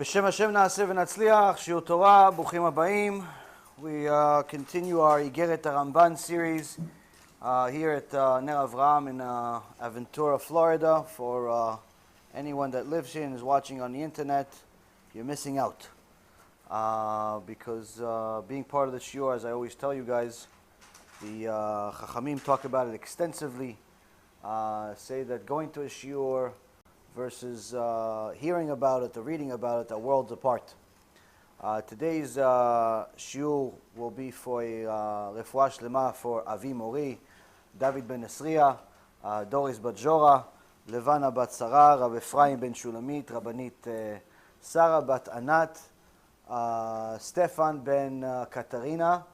B'Shem Hashem na'aseh v'natzliach, shiur Torah, bruchim habayim. We continue our Iggeret HaRAMBAN series here at Ner Avraham in Aventura, Florida. For anyone that lives here and is watching on the internet, you're missing out. Because being part of the shiur, as I always tell you guys, the Chachamim talk about it extensively. Say that going to a shiur versus hearing about it or reading about it are worlds apart. Today's shiur will be for refuah shlema for Avi Mori, David ben Esriya, Doris bat Jora, Levana bat Sarah, Rab Ephraim ben Shulamit, Rabbanit Sarah bat Anat, Stefan ben Katarina,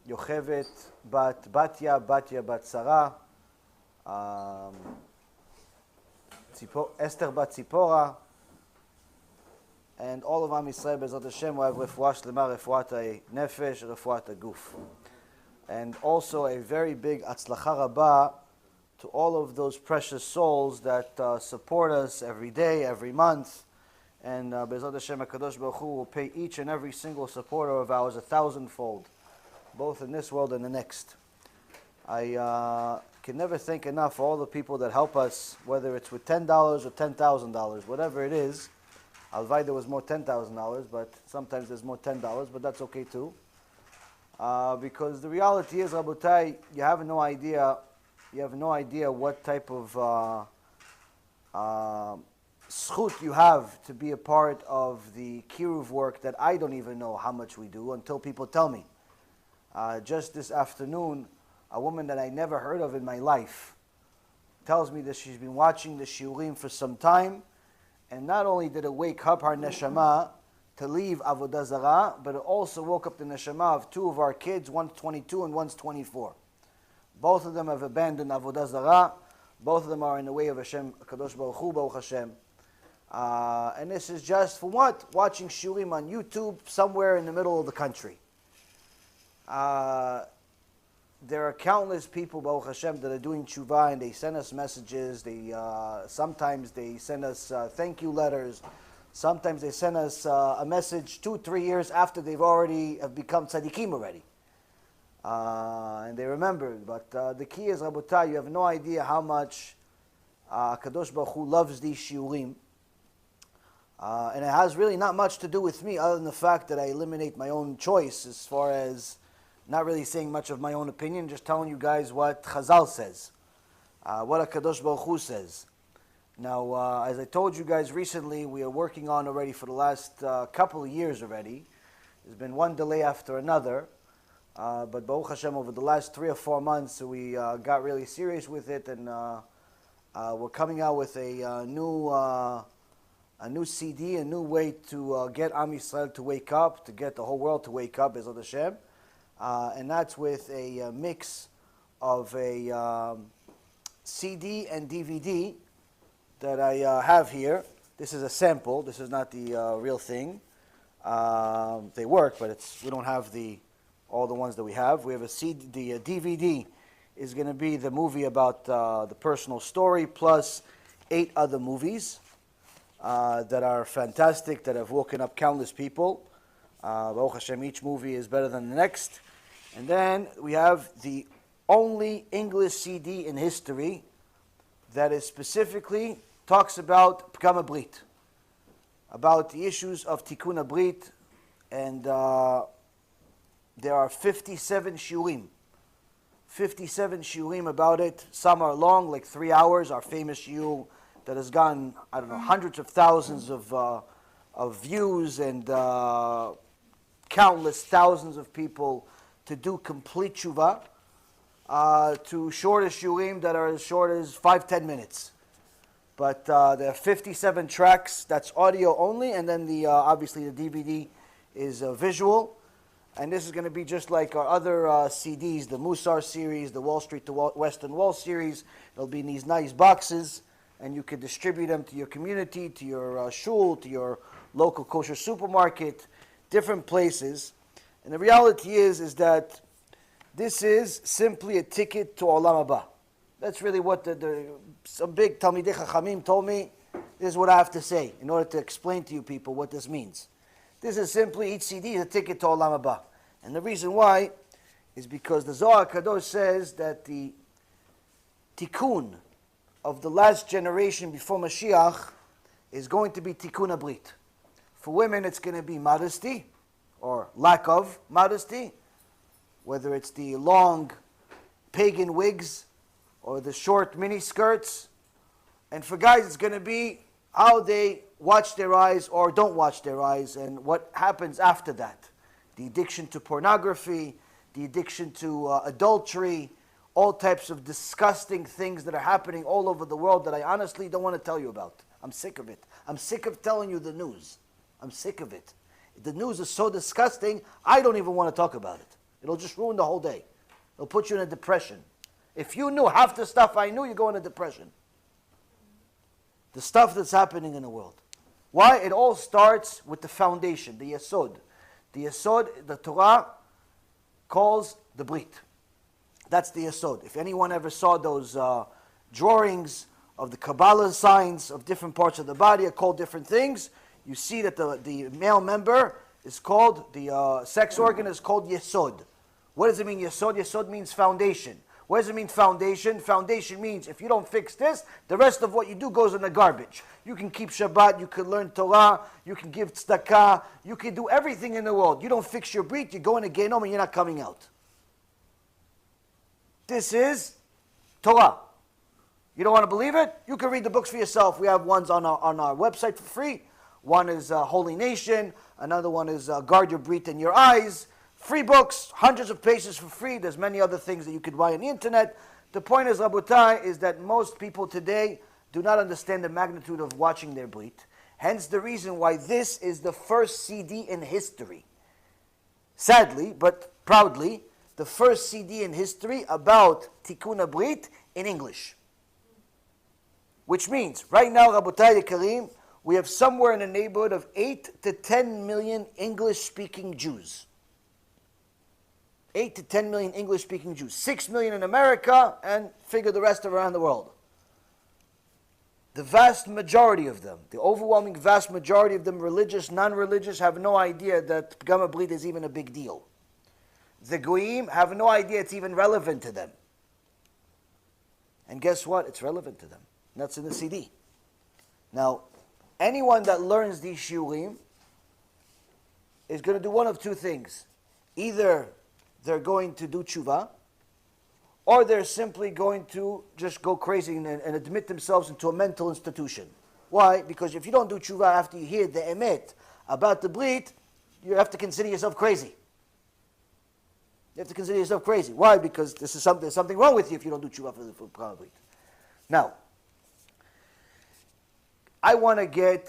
Yochevet bat Batya, Batya bat Sarah, Esther bat Tzipora, and all of Am Yisrael Bezrat Hashem will have refuah shlema, refuat nefesh, refuat guf. And also a very big atzlacha rabbah to all of those precious souls that support us every day, every month. And Bezrat Hashem HaKadosh Baruch Hu will pay each and every single supporter of ours 1,000-fold, both in this world and the next. I can never thank enough for all the people that help us, whether it's with $10 or $10,000, whatever it is. Alvai there was more $10,000, but sometimes there's more $10, but that's okay too. Because the reality is, Rabotai, you have no idea what type of schut you have to be a part of the kiruv work that I don't even know how much we do until people tell me. Just this afternoon, a woman that I never heard of in my life tells me that she's been watching the shiurim for some time, and not only did it wake up her neshama to leave Avodah Zarah, but it also woke up the neshama of two of our kids, one's 22 and one's 24. Both of them have abandoned Avodah Zarah. Both of them are in the way of Hashem, Kadosh Baruch Hu, Baruch Hashem. And this is just for what? Watching shiurim on YouTube somewhere in the middle of the country. There are countless people, Baruch Hashem, that are doing Teshuvah, and they send us messages. Sometimes they send us thank you letters. Sometimes they send us a message 2-3 years after they've already have become tzaddikim already. And they remember. But the key is, Rabotai, you have no idea how much Kadosh Baruch Hu loves these shiurim. And it has really not much to do with me, other than the fact that I eliminate my own choice as far as not really saying much of my own opinion, just telling you guys what Chazal says, what HaKadosh Baruch Hu says. Now, as I told you guys recently, we are working on already for the last couple of years already. There's been one delay after another, but Baruch Hashem, over the last 3 or 4 months, we got really serious with it, and we're coming out with a new CD, a new way to get Am Yisrael to wake up, to get the whole world to wake up, Bezrat Hashem. And that's with a mix of a CD and DVD that I have here. This is a sample. This is not the real thing. They work, but we don't have all the ones that we have. We have a CD. The DVD is going to be the movie about the personal story, plus 8 other movies that are fantastic, that have woken up countless people. Baruch Hashem, each movie is better than the next. And then we have the only English CD in history that is specifically talks about Pgam Brit, about the issues of Tikkun Brit, and there are 57 shiurim. 57 shiurim about it. Some are long, like 3 hours. Our famous shiur that has gotten, hundreds of thousands of views and countless thousands of people to do complete Teshuvah, to shorter shiurim that are as short as 5-10 minutes. But there are 57 tracks, that's audio only, and then obviously the DVD is visual. And this is going to be just like our other CDs, the MUSSAR series, the Wall Street to Western Wall series. It'll be in these nice boxes, and you can distribute them to your community, to your shul, to your local kosher supermarket, different places. And the reality is that this is simply a ticket to Olam Haba. That's really what some big Talmidei Chachamim told me. This is what I have to say in order to explain to you people what this means. This is simply, each CD is a ticket to Olam Haba. And the reason why is because the Zohar Kadosh says that the tikkun of the last generation before Mashiach is going to be tikkun abrit. For women, it's going to be modesty, or lack of modesty, whether it's the long pagan wigs or the short mini skirts. And for guys, it's going to be how they watch their eyes or don't watch their eyes, and what happens after that. The addiction to pornography, the addiction to adultery, all types of disgusting things that are happening all over the world that I honestly don't want to tell you about. I'm sick of it. I'm sick of telling you the news. I'm sick of it. The news is so disgusting, I don't even want to talk about it. It'll just ruin the whole day. It'll put you in a depression. If you knew half the stuff I knew, you go in a depression. The stuff that's happening in the world. Why? It all starts with the foundation, the yesod. The yesod, the Torah calls the brit. That's the yesod. If anyone ever saw those drawings of the Kabbalah signs of different parts of the body are called different things, you see that the male member is called, the sex organ is called yesod. What does it mean yesod? Yesod means foundation. What does it mean foundation? Foundation means if you don't fix this, the rest of what you do goes in the garbage. You can keep Shabbat, you can learn Torah, you can give tzedakah, you can do everything in the world. You don't fix your brit, you go in a Gehinnom and you're not coming out. This is Torah. You don't want to believe it? You can read the books for yourself. We have ones on our website for free. One is Holy Nation. Another one is Guard Your Brit and Your Eyes. Free books, hundreds of pages for free. There's many other things that you could buy on the internet. The point is, Rabotai, is that most people today do not understand the magnitude of watching their brit. Hence the reason why this is the first CD in history. Sadly, but proudly, the first CD in history about Tikkun Brit in English. Which means, right now, Rabotai Yekarim, we have somewhere in the neighborhood of 8 to 10 million English-speaking Jews. 8 to 10 million English-speaking Jews. 6 million in America, and figure the rest around the world. The vast majority of them, the overwhelming vast majority of them, religious, non-religious, have no idea that Pgam Brit is even a big deal. The Goyim have no idea it's even relevant to them. And guess what? It's relevant to them. And that's in the CD. Now, anyone that learns these shiurim is going to do one of two things. Either they're going to do Teshuvah, or they're simply going to just go crazy and admit themselves into a mental institution. Why? Because if you don't do Teshuvah after you hear the emet about the Brit, you have to consider yourself crazy. You have to consider yourself crazy. Why? Because there's something wrong with you if you don't do Teshuvah for Pgam Brit. Now, I want to get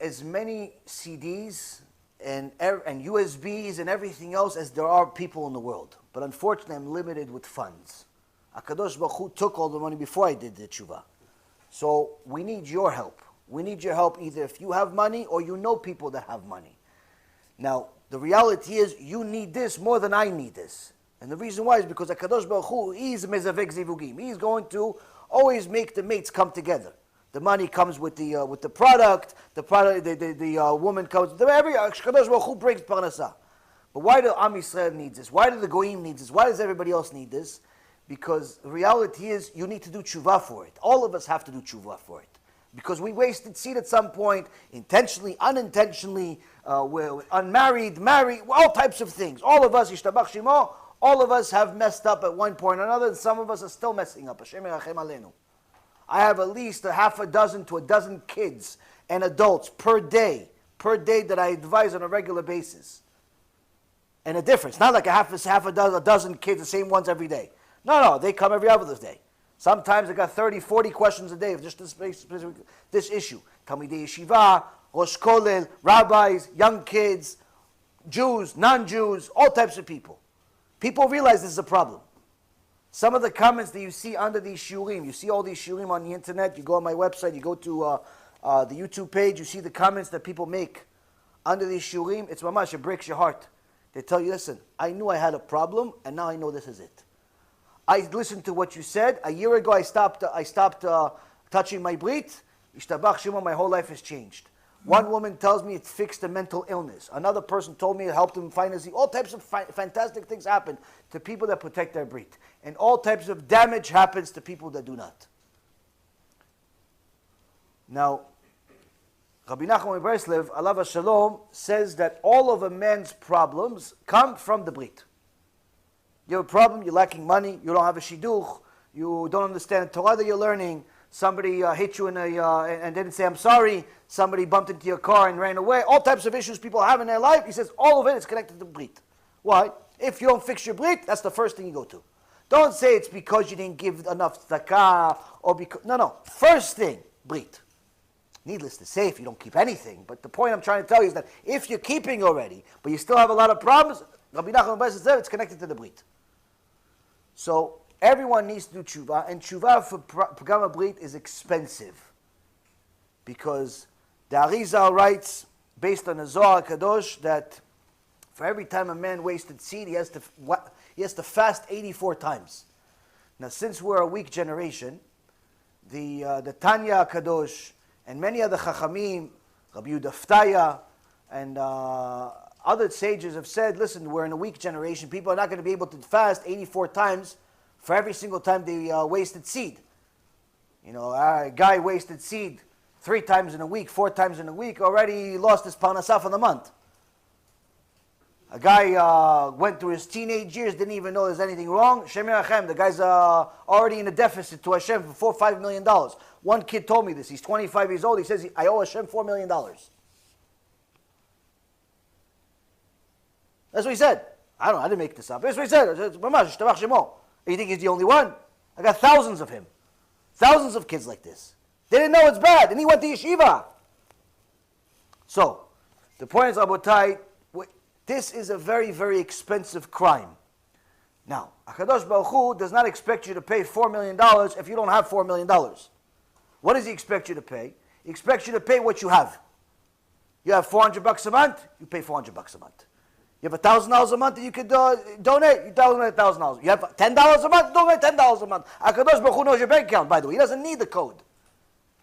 as many CDs and USBs and everything else as there are people in the world. But unfortunately, I'm limited with funds. HaKadosh Baruch Hu took all the money before I did the Teshuvah. So we need your help. We need your help either if you have money or you know people that have money. Now, the reality is you need this more than I need this. And the reason why is because HaKadosh Baruch Hu is mezavek zivugim. He's going to always make the mates come together. The money comes with the product. The woman comes. Every HaKadosh Baruch Hu brings parnasah. But why do Am Yisrael need this? Why do the Goyim need this? Why does everybody else need this? Because the reality is you need to do Teshuvah for it. All of us have to do Teshuvah for it. Because we wasted seed at some point, intentionally, unintentionally, we're unmarried, married, all types of things. All of us, Yishtabach Shemo, all of us have messed up at one point or another, and some of us are still messing up. Hashem Yerachem Aleinu. I have at least a half a dozen to a dozen kids and adults per day that I advise on a regular basis. And a difference, not like a dozen kids, the same ones every day. No, they come every other day. Sometimes I got 30, 40 questions a day of just this issue. Talmidei Yeshiva, Rosh Kollel, rabbis, young kids, Jews, non-Jews, all types of people. People realize this is a problem. Some of the comments that you see under these shiurim, you see all these shiurim on the internet, you go on my website, you go to the YouTube page, you see the comments that people make under these shiurim, it's mamash, it breaks your heart. They tell you, listen, I knew I had a problem, and now I know this is it. I listened to what you said. A year ago, I stopped touching my brit. Ishtabach Shemo, my whole life has changed. One woman tells me it fixed a mental illness. Another person told me it helped him find his... All types of fantastic things happen to people that protect their brit. And all types of damage happens to people that do not. Now, Rabbi Nachman Breslev, alav Shalom, says that all of a man's problems come from the brit. You have a problem, you're lacking money, you don't have a shidduch, you don't understand the Torah that you're learning, somebody hit you and didn't say I'm sorry, somebody bumped into your car and ran away, all types of issues people have in their life. He says all of it is connected to brit. Why? If you don't fix your brit, that's the first thing you go to. Don't say it's because you didn't give enough tzedakah, or because... No. First thing, brit. Needless to say, if you don't keep anything, but the point I'm trying to tell you is that if you're keeping already, but you still have a lot of problems, Rabbi Nachman Breslev said it's connected to the brit. So everyone needs to do Teshuvah, and Teshuvah for Pagam Brit is expensive. Because the Arizal writes, based on the Zohar Kadosh, that for every time a man wasted seed, he has to fast 84 times. Now, since we're a weak generation, the Tanya Kadosh and many other Chachamim, Rabbi Yudaftaya, and other sages have said, listen, we're in a weak generation. People are not going to be able to fast 84 times for every single time they wasted seed. You know, a guy wasted seed 3 times in a week, 4 times in a week, already lost his parnassah for the month. A guy went through his teenage years, didn't even know there's anything wrong. Shemir Hashem, the guy's already in a deficit to Hashem for $4-5 million. One kid told me this. He's 25 years old. He says, I owe Hashem $4 million. That's what he said. I didn't make this up. That's what he said. You think he's the only one? I got thousands of him. Thousands of kids like this. They didn't know it's bad, and he went to yeshiva. So, the point is, Abotai, this is a very, very expensive crime. Now, HaKadosh Baruch Hu does not expect you to pay $4 million if you don't have $4 million. What does he expect you to pay? He expects you to pay what you have. You have $400 a month, you pay $400 a month. You have $1,000 a month that you could donate, you donate $1,000. You have $10 a month, donate $10 a month. HaKadosh Baruch Hu knows your bank account, by the way. He doesn't need the code.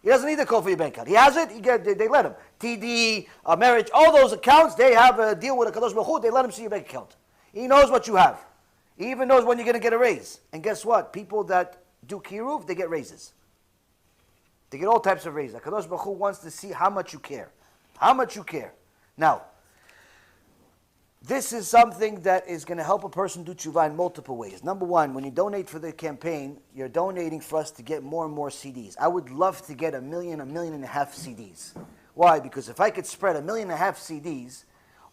He doesn't need the code for your bank account. He has it, they let him. TD, marriage, all those accounts, they have a deal with HaKadosh Baruch Hu, they let him see your bank account. He knows what you have. He even knows when you're going to get a raise. And guess what? People that do kiruv, they get raises. They get all types of raises. HaKadosh Baruch Hu wants to see how much you care. How much you care. Now, this is something that is going to help a person do Teshuvah in multiple ways. Number one, when you donate for the campaign, you're donating for us to get more and more CDs. I would love to get 1 million, 1.5 million CDs. Why? Because if I could spread 1.5 million CDs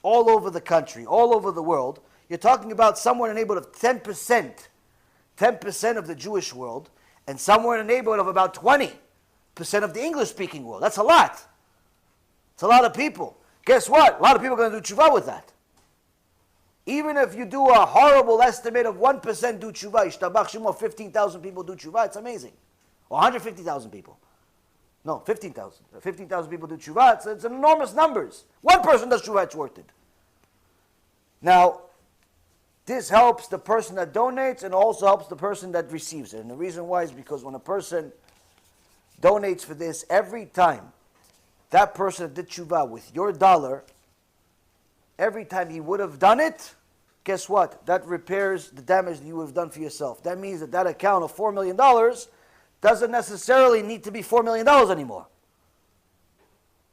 all over the country, all over the world, you're talking about somewhere in the neighborhood of 10% of the Jewish world, and somewhere in the neighborhood of about 20% of the English-speaking world. That's a lot. It's a lot of people. Guess what? A lot of people are going to do Teshuvah with that. Even if you do a horrible estimate of 1% do Teshuvah, Ishtabach Shemo, 15,000 people do Teshuvah, it's amazing. Or 150,000 people. No, 15,000. 15,000 people do Teshuvah, it's enormous numbers. One person does Teshuvah, it's worth it. Now, this helps the person that donates and also helps the person that receives it. And the reason why is because when a person donates for this, every time that person that did Teshuvah with your dollar, every time he would have done it, guess what? That repairs the damage that you would have done for yourself. That means that account of $4 million doesn't necessarily need to be $4 million anymore.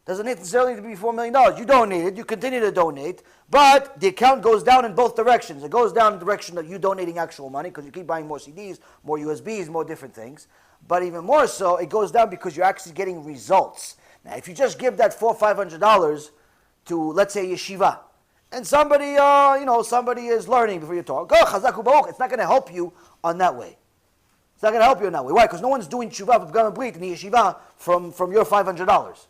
Doesn't necessarily need to be $4 million. You donated, you continue to donate, but the account goes down in both directions. It goes down in the direction of you donating actual money because you keep buying more CDs, more USBs, more different things. But even more so, it goes down because you're actually getting results. Now, if you just give that $400 or $500 to, let's say, yeshiva, and somebody, somebody is learning before you talk, it's not going to help you on that way. It's not going to help you in that way. Why? Because no one's doing Teshuvah for Pagam Brit in the yeshiva from your $500.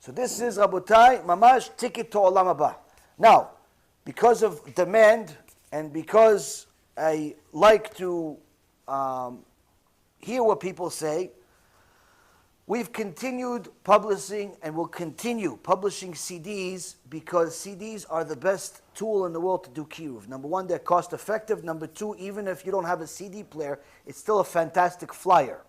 So this is, Rabotai, Mamash, ticket to Olam Haba. Now, because of demand and because I like to hear what people say, we've continued publishing and will continue publishing CDs because CDs are the best tool in the world to do kiruv. Number one, they're cost effective. Number two, even if you don't have a CD player, it's still a fantastic flyer.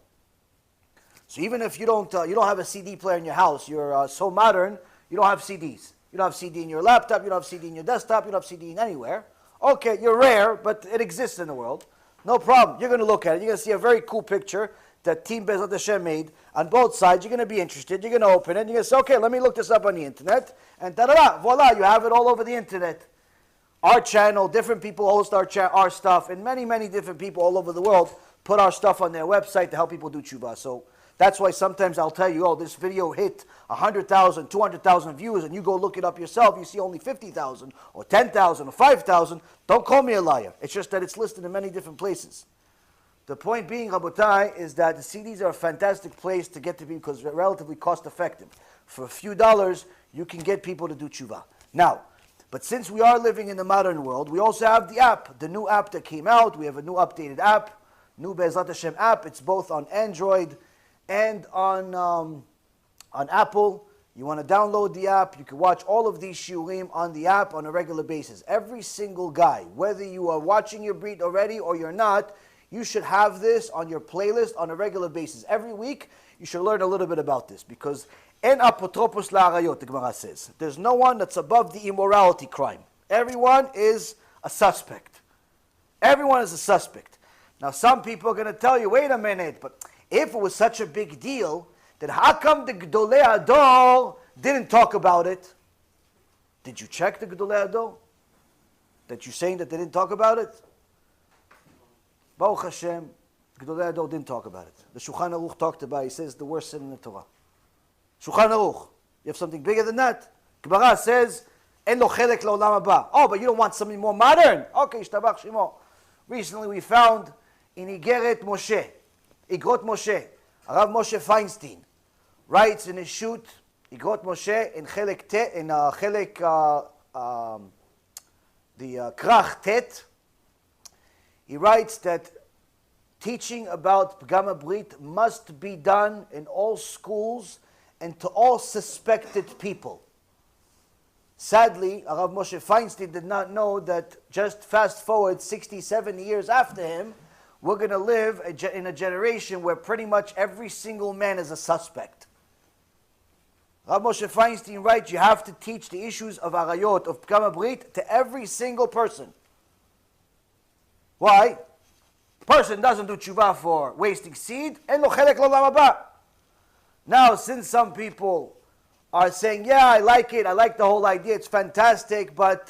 So even if you don't have a CD player in your house, you're so modern, you don't have CDs. You don't have CD in your laptop, you don't have CD in your desktop, you don't have CD in anywhere. Okay, you're rare, but it exists in the world. No problem. You're going to look at it. You're going to see a very cool picture that Team Bezrat Hashem made on both sides. You're going to be interested. You're going to open it. And you're going to say, okay, let me look this up on the internet. And ta-da-da, voila, you have it all over the internet. Our channel, different people host our stuff, and many, many different people all over the world put our stuff on their website to help people do Teshuvah. So that's why sometimes I'll tell you, oh, this video hit 100,000, 200,000 views, and you go look it up yourself, you see only 50,000, or 10,000, or 5,000. Don't call me a liar. It's just that it's listed in many different places. The point being, Rabotai, is that the CDs are a fantastic place to get to people because they're relatively cost effective. For a few dollars, you can get people to do Teshuvah. Now, but since we are living in the modern world, we also have the app, the new app that came out. We have a new updated app, new Bezrat Hashem app. It's both on Android and on Apple. You want to download the app. You can watch all of these shiurim on the app on a regular basis. Every single guy, whether you are watching your Brit already or you're not, you should have this on your playlist on a regular basis. Every week, you should learn a little bit about this because en apotropos la'arayot, the Gemara says. There's no one that's above the immorality crime. Everyone is a suspect. Everyone is a suspect. Now, some people are going to tell you, wait a minute, but if it was such a big deal, then how come the Gedolei Hador didn't talk about it? Did you check the Gedolei Hador? That you're saying that they didn't talk about it? Baruch Hashem, Gedolei Hador didn't talk about it. The Shulchan Aruch talked about it. He says the worst sin in the Torah. Shulchan Aruch. You have something bigger than that? Gemara says, En lo chelek la'olam haba. Oh, but you don't want something more modern? Okay, Ishtabach Shemo. Recently we found in Iggeret Iggeret Moshe, Rav Moshe Feinstein writes in his shoot, Iggeret Moshe, in Chelek Tet, in Chelek, Krach Tet, he writes that teaching about Pgam Brit must be done in all schools and to all suspected people. Sadly, Rav Moshe Feinstein did not know that just fast forward 60, 70 years after him, we're going to live in a generation where pretty much every single man is a suspect. Rav Moshe Feinstein writes, you have to teach the issues of Arayot, of Pgam Brit, to every single person. Why? The person doesn't do Teshuvah for wasting seed, en lo chelek la'olam haba. Now, since some people are saying, yeah, I like it, I like the whole idea, it's fantastic, but,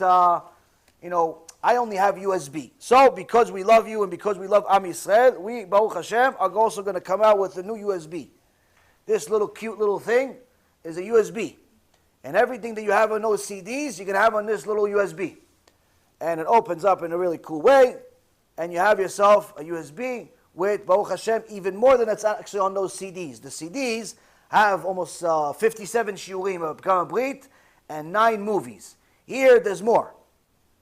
I only have USB. So, because we love you and because we love Am Yisrael, we, Baruch Hashem, are also going to come out with a new USB. This little cute little thing is a USB. And everything that you have on those CDs, you can have on this little USB. And it opens up in a really cool way, and you have yourself a USB with, Baruch Hashem, even more than that's actually on those CDs. The CDs have almost 57 shiurim of Pgam Brit and 9 movies. Here, there's more.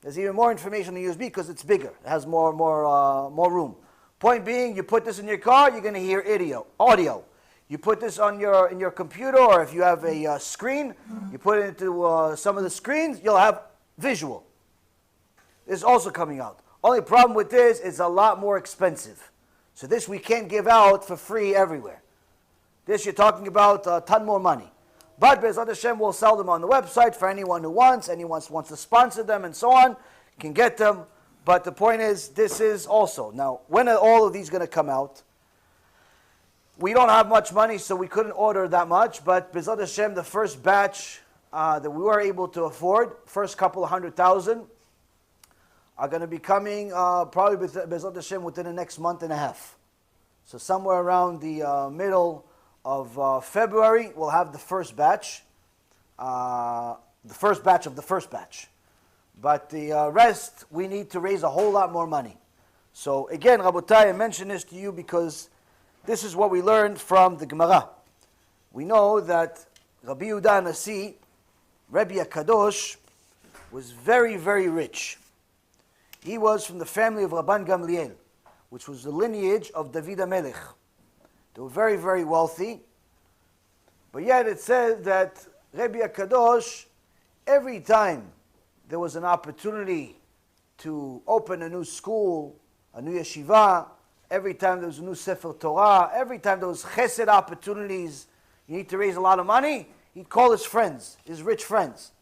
There's even more information on the USB because it's bigger. It has more room. Point being, you put this in your car, you're going to hear audio. You put this in your computer, or if you have a screen, you put it into some of the screens, you'll have visual. This is also coming out. Only problem with this is a lot more expensive. So this we can't give out for free everywhere. This you're talking about a ton more money. But Bezrat Hashem will sell them on the website for anyone who wants. Anyone wants to sponsor them and so on, can get them. But the point is, this is also. Now, when are all of these going to come out? We don't have much money, so we couldn't order that much. But Bezrat Hashem, the first batch that we were able to afford, first couple of 100,000, are going to be coming probably Bezrat Hashem within the next month and a half. So somewhere around the middle of February, we'll have the first batch. The first batch of the first batch. But the rest, we need to raise a whole lot more money. So again, Rabotai, I mention this to you because this is what we learned from the Gemara. We know that Rabbi Yehuda Nasi, Rabbi Akadosh, was very, very rich. He was from the family of Rabban Gamliel, which was the lineage of David HaMelech. They were very, very wealthy. But yet it says that Rabbi Akadosh, every time there was an opportunity to open a new school, a new yeshiva, every time there's a new Sefer Torah, every time there was chesed opportunities, you need to raise a lot of money, he'd call his friends, his rich friends.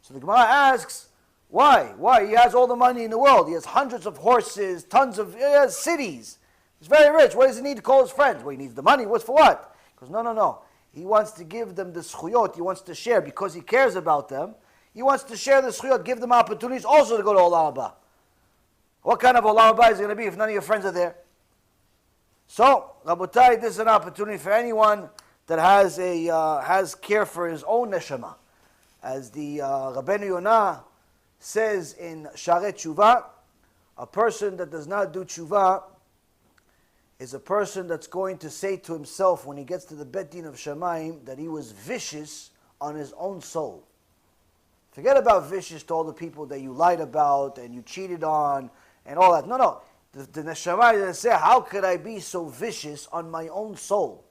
So the Gemara asks, why? Why? He has all the money in the world. He has hundreds of horses, he has cities. He's very rich. What does he need to call his friends? Well, he needs the money. What's for what? He goes, no. He wants to give them the zchuyot. He wants to share because he cares about them. He wants to share the zchuyot, give them opportunities also to go to Olam Haba. What kind of Olam Haba is it going to be if none of your friends are there? So, Rabotai, this is an opportunity for anyone that has care for his own neshama. As the Rabbeinu Yonah says in Sharet Teshuvah, a person that does not do Teshuvah is a person that's going to say to himself when he gets to the Bet Din of Shamayim that he was vicious on his own soul. Forget about vicious to all the people that you lied about and you cheated on and all that. No. The Neshama is going to say, how could I be so vicious on my own soul?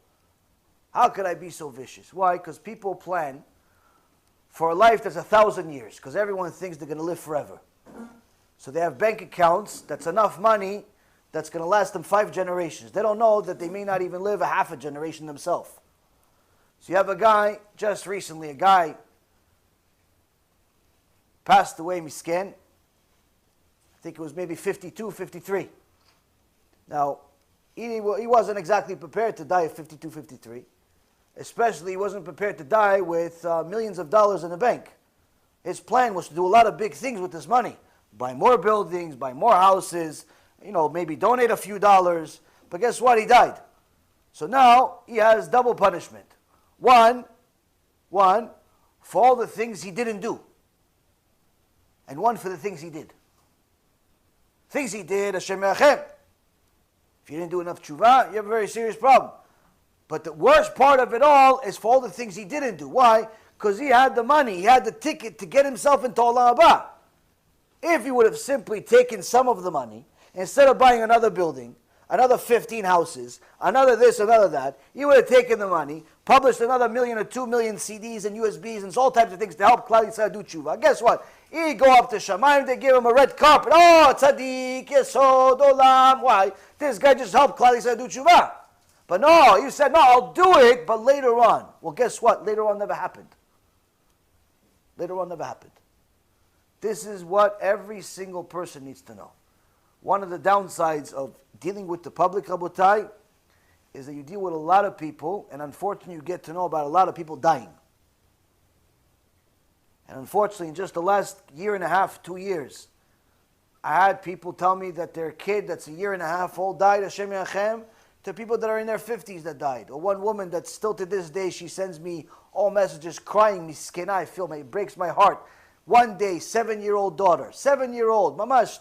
How could I be so vicious? Why? Because people plan for a life that's 1,000 years, because everyone thinks they're going to live forever. So they have bank accounts that's enough money that's going to last them 5 generations. They don't know that they may not even live a half a generation themselves. So you have a guy, just recently, a guy passed away, misken. I think it was maybe 52, 53. Now, he wasn't exactly prepared to die at 52, 53. Especially, he wasn't prepared to die with millions of dollars in the bank. His plan was to do a lot of big things with this money. Buy more buildings, buy more houses, maybe donate a few dollars. But guess what? He died. So now, he has double punishment. One, for all the things he didn't do. And one for the things he did. Things he did, Hashem Yachem. If you didn't do enough Teshuvah, you have a very serious problem. But the worst part of it all is for all the things he didn't do. Why? Because he had the money, he had the ticket to get himself into Olam Haba. If he would have simply taken some of the money, instead of buying another building, another 15 houses, another this, another that, he would have taken the money, published another 1 million or 2 million CDs and USBs and all types of things to help Klal Yisrael do Teshuvah. Guess what? He go up to Shamayim, they give him a red carpet. Oh, tzaddik, yesod, olam. Why? This guy just helped Klal Yisrael do Teshuvah. But no, you said, no, I'll do it, but later on. Well, guess what? Later on never happened. Later on never happened. This is what every single person needs to know. One of the downsides of dealing with the public, Rabotai, is that you deal with a lot of people, and unfortunately you get to know about a lot of people dying. And unfortunately, in just the last 1.5 2 years, I had people tell me that their kid that's 1.5 years old died, Hashem Yachem, to people that are in their 50s that died. Or one woman that still to this day, she sends me all messages crying, miskena, I feel it breaks my heart. One day, 7-year-old daughter, 7-year-old, mamash,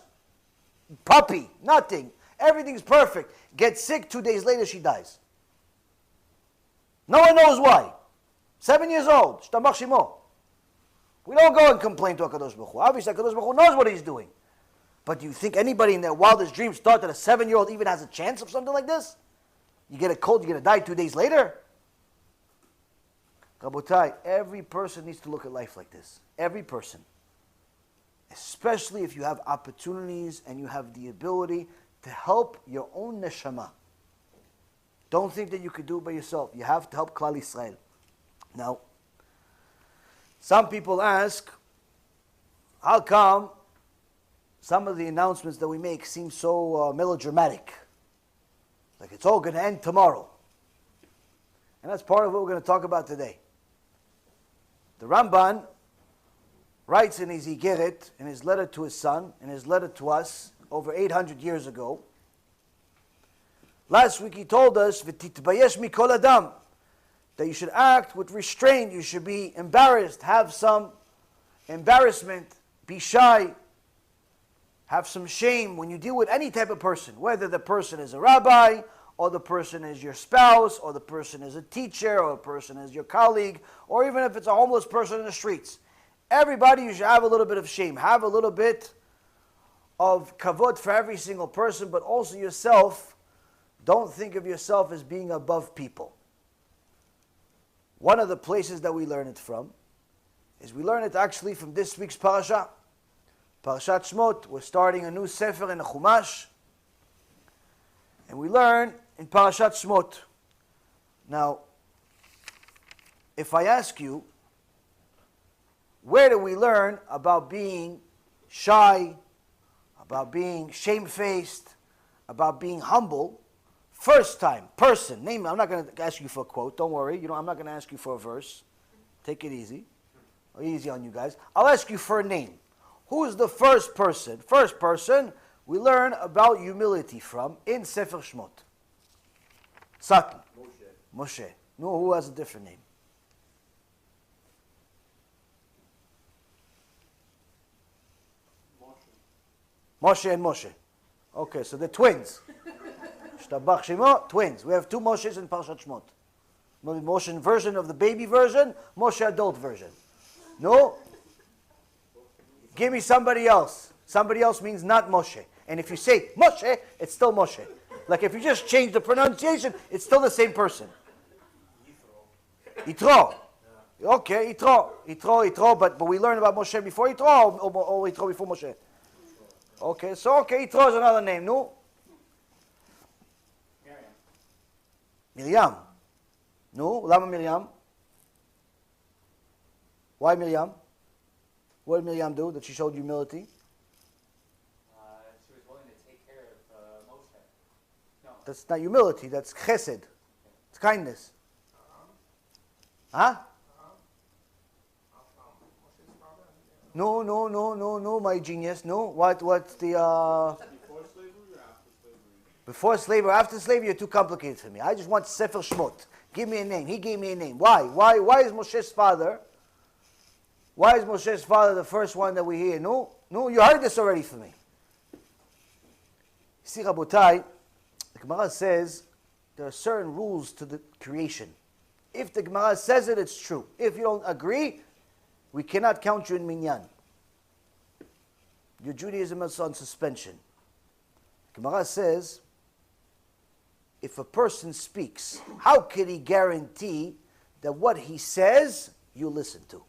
puppy, nothing, everything's perfect. Gets sick, 2 days later she dies. No one knows why. 7 years old, shtamach shimo. We don't go and complain to HaKadosh Baruch Hu. Obviously, HaKadosh Baruch Hu knows what he's doing. But do you think anybody in their wildest dreams thought that a 7-year-old even has a chance of something like this? You get a cold, you're going to die 2 days later? Rabotai, every person needs to look at life like this. Every person. Especially if you have opportunities and you have the ability to help your own neshama. Don't think that you could do it by yourself. You have to help Klal Yisrael. Now, some people ask, how come some of the announcements that we make seem so melodramatic? Like it's all going to end tomorrow. And that's part of what we're going to talk about today. The Ramban writes in his Iggeret, in his letter to his son, in his letter to us, over 800 years ago. Last week he told us, "V'titbayesh mikol adam," that you should act with restraint, you should be embarrassed, have some embarrassment, be shy, have some shame when you deal with any type of person, whether the person is a rabbi, or the person is your spouse, or the person is a teacher, or the person is your colleague, or even if it's a homeless person in the streets. Everybody, you should have a little bit of shame, have a little bit of kavod for every single person, but also yourself. Don't think of yourself as being above people. One of the places that we learn it from is we learn it actually from this week's parasha. Parashat Shmot. We're starting a new sefer in the Chumash. And we learn in Parashat Shmot. Now, if I ask you, where do we learn about being shy, about being shamefaced, about being humble? First time, person, name it. I'm not going to ask you for a quote. Don't worry. I'm not going to ask you for a verse. Take it easy. Easy on you guys. I'll ask you for a name. Who's the first person? First person we learn about humility from in Sefer Shmot. Satan. Moshe. No, who has a different name? Moshe and Moshe. Okay, so they're twins. Shtabach Shemo, twins. We have two Moshes in Parashat Shmot. Moshe version of the baby version, Moshe adult version. No? Give me somebody else. Somebody else means not Moshe. And if you say Moshe, it's still Moshe. Like if you just change the pronunciation, it's still the same person. Yitro. Okay, Yitro, but we learned about Moshe before Yitro or Yitro before Moshe? Okay, so Yitro is another name, no? Miriam. No, Lama Miriam. Why Miriam? What did Miriam do that she showed humility? She was willing to take care of Moshe. No. That's not humility, that's chesed. It's kindness. Huh? No, my genius. No, what's the... Before slavery or after slavery? Before slavery or after slavery, you're too complicated for me. I just want Sefer Shmot. Give me a name. He gave me a name. Why? Why is Moshe's father... Why is Moshe's father the first one that we hear? No, you heard this already from me. See, Rabotai, the Gemara says there are certain rules to the creation. If the Gemara says it, it's true. If you don't agree, we cannot count you in minyan. Your Judaism is on suspension. The Gemara says, if a person speaks, how can he guarantee that what he says, you listen to?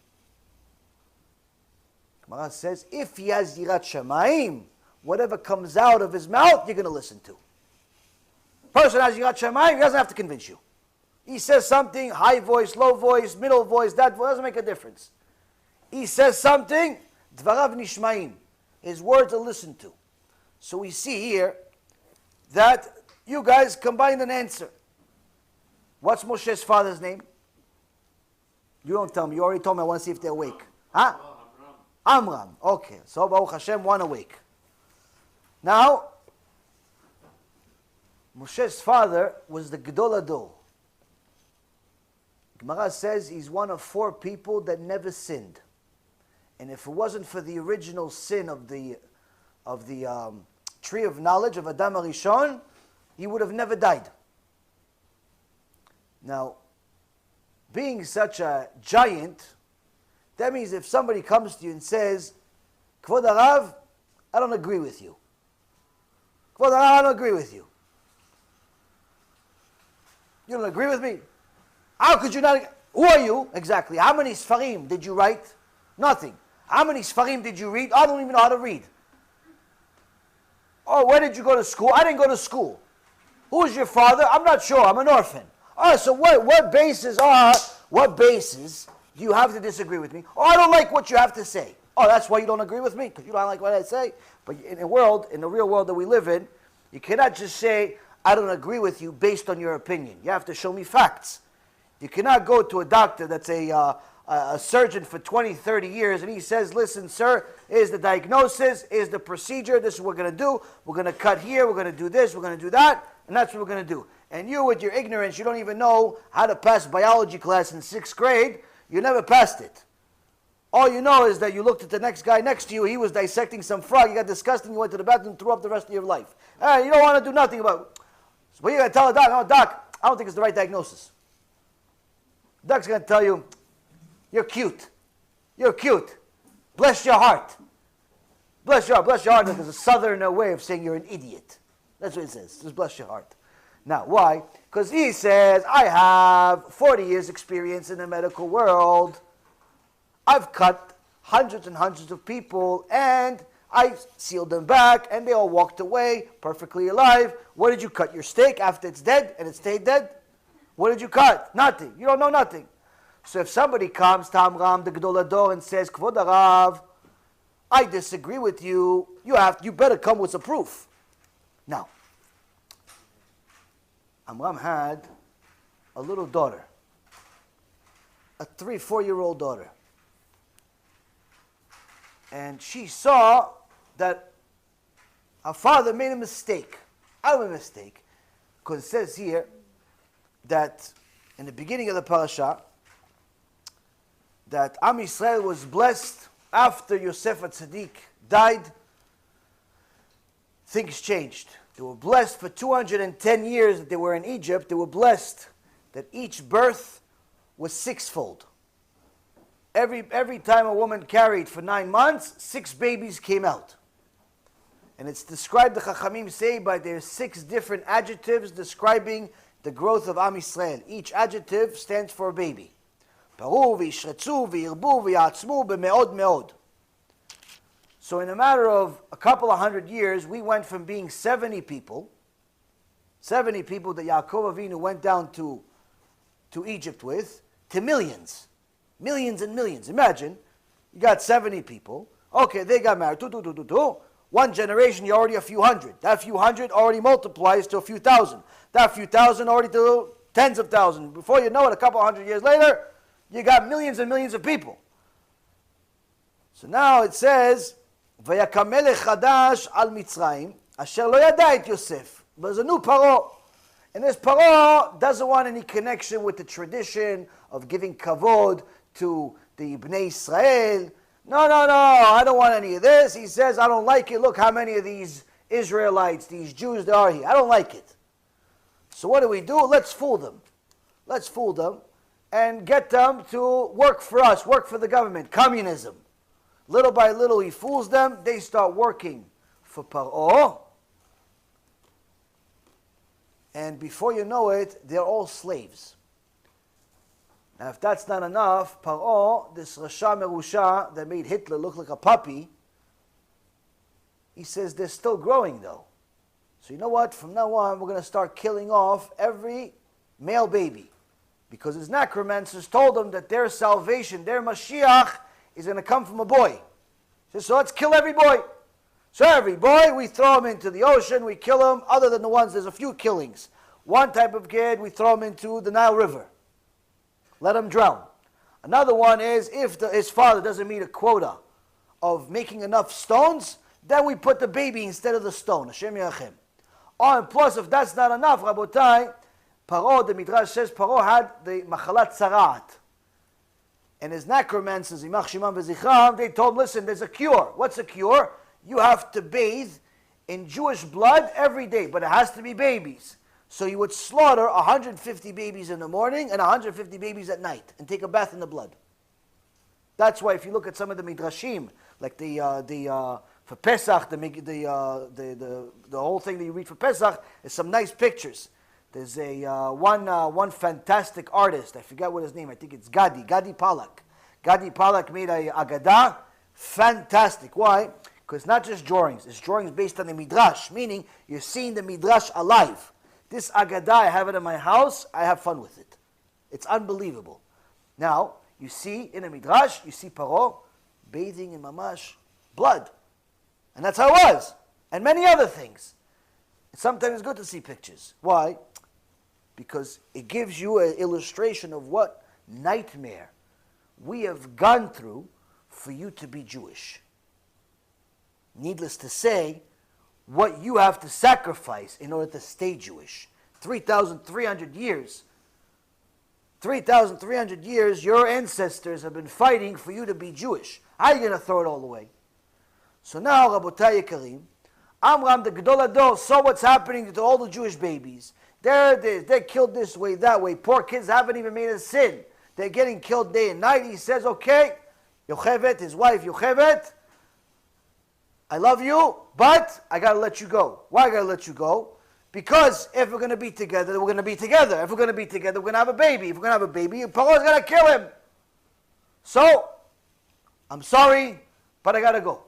Gemara says, if he has yirat shamayim, whatever comes out of his mouth, you're going to listen to. Person has yirat shamayim, he doesn't have to convince you. He says something, high voice, low voice, middle voice, that voice, doesn't make a difference. He says something, dvarav nishmaim. His words are listened to. So we see here that you guys combined an answer. What's Moshe's father's name? You don't tell me. You already told me. I want to see if they're awake. Huh? Amram. Okay. So Baruch Hashem, one awake. Now, Moshe's father was the Gedol Ador. Gemara says he's one of 4 people that never sinned. And if it wasn't for the original sin of the tree of knowledge of Adam HaRishon, he would have never died. Now, being such a giant, that means if somebody comes to you and says, Kvod Harav, I don't agree with you. Kvod Harav, I don't agree with you. You don't agree with me? How could you not? Who are you? Exactly. How many Sfarim did you write? Nothing. How many Sfarim did you read? I don't even know how to read. Oh, where did you go to school? I didn't go to school. Who's your father? I'm not sure. I'm an orphan. Oh, so what basis do you have to disagree with me? Oh, I don't like what you have to say. Oh, that's why you don't agree with me? Because you don't like what I say? But in the real world that we live in, you cannot just say, I don't agree with you based on your opinion. You have to show me facts. You cannot go to a doctor that's a surgeon for 20, 30 years, and he says, listen, sir, here's the diagnosis, here's the procedure, this is what we're going to do, we're going to cut here, we're going to do this, we're going to do that, and that's what we're going to do. And you, with your ignorance, you don't even know how to pass biology class in 6th grade, you never passed it. All you know is that you looked at the next guy next to you, he was dissecting some frog, you got disgusted, you went to the bathroom, threw up the rest of your life. You don't want to do nothing about it. So what are you going to tell the doc? No, doc, I don't think it's the right diagnosis. The doc's going to tell you, you're cute. You're cute. Bless your heart. Bless your heart. Bless your heart. There's a southern way of saying you're an idiot. That's what it says. Just bless your heart. Now, why? Because he says, I have 40 years experience in the medical world. I've cut hundreds and hundreds of people, and I sealed them back, and they all walked away perfectly alive. What did you cut? Your steak after it's dead and it stayed dead? What did you cut? Nothing. You don't know nothing. So if somebody comes to Amram the Gedol Hador and says, Kvod Harav, I disagree with you, you better come with some proof. Now, Amram had a little daughter, a 3-4-year-old daughter. And she saw that her father made a mistake. Out of a mistake. Because it says here that in the beginning of the parasha, that Am Yisrael was blessed after Yosef HaTzadik died. Things changed. They were blessed for 210 years that they were in Egypt. They were blessed that each birth was sixfold. Every time a woman carried for 9 months, 6 babies came out. And it's described, the Chachamim say, by their 6 different adjectives describing the growth of Am Yisrael. Each adjective stands for a baby. Paru, v'yishretzu, v'yirbu, v'yatzmu, b'me'od me'od. So in a matter of a couple of 100 years, we went from being 70 people that Yaakov Avinu went down to Egypt with, to millions. Millions and millions. Imagine, you got 70 people. Okay, they got married. One generation, you're already a few hundred. That few hundred already multiplies to a few thousand. That few thousand already to tens of thousands. Before you know it, a couple 100 years later, you got millions and millions of people. So now it says, "Vayakam melech chadash al Mitzrayim, asher lo yada et Yosef." There's a new Paro. And this Paro doesn't want any connection with the tradition of giving kavod to the Bnei Israel. No, I don't want any of this. He says, I don't like it. Look how many of these Israelites, these Jews there are here. I don't like it. So what do? Let's fool them. Let's fool them and get them to work for us, work for the government, communism. Little by little he fools them. They start working for Paro. And before you know it, they're all slaves. Now, if that's not enough, Paro, this Rasha Merusha that made Hitler look like a puppy, he says they're still growing though. So you know what? From now on, we're going to start killing off every male baby. Because his necromancers told them that their salvation, their Mashiach, is going to come from a boy. He says, so let's kill every boy. So every boy, we throw him into the ocean, we kill him. Other than the ones, there's a few killings. One type of kid, we throw him into the Nile River. Let him drown. Another one is, if his father doesn't meet a quota of making enough stones, then we put the baby instead of the stone. Hashem Yachim. Oh, and plus, if that's not enough, Rabotai, Paro, the Midrash says, Paro had the Machalat Tzaraat. And his necromancers, Imach Shimam V'Zichram, they told him, listen, there's a cure. What's a cure? You have to bathe in Jewish blood every day, but it has to be babies. So you would slaughter 150 babies in the morning and 150 babies at night and take a bath in the blood. That's why if you look at some of the midrashim, like for Pesach, the whole thing that you read for Pesach is some nice pictures. There's one fantastic artist, I forget what his name, I think it's Gadi Palak. Gadi Palak made a Agadah, fantastic. Why? Because it's not just drawings, it's drawings based on the midrash, meaning you're seeing the midrash alive. This Agadah, I have it in my house, I have fun with it. It's unbelievable. Now, you see in a midrash, you see Paro bathing in mamash blood. And that's how it was. And many other things. Sometimes it's good to see pictures. Why? Because it gives you an illustration of what nightmare we have gone through for you to be Jewish. Needless to say, what you have to sacrifice in order to stay Jewish. 3,300 years. 3,300 years, your ancestors have been fighting for you to be Jewish. How are you going to throw it all away? So now, Rabotai Yekarim, Amram, the Gedol Hador, saw what's happening to all the Jewish babies. They're killed this way, that way. Poor kids haven't even made a sin. They're getting killed day and night. He says, okay, Yochevet, his wife Yochevet, I love you, but I got to let you go. Why I got to let you go? Because if we're going to be together, we're going to be together. If we're going to be together, we're going to have a baby. If we're going to have a baby, Paro's going to kill him. So, I'm sorry, but I got to go.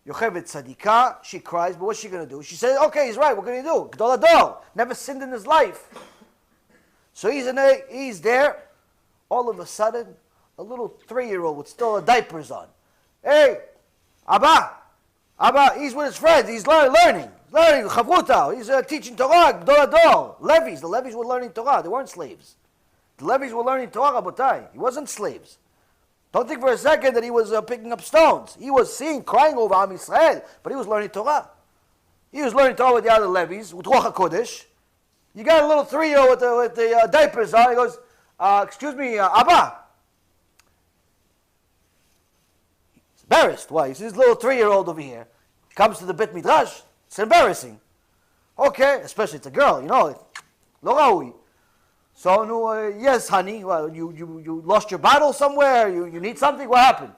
Yocheved tzadikah, she cries, but what's she going to do? She says, okay, he's right, what can he do? Gdol Ador, never sinned in his life. So he's there. All of a sudden, a little 3-year-old with still diapers on. Hey, Abba, he's with his friends, he's learning, Chavruta, he's teaching Torah, Gdol Ador. Levies, the Levies were learning Torah, they weren't slaves. The Levies were learning Torah, Rabotai, he wasn't slaves. Don't think for a second that he was picking up stones. He was crying over Am Yisrael, but he was learning Torah. He was learning Torah with the other Levies, with Ruach HaKodesh. You got a little 3-year-old with the diapers on, he goes, excuse me, Abba. He's embarrassed. Why? He's this little 3-year-old over here. Comes to the Beit Midrash. It's embarrassing. Okay, especially it's a girl, lo raui. So, no, yes, honey, well, you lost your bottle somewhere? You need something? What happened?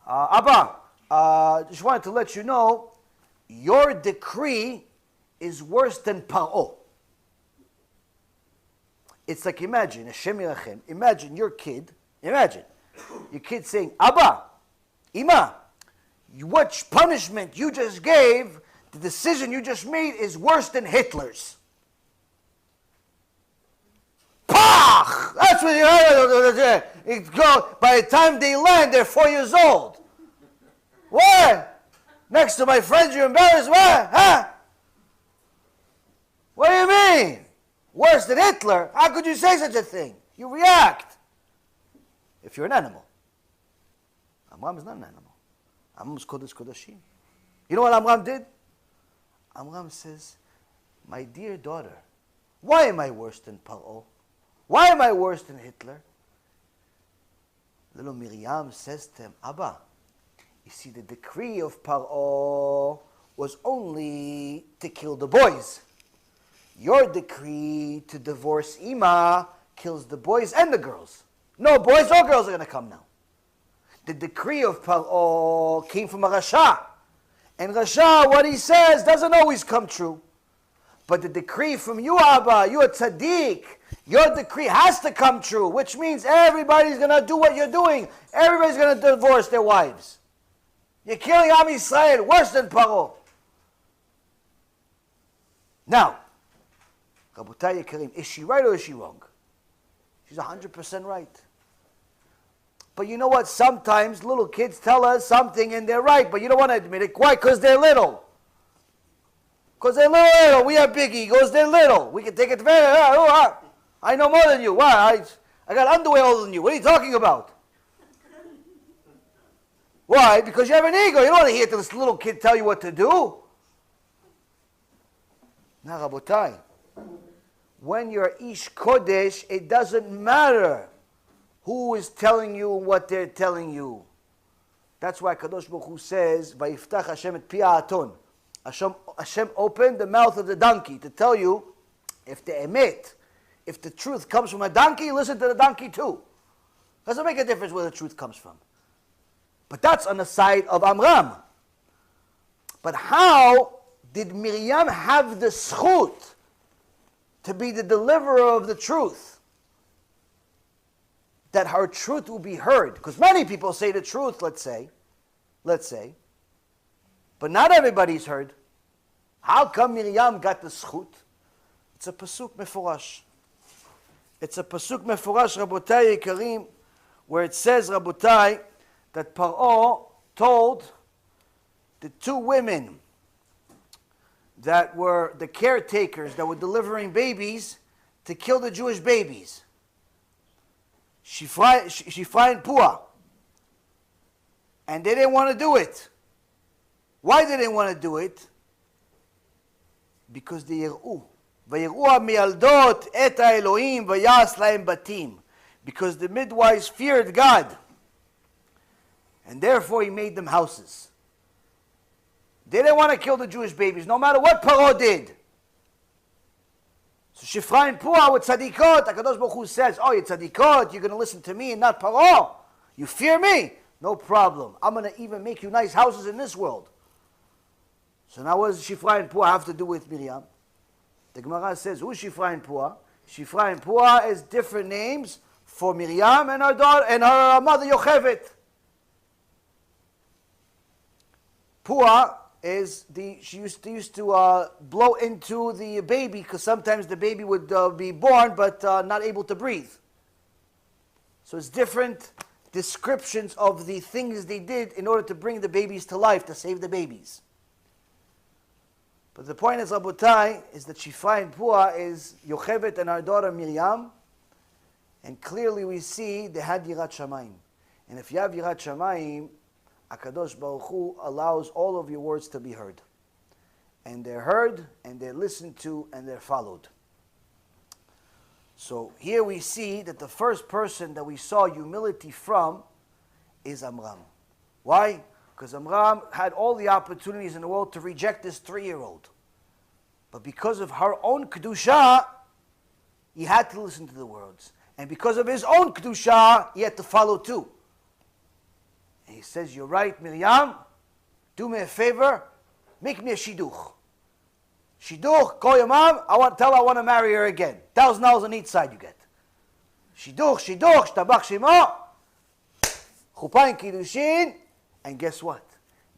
Abba, just wanted to let you know, your decree is worse than Paro. It's like, imagine, Hashem Yirachem, imagine your kid saying, Abba, Ima, what punishment you just gave, the decision you just made is worse than Hitler's. Pach! That's what it go. By the time they land, they're 4 years old. What? Next to my friends, you're embarrassed? What? Huh? What do you mean? Worse than Hitler? How could you say such a thing? You react. If you're an animal. Amram is not an animal. Amram is Kodesh Kodashim. You know what Amram did? Amram says, my dear daughter, why am I worse than Paro? Why am I worse than Hitler? Little Miriam says to him, Abba, you see, the decree of Paro was only to kill the boys. Your decree to divorce Ima kills the boys and the girls. No boys or girls are going to come now. The decree of Paro came from a Rasha. And Rasha, what he says, doesn't always come true. But the decree from you, Abba, you're a tzaddik. Your decree has to come true, which means everybody's going to do what you're doing. Everybody's going to divorce their wives. You're killing Am Yisrael worse than Paro. Now, Rabotai Yekarim, is she right or is she wrong? She's 100% right. But you know what? Sometimes little kids tell us something and they're right, but you don't want to admit it. Why? Because they're little. Because they're little. We have big egos. They're little. We can take advantage. I know more than you. Why? I got underwear older than you. What are you talking about? Why? Because you have an ego. You don't want to hear this little kid tell you what to do. Now, Rabotai, when you're Ish Kodesh, it doesn't matter who is telling you what they're telling you. That's why Kadosh Baruch Hu says, "Vayiftach Hashem et pi ha'aton." Hashem opened the mouth of the donkey to tell you, if the emet, if the truth comes from a donkey, listen to the donkey too. Doesn't make a difference where the truth comes from. But that's on the side of Amram. But how did Miriam have the zchut to be the deliverer of the truth? That her truth will be heard. Because many people say the truth, let's say. But not everybody's heard. How come Miriam got the zchut? It's a pasuk mefurash. It's a pasuk mefurash, Rabotai Yekarim, where it says, Rabotai, that Paro told the two women that were the caretakers that were delivering babies to kill the Jewish babies. Shifra and Pua. And they didn't want to do it. Why they didn't want to do it? Because they יראו. ויראו המילדות את האלוהים ויעש להם בתים. Because the midwives feared God. And therefore he made them houses. They didn't want to kill the Jewish babies, no matter what Paro did. So Shifra and Pua with tzadikot, HaKadosh Baruch Hu says, oh, you're tzadikot, you're going to listen to me and not Paro. You fear me? No problem. I'm going to even make you nice houses in this world. So now what does Shifra and Pua have to do with Miriam? The Gemara says, who's Shifra and Pua? Shifra and Pua is different names for Miriam and her daughter and her mother Yocheved. Pua is she used to blow into the baby because sometimes the baby would be born but not able to breathe. So it's different descriptions of the things they did in order to bring the babies to life, to save the babies. But the point is, Rabotai, is that Shifa and Pua is Yocheved and our daughter Miriam, and clearly we see they had Yirat Shamayim. And if you have Yirat Shamayim, HaKadosh Baruch Hu allows all of your words to be heard. And they're heard, and they're listened to, and they're followed. So here we see that the first person that we saw humility from is Amram. Why? Because Amram had all the opportunities in the world to reject this 3-year-old. But because of her own Kedusha, he had to listen to the words. And because of his own Kedusha, he had to follow too. And he says, you're right, Miriam, do me a favor, make me a shidduch. Shidduch, call your mom, tell her I want to marry her again. $1,000 on each side you get. Shidduch, shtabach shemo, chuppah and kiddushin, and guess what?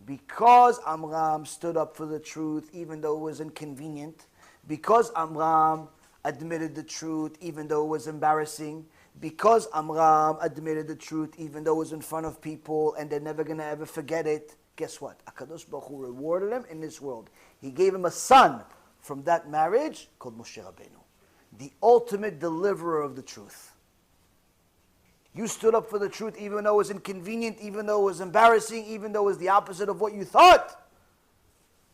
Because Amram stood up for the truth even though it was inconvenient, because Amram admitted the truth even though it was embarrassing, because Amram admitted the truth even though it was in front of people and they're never going to ever forget it, guess what? HaKadosh Baruch Hu rewarded him in this world. He gave him a son from that marriage called Moshe Rabbeinu, the ultimate deliverer of the truth. You stood up for the truth even though it was inconvenient, even though it was embarrassing, even though it was the opposite of what you thought.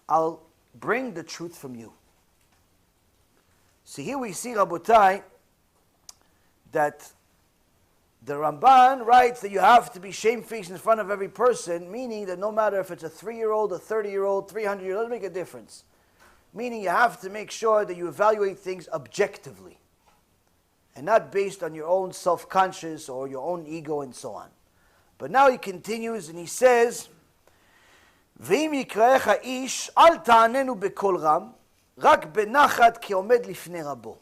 I'll bring the truth from you. So here we see, Rabotai, that the Ramban writes that you have to be shamefaced in front of every person, meaning that no matter if it's a 3-year-old, a 30-year-old, 300-year-old, doesn't make a difference. Meaning you have to make sure that you evaluate things objectively and not based on your own self-conscious or your own ego and so on. But now he continues and he says, "V'im yikraecha ish al ta'anenu bekol ram, rak benachat ki omed lifnei rabo."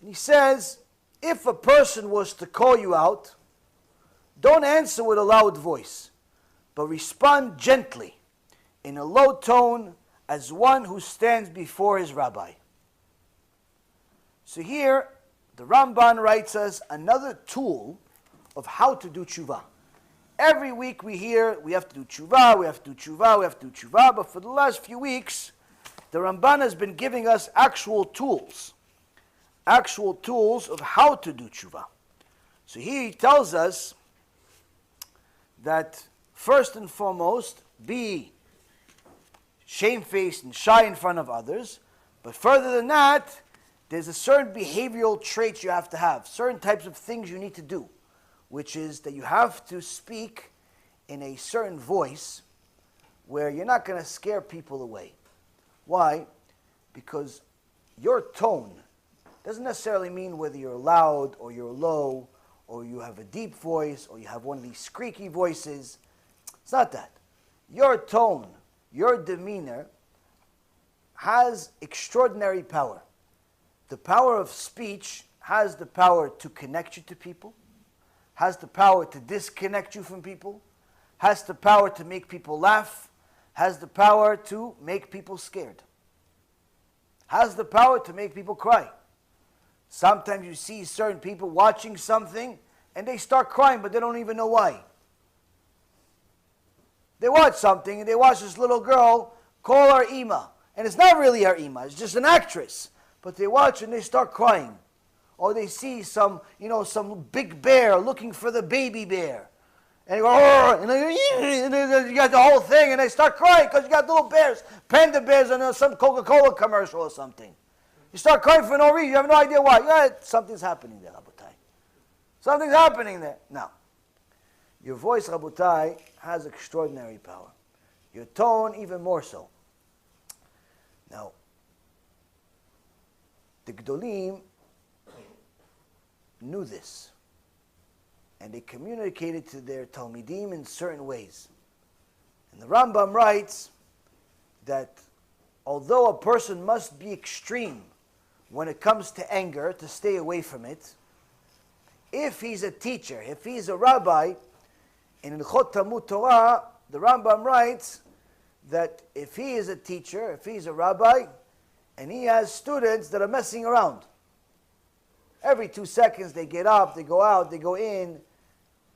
And he says, if a person was to call you out, don't answer with a loud voice, but respond gently, in a low tone, as one who stands before his rabbi. So here, the Ramban writes us another tool of how to do Teshuvah. Every week we hear we have to do Teshuvah, we have to do Teshuvah, we have to do Teshuvah, but for the last few weeks, the Ramban has been giving us actual tools of how to do Teshuvah. So here he tells us that first and foremost, be shamefaced and shy in front of others, but further than that, there's a certain behavioral traits you have to have, certain types of things you need to do, which is that you have to speak in a certain voice where you're not going to scare people away. Why? Because your tone doesn't necessarily mean whether you're loud or you're low or you have a deep voice or you have one of these squeaky voices. It's not that. Your tone, your demeanor has extraordinary power. The power of speech has the power to connect you to people, has the power to disconnect you from people, has the power to make people laugh, has the power to make people scared, has the power to make people cry. Sometimes you see certain people watching something and they start crying, but they don't even know why. They watch something and they watch this little girl call her Ima. And it's not really her Ima, it's just an actress. But they watch and they start crying. Or they see some big bear looking for the baby bear. And you go, "Arr!" and you got the whole thing and they start crying because you got little bears, panda bears on some Coca-Cola commercial or something. You start crying for no reason. You have no idea why. Yeah, something's happening there, Rabotai. Something's happening there. Now, your voice, Rabotai, has extraordinary power. Your tone, even more so. Now, the Gdolim knew this. And they communicated to their Talmidim in certain ways. And the Rambam writes that although a person must be extreme when it comes to anger, to stay away from it, if he's a teacher, if he's a rabbi, in Ilchot Talmud Torah, the Rambam writes that if he is a teacher, if he's a rabbi, and he has students that are messing around, every 2 seconds they get up, they go out, they go in,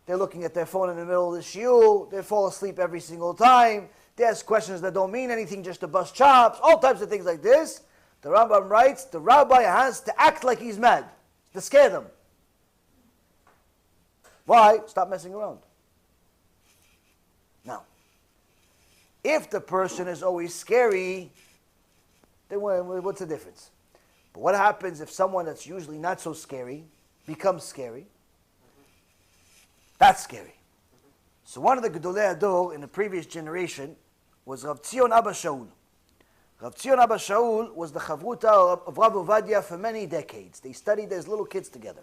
they're looking at their phone in the middle of the shiur, they fall asleep every single time, they ask questions that don't mean anything just to bust chops, all types of things like this. The Rambam writes, the rabbi has to act like he's mad, to scare them. Why? Stop messing around. Now, if the person is always scary, then what's the difference? But what happens if someone that's usually not so scary becomes scary? That's scary. So one of the Gedolei Hador in the previous generation was Rav Tzion Abba Shaul. Rav Tzion Abba Shaul was the Chavruta of Rav Ovadia for many decades. They studied as little kids together.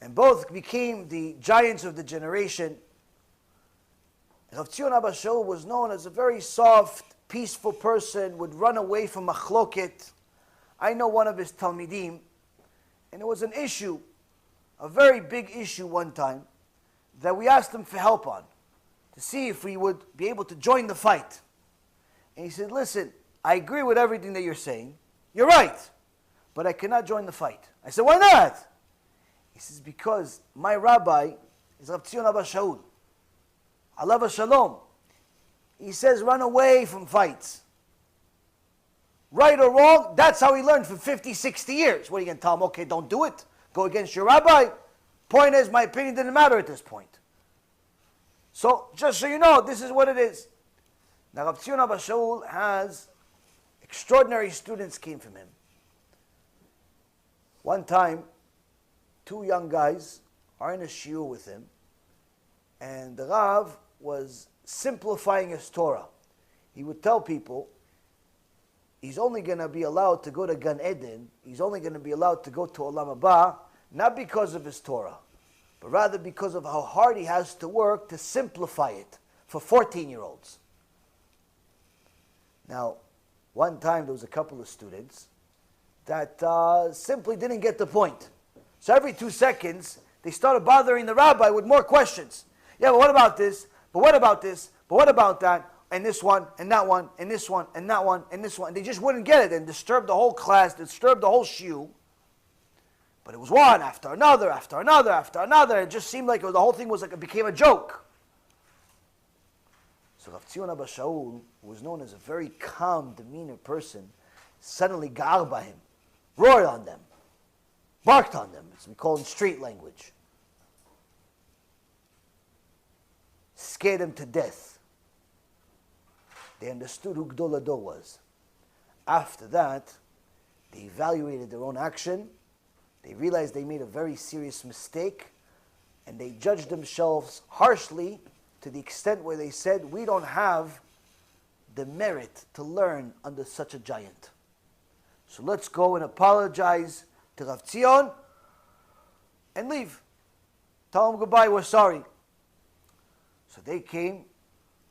And both became the giants of the generation. Rav Tzion Abba Shaul was known as a very soft, peaceful person, would run away from machloket. I know one of his talmidim, and it was an issue, a very big issue one time, that we asked him for help on, to see if we would be able to join the fight. And he said, listen, I agree with everything that you're saying. You're right, but I cannot join the fight. I said, why not? He says, because my rabbi is Rav Tzion Abba Shaul. Alav Shalom. He says, run away from fights. Right or wrong, that's how he learned for 50, 60 years. What are you going to tell him? Okay, don't do it. Go against your rabbi. Point is, my opinion didn't matter at this point. So, just so you know, this is what it is. Now, Rav Tzion Abba Shaul has extraordinary students came from him. One time, 2 young guys are in a shiur with him, and the Rav was simplifying his Torah. He would tell people, he's only going to be allowed to go to Gan Eden, he's only going to be allowed to go to Olam Haba, not because of his Torah, but rather because of how hard he has to work to simplify it for 14-year-olds. Now, one time there was a couple of students that simply didn't get the point. So every 2 seconds, they started bothering the rabbi with more questions. Yeah, but what about this? But what about this? But what about that? And this one, and that one, and this one, and that one, and this one. And they just wouldn't get it and disturbed the whole class, disturbed the whole shiur. But it was one after another, after another, after another. It just seemed like the whole thing was like it became a joke. So Rav Tzion Abba Shaul, who was known as a very calm, demeanor person, suddenly gar by him, roared on them, barked on them, as we call in street language. Scared them to death. They understood who Gdol Hador was. After that, they evaluated their own action. They realized they made a very serious mistake, and they judged themselves harshly to the extent where they said, we don't have the merit to learn under such a giant. So let's go and apologize to Rav Tzion and leave. Tell him goodbye, we're sorry. So they came,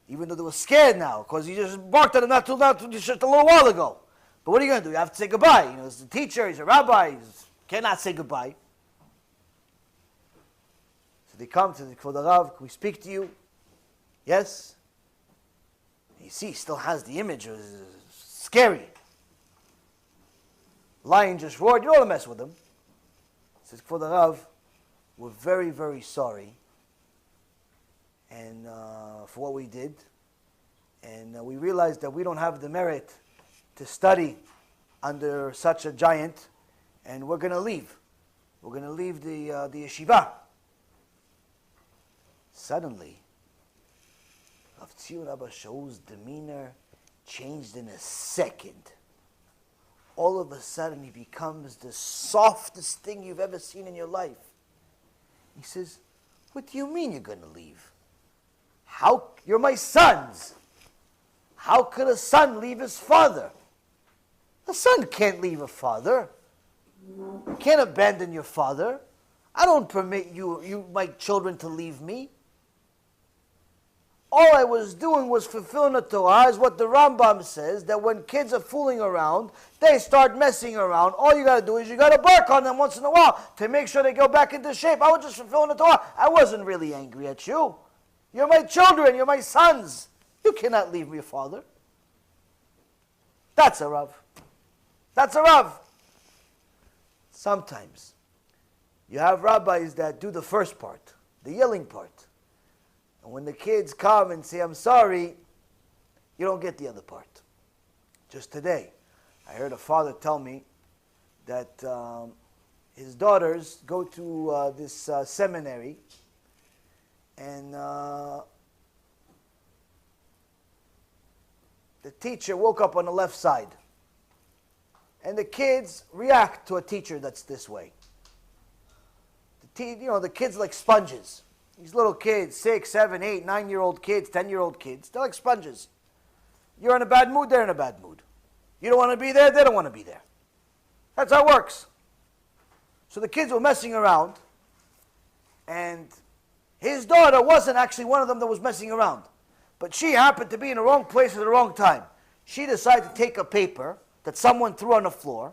even though they were scared now, because he just barked at them just a little while ago. But what are you going to do? You have to say goodbye. You know, he's a teacher, he's a rabbi, he cannot say goodbye. So they come to the Kvod Rav, can we speak to you? Yes? You see, he still has the image, it was scary. Lion just roared, you don't want to mess with him. He says, Kvod Rav, we're very, very sorry and for what we did. And we realized that we don't have the merit to study under such a giant, and we're going to leave. We're going to leave the yeshiva. Suddenly, Rav Tzion Abba Shaul's demeanor changed in a second. All of a sudden, he becomes the softest thing you've ever seen in your life. He says, what do you mean you're going to leave? How? You're my sons. How could a son leave his father? A son can't leave a father. You can't abandon your father. I don't permit you, my children, to leave me. All I was doing was fulfilling the Torah, is what the Rambam says, that when kids are fooling around, they start messing around. All you got to do is you got to bark on them once in a while to make sure they go back into shape. I was just fulfilling the Torah. I wasn't really angry at you. You're my children. You're my sons. You cannot leave your father. That's a Rav. That's a Rav. Sometimes you have rabbis that do the first part, the yelling part. And when the kids come and say, I'm sorry, you don't get the other part. Just today, I heard a father tell me that his daughters go to this seminary, and the teacher woke up on the left side. And the kids react to a teacher that's this way. The kids are like sponges. These little kids, 6, 7, 8, 9-year-old kids, 10-year-old kids, they're like sponges. You're in a bad mood, they're in a bad mood. You don't want to be there, they don't want to be there. That's how it works. So the kids were messing around, and his daughter wasn't actually one of them that was messing around. But she happened to be in the wrong place at the wrong time. She decided to take a paper that someone threw on the floor,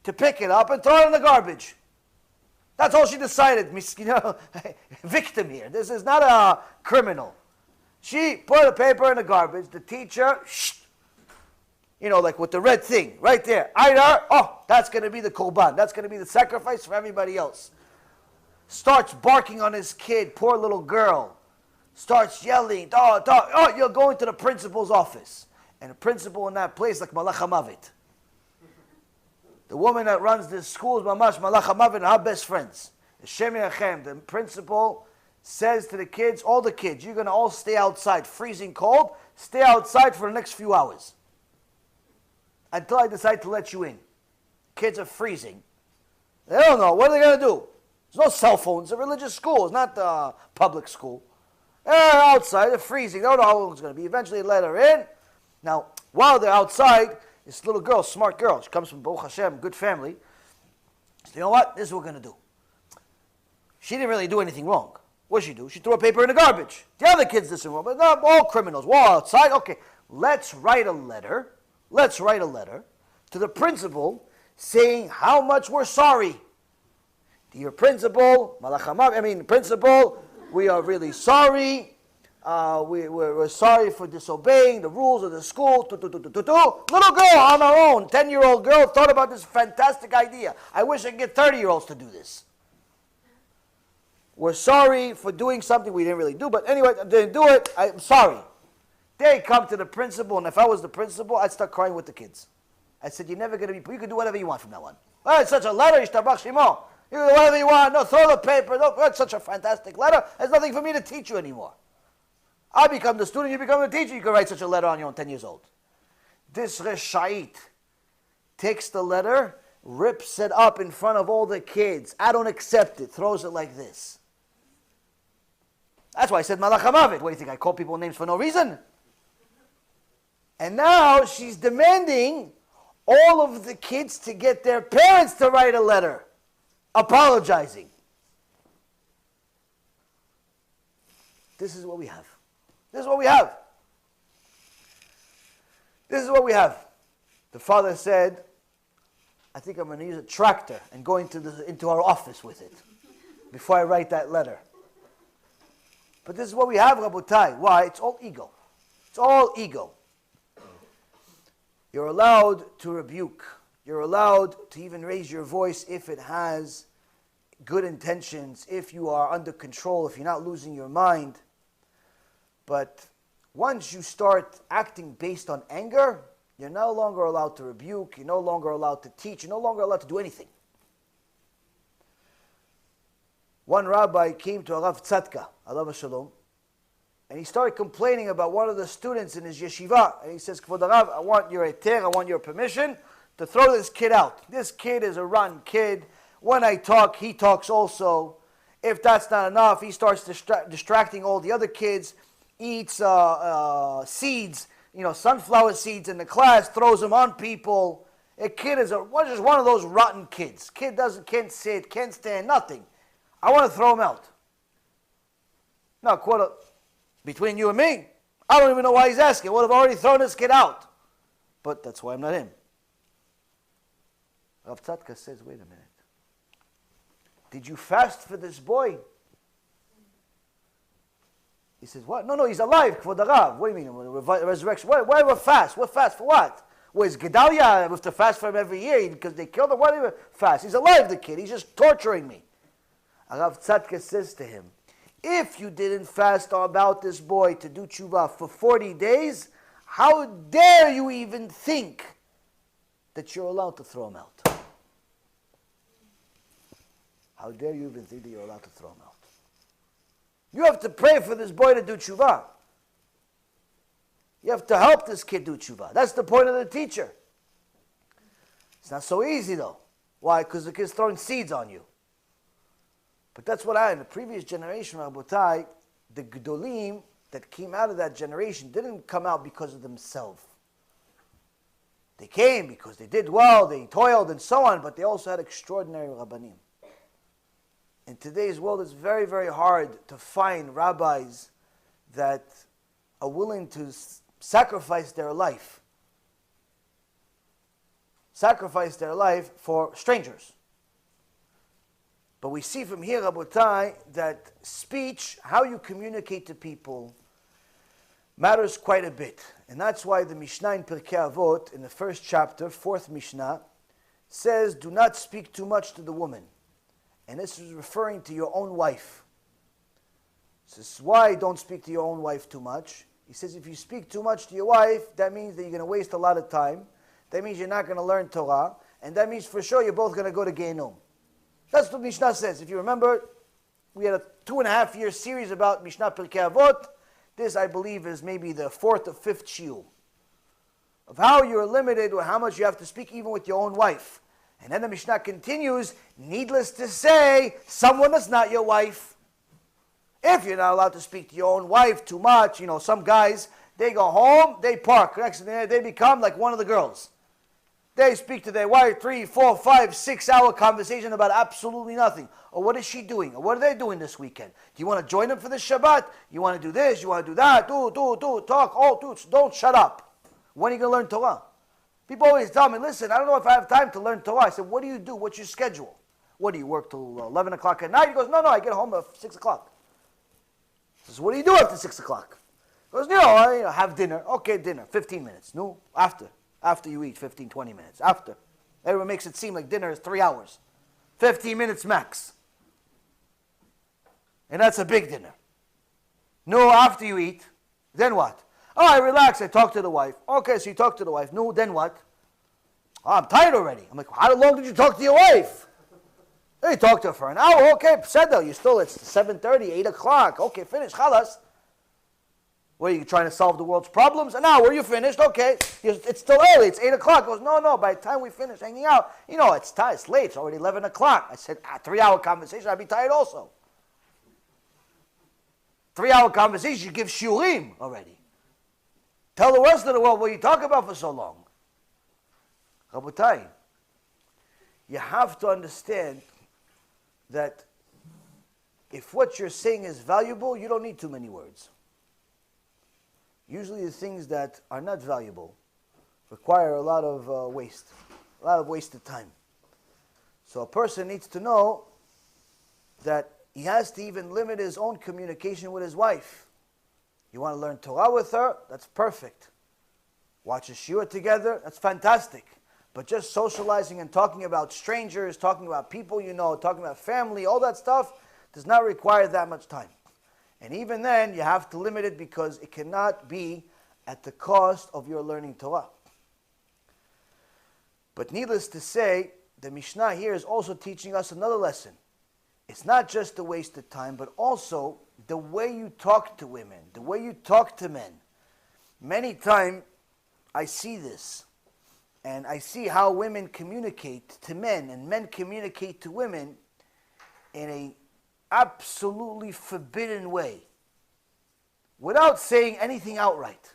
to pick it up and throw it in the garbage. That's all she decided. Victim here. This is not a criminal. She put a paper in the garbage. The teacher, like with the red thing, right there. That's going to be the korban. That's going to be the sacrifice for everybody else. Starts barking on his kid, poor little girl. Starts yelling, you're going to the principal's office. And the principal in that place, like Malach HaMavet. The woman that runs this school is Mamash Malach HaMavet and her best friends. The principal says to the kids, all the kids, you're going to all stay outside, freezing cold, stay outside for the next few hours. Until I decide to let you in. Kids are freezing. They don't know. What are they going to do? There's no cell phones. It's a religious school. It's not a public school. They're outside. They're freezing. They don't know how long it's going to be. Eventually, they let her in. Now, while they're outside, this little girl, smart girl, she comes from Baruch Hashem, good family. So, you know what? This is what we're going to do. She didn't really do anything wrong. What did she do? She threw a paper in the garbage. The other kids did something wrong, but not all criminals. We're all outside. Okay, let's write a letter. Let's write a letter to the principal saying how much we're sorry. Dear principal, principal, we are really sorry. We're sorry for disobeying the rules of the school. Little girl on her own, 10-year-old girl, thought about this fantastic idea. I wish I could get 30-year-olds to do this. We're sorry for doing something we didn't really do, but anyway, I didn't do it. I'm sorry. They come to the principal, and if I was the principal, I'd start crying with the kids. I said, you're never going to be, you can do whatever you want from now on. Oh, it's such a letter, Yishtabach Shimo. You can do whatever you want. No, throw the paper. No, it's such a fantastic letter. There's nothing for me to teach you anymore. I become the student, you become the teacher, you can write such a letter on your own, 10 years old. This restraint takes the letter, rips it up in front of all the kids. I don't accept it, throws it like this. That's why I said Malach HaMavet. What do you think, I call people names for no reason? And now she's demanding all of the kids to get their parents to write a letter, apologizing. This is what we have. This is what we have. This is what we have. The father said, I think I'm going to use a tractor and go into our office with it before I write that letter. But this is what we have, Rabotai. Why? It's all ego. It's all ego. You're allowed to rebuke. You're allowed to even raise your voice if it has good intentions, if you are under control, if you're not losing your mind. But once you start acting based on anger, you're no longer allowed to rebuke, you're no longer allowed to teach, you're no longer allowed to do anything. One rabbi came to Rav Tzadka, alav shalom, and he started complaining about one of the students in his yeshiva. And he says, Kvod Rav, I want your heter, I want your permission to throw this kid out. This kid is a rotten kid. When I talk, he talks also. If that's not enough, he starts distracting all the other kids, eats seeds, sunflower seeds in the class, throws them on people. A kid is just one of those rotten kids. Kid can't sit, can't stand, nothing. I want to throw him out. Now, between you and me, I don't even know why he's asking. I would have already thrown this kid out. But that's why I'm not him. Rav Tzadka says, wait a minute. Did you fast for this boy? He says, what? No, he's alive, Kvod Harav. What do you mean, resurrection? Why we fast? What fast for what? Was Gedalia, we have to fast for him every year because they killed him? Why do we fast? He's alive, the kid. He's just torturing me. Rav Tzadka says to him, if you didn't fast about this boy to do Teshuvah for 40 days, how dare you even think that you're allowed to throw him out? How dare you even think that you're allowed to throw him out? You have to pray for this boy to do Teshuvah. You have to help this kid do Teshuvah. That's the point of the teacher. It's not so easy though. Why? Because the kid's throwing seeds on you. But that's what in the previous generation, Rabotai, the Gedolim that came out of that generation didn't come out because of themselves. They came because they did well, they toiled and so on, but they also had extraordinary Rabbanim. In today's world, it's very, very hard to find rabbis that are willing to sacrifice their life. Sacrifice their life for strangers. But we see from here, Rabotai, that speech, how you communicate to people, matters quite a bit. And that's why the Mishnah in Pirkei Avot, in the first chapter, 4th Mishnah, says, do not speak too much to the woman. And this is referring to your own wife. This is why don't speak to your own wife too much. He says if you speak too much to your wife, that means that you're going to waste a lot of time. That means you're not going to learn Torah. And that means for sure you're both going to go to Gehinnom. That's what Mishnah says. If you remember, we had a 2.5-year series about Mishnah Pirkei Avot. This, I believe, is maybe the 4th or 5th shiur of how you're limited or how much you have to speak even with your own wife. And then the Mishnah continues, needless to say, someone that's not your wife. If you're not allowed to speak to your own wife too much, some guys, they go home, they park. Next thing they become like one of the girls. They speak to their wife 3, 4, 5, 6-hour conversation about absolutely nothing. Or what is she doing? Or what are they doing this weekend? Do you want to join them for the Shabbat? You want to do this? You want to do that? Do, talk. Oh, don't shut up. When are you going to learn Torah? People always tell me, listen, I don't know if I have time to learn Torah. I said, what do you do? What's your schedule? What, do you work till 11 o'clock at night? He goes, no, I get home at 6 o'clock. I says, what do you do after 6 o'clock? He goes, I have dinner. Okay, dinner, 15 minutes. No, after you eat, 15, 20 minutes. After. Everyone makes it seem like dinner is 3 hours. 15 minutes max. And that's a big dinner. No, after you eat, then what? Oh, I relax, I talk to the wife. Okay, so you talk to the wife. No, then what? Oh, I'm tired already. I'm like, how long did you talk to your wife? You talked to her for an hour. Okay, Pseda, it's 7:30, 8 o'clock. Okay, finish, chalas. What, are you trying to solve the world's problems? An hour, you finished, okay. It's still early, it's 8 o'clock. He goes, no, by the time we finish hanging out, it's late, it's already 11 o'clock. I said, 3-hour conversation, I'd be tired also. 3-hour conversation, you give shiurim already. Tell the rest of the world what you talk about for so long. Rabotai, you have to understand that if what you're saying is valuable, you don't need too many words. Usually the things that are not valuable require a lot of wasted time. So a person needs to know that he has to even limit his own communication with his wife. You want to learn Torah with her? That's perfect. Watch a shiur together? That's fantastic. But just socializing and talking about strangers, talking about people talking about family, all that stuff does not require that much time. And even then, you have to limit it because it cannot be at the cost of your learning Torah. But needless to say, the Mishnah here is also teaching us another lesson. It's not just a waste of time, but also the way you talk to women, the way you talk to men. Many times I see this, and I see how women communicate to men, and men communicate to women in a absolutely forbidden way, without saying anything outright.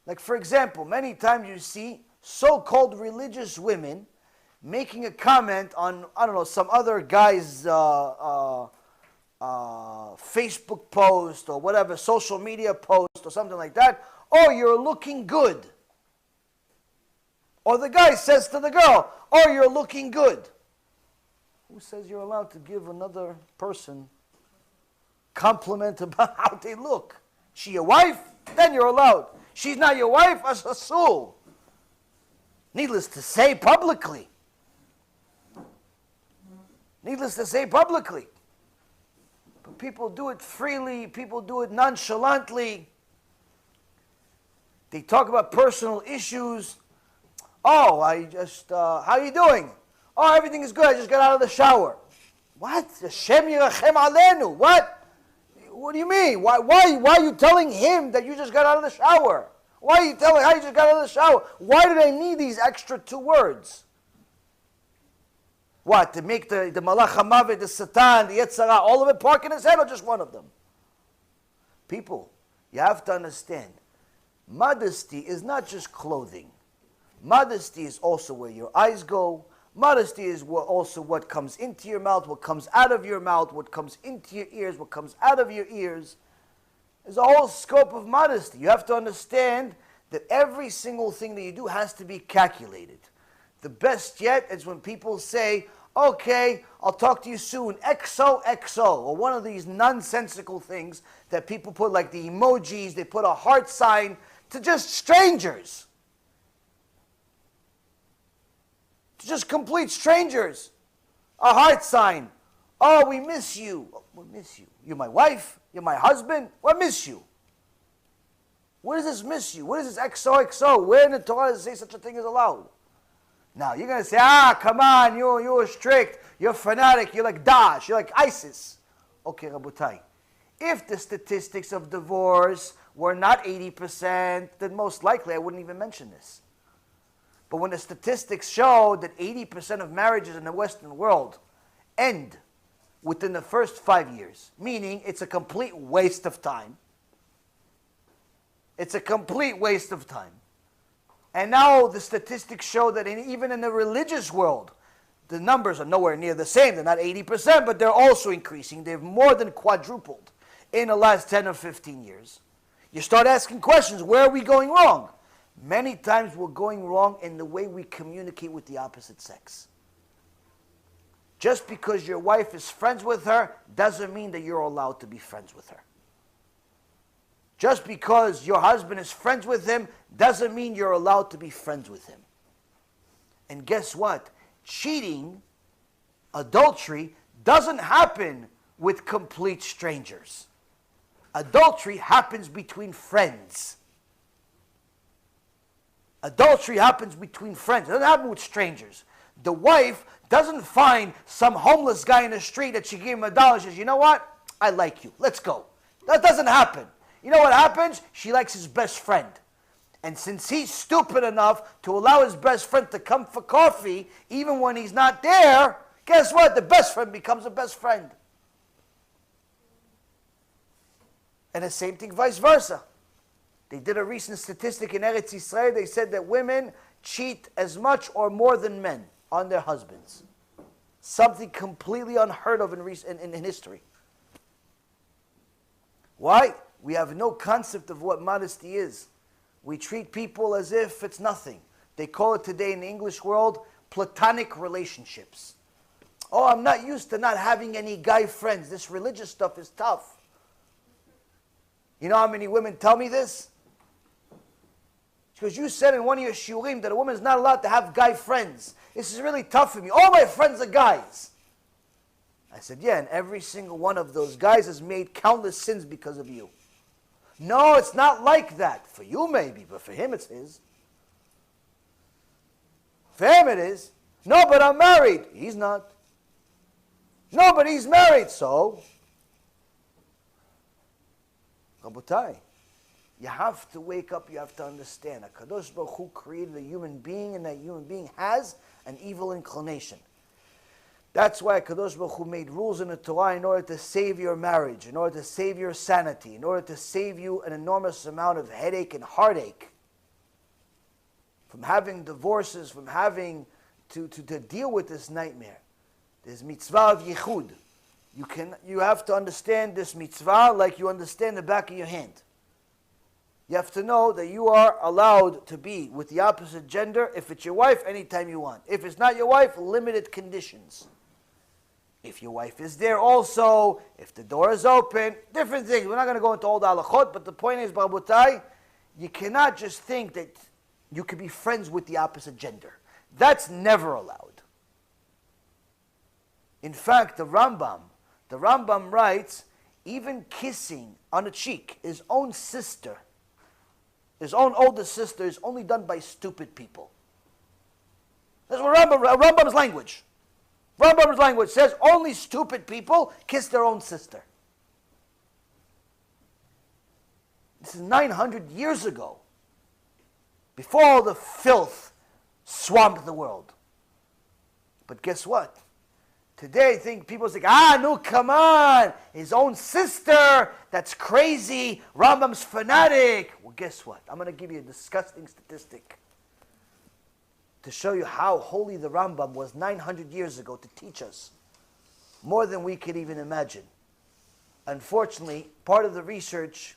Like, for example, many times you see so-called religious women making a comment on, some other guy's Facebook post or whatever, social media post or something like that. Oh, you're looking good. Or the guy says to the girl, oh, you're looking good. Who says you're allowed to give another person compliment about how they look. She your wife? Then you're allowed. She's not your wife? Asul. Needless to say, publicly. Needless to say, publicly. But people do it freely. People do it nonchalantly. They talk about personal issues. Oh, how you doing? Oh, everything is good. I just got out of the shower. What? Hashem yirachem aleinu. What? What do you mean? Why are you telling him that you just got out of the shower? Why are you telling how you just got out of the shower? Why do they need these extra 2 words? What? To make the malach hamavet, the satan, the yetzara, all of it park in his head, or just one of them? People, you have to understand, modesty is not just clothing. Modesty is also where your eyes go. Modesty is also what comes into your mouth, what comes out of your mouth, what comes into your ears, what comes out of your ears. There's a whole scope of modesty. You have to understand that every single thing that you do has to be calculated. The best yet is when people say, okay, I'll talk to you soon, XOXO, or one of these nonsensical things that people put, like the emojis, they put a heart sign to just strangers. To just complete strangers. A heart sign. Oh, we miss you. Oh, we miss you. You're my wife. You're my husband. What miss you? What does this miss you? What is this XOXO? Where in the Torah does it say such a thing is allowed? Now, you're going to say, come on, you're strict. You're fanatic. You're like Daesh. You're like ISIS. Okay, Rabotai. If the statistics of divorce were not 80%, then most likely I wouldn't even mention this. But when the statistics show that 80% of marriages in the Western world end within the first 5 years, meaning it's a complete waste of time. It's a complete waste of time. And now the statistics show that even in the religious world, the numbers are nowhere near the same. They're not 80%, but they're also increasing. They've more than quadrupled in the last 10 or 15 years. You start asking questions, where are we going wrong? Many times we're going wrong in the way we communicate with the opposite sex. Just because your wife is friends with her doesn't mean that you're allowed to be friends with her. Just because your husband is friends with him doesn't mean you're allowed to be friends with him. And guess what? Cheating, adultery, doesn't happen with complete strangers. Adultery happens between friends. Adultery happens between friends. It doesn't happen with strangers. The wife doesn't find some homeless guy in the street that she gave him $1 and says, you know what? I like you. Let's go. That doesn't happen. You know what happens? She likes his best friend. And since he's stupid enough to allow his best friend to come for coffee, even when he's not there, guess what? The best friend becomes a best friend. And the same thing vice versa. They did a recent statistic in Eretz Yisrael. They said that women cheat as much or more than men on their husbands. Something completely unheard of in history. Why? We have no concept of what modesty is. We treat people as if it's nothing. They call it today in the English world platonic relationships. Oh, I'm not used to not having any guy friends. This religious stuff is tough. You know how many women tell me this? Because you said in one of your shiurim that a woman is not allowed to have guy friends. This is really tough for me. All my friends are guys. I said, yeah, and every single one of those guys has made countless sins because of you. No, it's not like that. For you maybe, but for him it's his. For him it is. No, but I'm married. He's not. No, but he's married, so. Rabotai, you have to wake up, you have to understand. HaKadosh Baruch Hu created a human being, and that human being has an evil inclination. That's why HaKadosh Baruch Hu made rules in the Torah in order to save your marriage, in order to save your sanity, in order to save you an enormous amount of headache and heartache. From having divorces, from having to deal with this nightmare. There's mitzvah of yichud. You have to understand this mitzvah like you understand the back of your hand. You have to know that you are allowed to be with the opposite gender if it's your wife anytime you want. If it's not your wife, limited conditions. if your wife is there also, if the door is open, different things. We're not going to go into all the halachot, but the point is, Babutai, you cannot just think that you could be friends with the opposite gender. That's never allowed. In fact, the Rambam writes, even kissing on a cheek, his own sister, his own older sister, is only done by stupid people. That's what Rambam's language. Rambam's language says only stupid people kiss their own sister. This is 900 years ago, before all the filth swamped the world. But guess what? Today, I think people say, no, come on, his own sister, that's crazy, Rambam's fanatic. Well, guess what? I'm going to give you a disgusting statistic to show you how holy the Rambam was 900 years ago, to teach us more than we could even imagine. Unfortunately, part of the research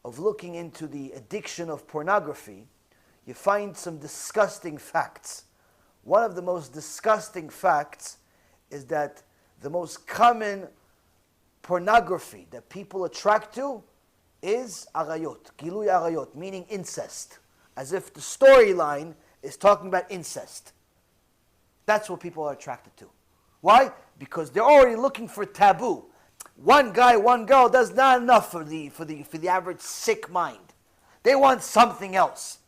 of looking into the addiction of pornography, you find some disgusting facts. One of the most disgusting facts is that the most common pornography that people attract to is arayot, gilui arayot, meaning incest, as if the storyline is talking about incest. That's what people are attracted to. Why? Because they're already looking for taboo. One guy, one girl does not enough for the average sick mind. They want something else.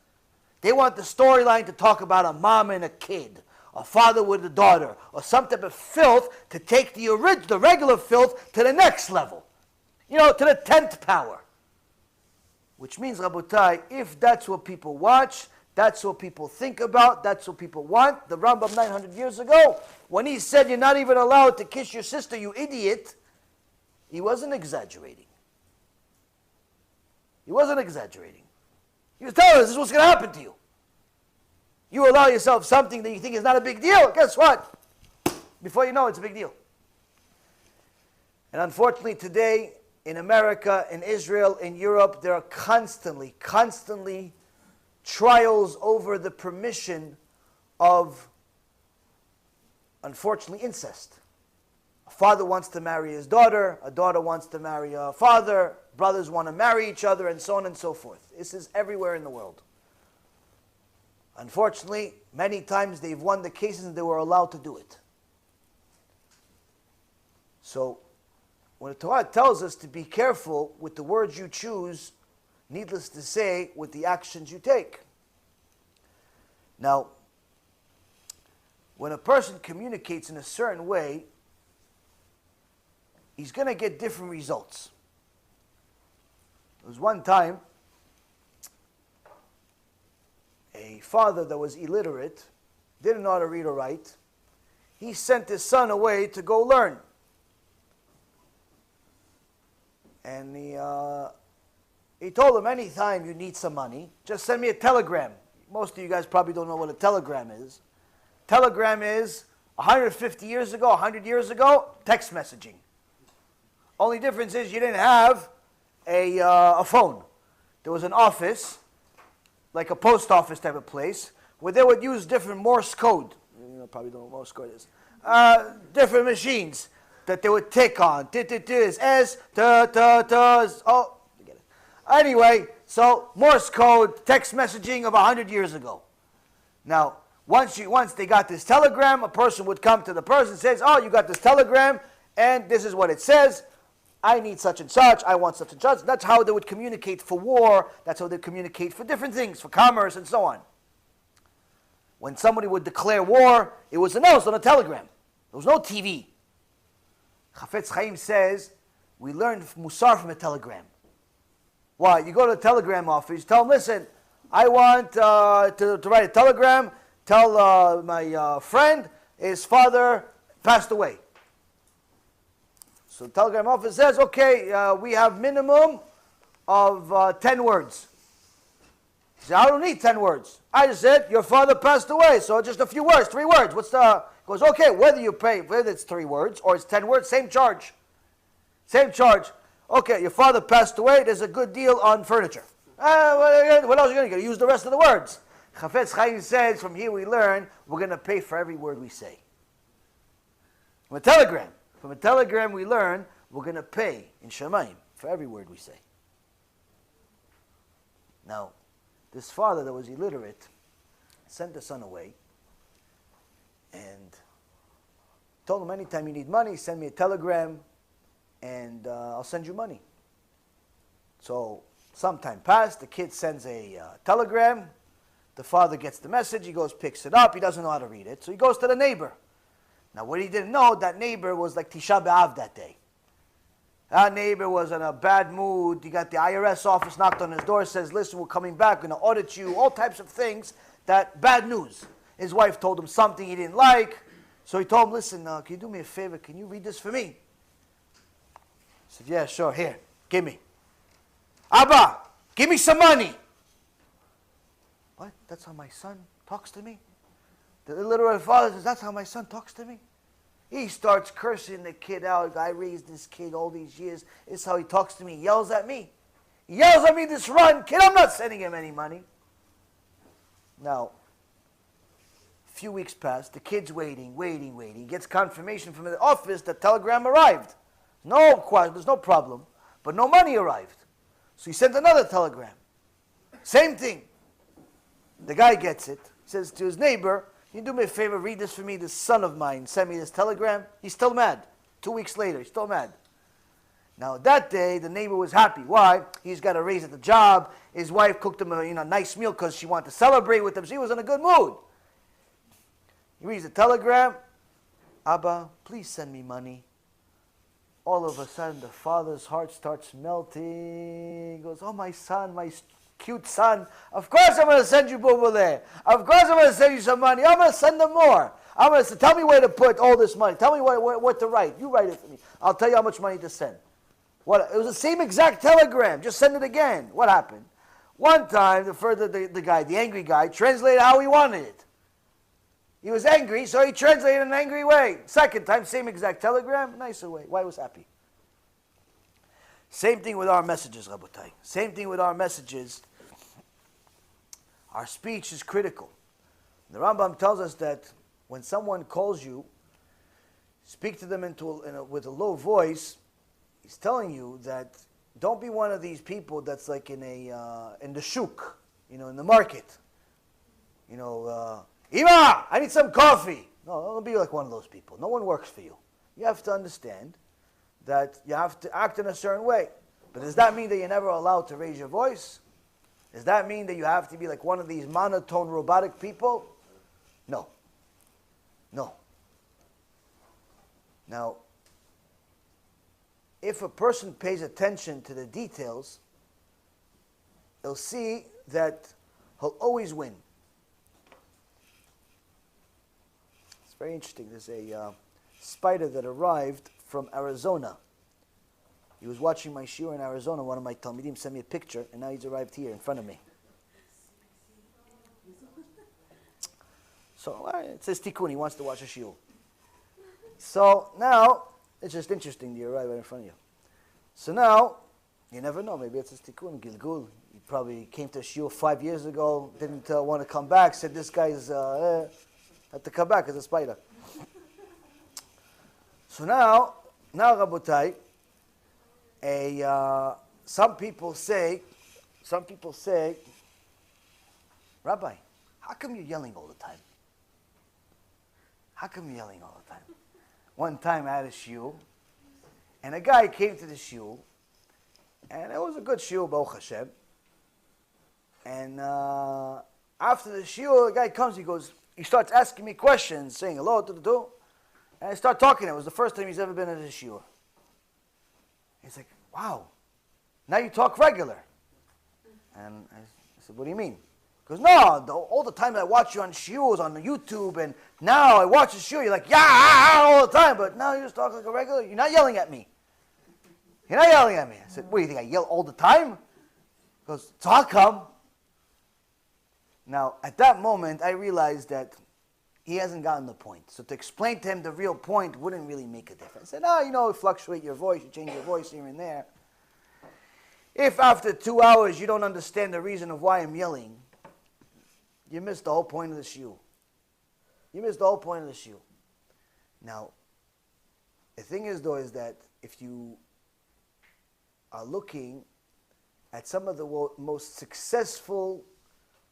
They want the storyline to talk about a mom and a kid, a father with a daughter, or some type of filth to take the regular filth to the next level. To the 10th power. Which means, Rabotai, if that's what people watch, that's what people think about, that's what people want, the Rambam 900 years ago, when he said you're not even allowed to kiss your sister, you idiot, he wasn't exaggerating. He wasn't exaggerating. He was telling us this is what's going to happen to you. You allow yourself something that you think is not a big deal, guess what? Before you know it, it's a big deal. And unfortunately today, in America, in Israel, in Europe, there are constantly trials over the permission of, unfortunately, incest. A father wants to marry his daughter, a daughter wants to marry a father, brothers want to marry each other, and so on and so forth. This is everywhere in the world. Unfortunately, many times they've won the cases and they were allowed to do it. So, when the Torah tells us to be careful with the words you choose, needless to say, with the actions you take. Now, when a person communicates in a certain way, he's going to get different results. There was one time, a father that was illiterate, didn't know how to read or write. He sent his son away to go learn. And he told him, anytime you need some money, just send me a telegram. Most of you guys probably don't know what a telegram is. Telegram is 150 years ago, 100 years ago, text messaging. Only difference is you didn't have a phone. There was an office, like a post office type of place, where they would use different Morse code. You probably don't know what Morse code is. Different machines that they would tick on. Is S, oh, forget it. Anyway, so Morse code, text messaging of 100 years ago. Now, once they got this telegram, a person would come to the person and says, oh, you got this telegram, and this is what it says. I need such and such, I want such and such. That's how they would communicate for war. That's how they communicate for different things, for commerce and so on. When somebody would declare war, it was announced on a telegram. There was no TV. Chafetz Chaim says, we learned MUSSAR from a telegram. Why? You go to the telegram office, tell them, listen, I want to write a telegram, tell my friend his father passed away. So the telegram office says, okay, we have minimum of 10 words. He said, I don't need 10 words. I just said, your father passed away, so just a few words, 3 words. Goes, okay, whether it's 3 words or it's 10 words, same charge. Same charge. Okay, your father passed away, there's a good deal on furniture. What else are you going to use the rest of the words? Chafetz Chaim says, from here we learn, we're going to pay for every word we say. From a telegram. From a telegram we learn we're going to pay in Shemayim for every word we say. Now, this father that was illiterate sent the son away and told him, anytime you need money, send me a telegram and I'll send you money. So some time passed, the kid sends a telegram, the father gets the message, he goes, picks it up, he doesn't know how to read it, so he goes to the neighbor. Now what he didn't know, that neighbor was like Tisha B'Av that day. That neighbor was in a bad mood, he got the IRS office, knocked on his door, says, listen, we're coming back, we're going to audit you, all types of things, that bad news. His wife told him something he didn't like, so he told him, listen, can you do me a favor, can you read this for me? He said, yeah, sure, here, give me. Abba, give me some money. What? That's how my son talks to me? The illiterate father says, that's how my son talks to me? He starts cursing the kid out. I raised this kid all these years. This is how he talks to me. He yells at me. He yells at me this run. Kid, I'm not sending him any money. Now, a few weeks pass. The kid's waiting. He gets confirmation from the office that telegram arrived. No question, there's no problem. But no money arrived. So he sent another telegram. Same thing. The guy gets it. He says to his neighbor, can you do me a favor, read this for me? This son of mine sent me this telegram. He's still mad. 2 weeks later, he's still mad. Now that day, the neighbor was happy. Why? He's got a raise at the job. His wife cooked him a nice meal because she wanted to celebrate with him. She was in a good mood. He reads the telegram. Abba, please send me money. All of a sudden, the father's heart starts melting. He goes, oh, my son, my cute son. Of course I'm going to send you boo-boo there. Of course I'm going to send you some money. I'm going to send them more. I'm going to tell me where to put all this money. Tell me what to write. You write it for me. I'll tell you how much money to send. What? It was the same exact telegram. Just send it again. What happened? One time, the guy, the angry guy, translated how he wanted it. He was angry, so he translated in an angry way. Second time, same exact telegram, nicer way. Why was happy? Same thing with our messages, Rabotai. Same thing with our messages. Our speech is critical. The Rambam tells us that when someone calls you, speak to them with a low voice. He's telling you that don't be one of these people that's like in the shuk, in the market. Ima, I need some coffee. No, don't be like one of those people. No one works for you. You have to understand that you have to act in a certain way. But does that mean that you're never allowed to raise your voice? Does that mean that you have to be like one of these monotone, robotic people? No. No. Now, if a person pays attention to the details, he'll see that he'll always win. It's very interesting. There's a spider that arrived from Arizona. He was watching my shiur in Arizona. One of my talmidim sent me a picture, and now he's arrived here in front of me. So it says tikkun. He wants to watch a shiur. So now it's just interesting that you arrive right in front of you. So now you never know. Maybe it's a tikkun gilgul. He probably came to shiur 5 years ago, didn't want to come back. Said this guy's had to come back as a spider. So now Rabotai. Some people say, Rabbi, how come you're yelling all the time? How come you're yelling all the time? One time I had a shiur, and a guy came to the shiur, and it was a good shiur, Baruch Hashem. And after the shiur, the guy comes, he starts asking me questions, saying hello, and I start talking to him. It was the first time he's ever been at a shiur. He's like, wow, now you talk regular. And I said, what do you mean? He goes, no, all the time I watch you on shiurs on YouTube, and now I watch the shiur, you're like, yeah, all the time, but now you just talk like a regular, you're not yelling at me. You're not yelling at me. I said, what do you think, I yell all the time? He goes, so how come? Now, at that moment, I realized that he hasn't gotten the point. So to explain to him the real point wouldn't really make a difference. I said, you fluctuate your voice, you change your voice here and there. If after 2 hours you don't understand the reason of why I'm yelling, you missed the whole point of the shiur. You missed the whole point of the shiur. Now, thing is, though, is that if you are looking at some of the most successful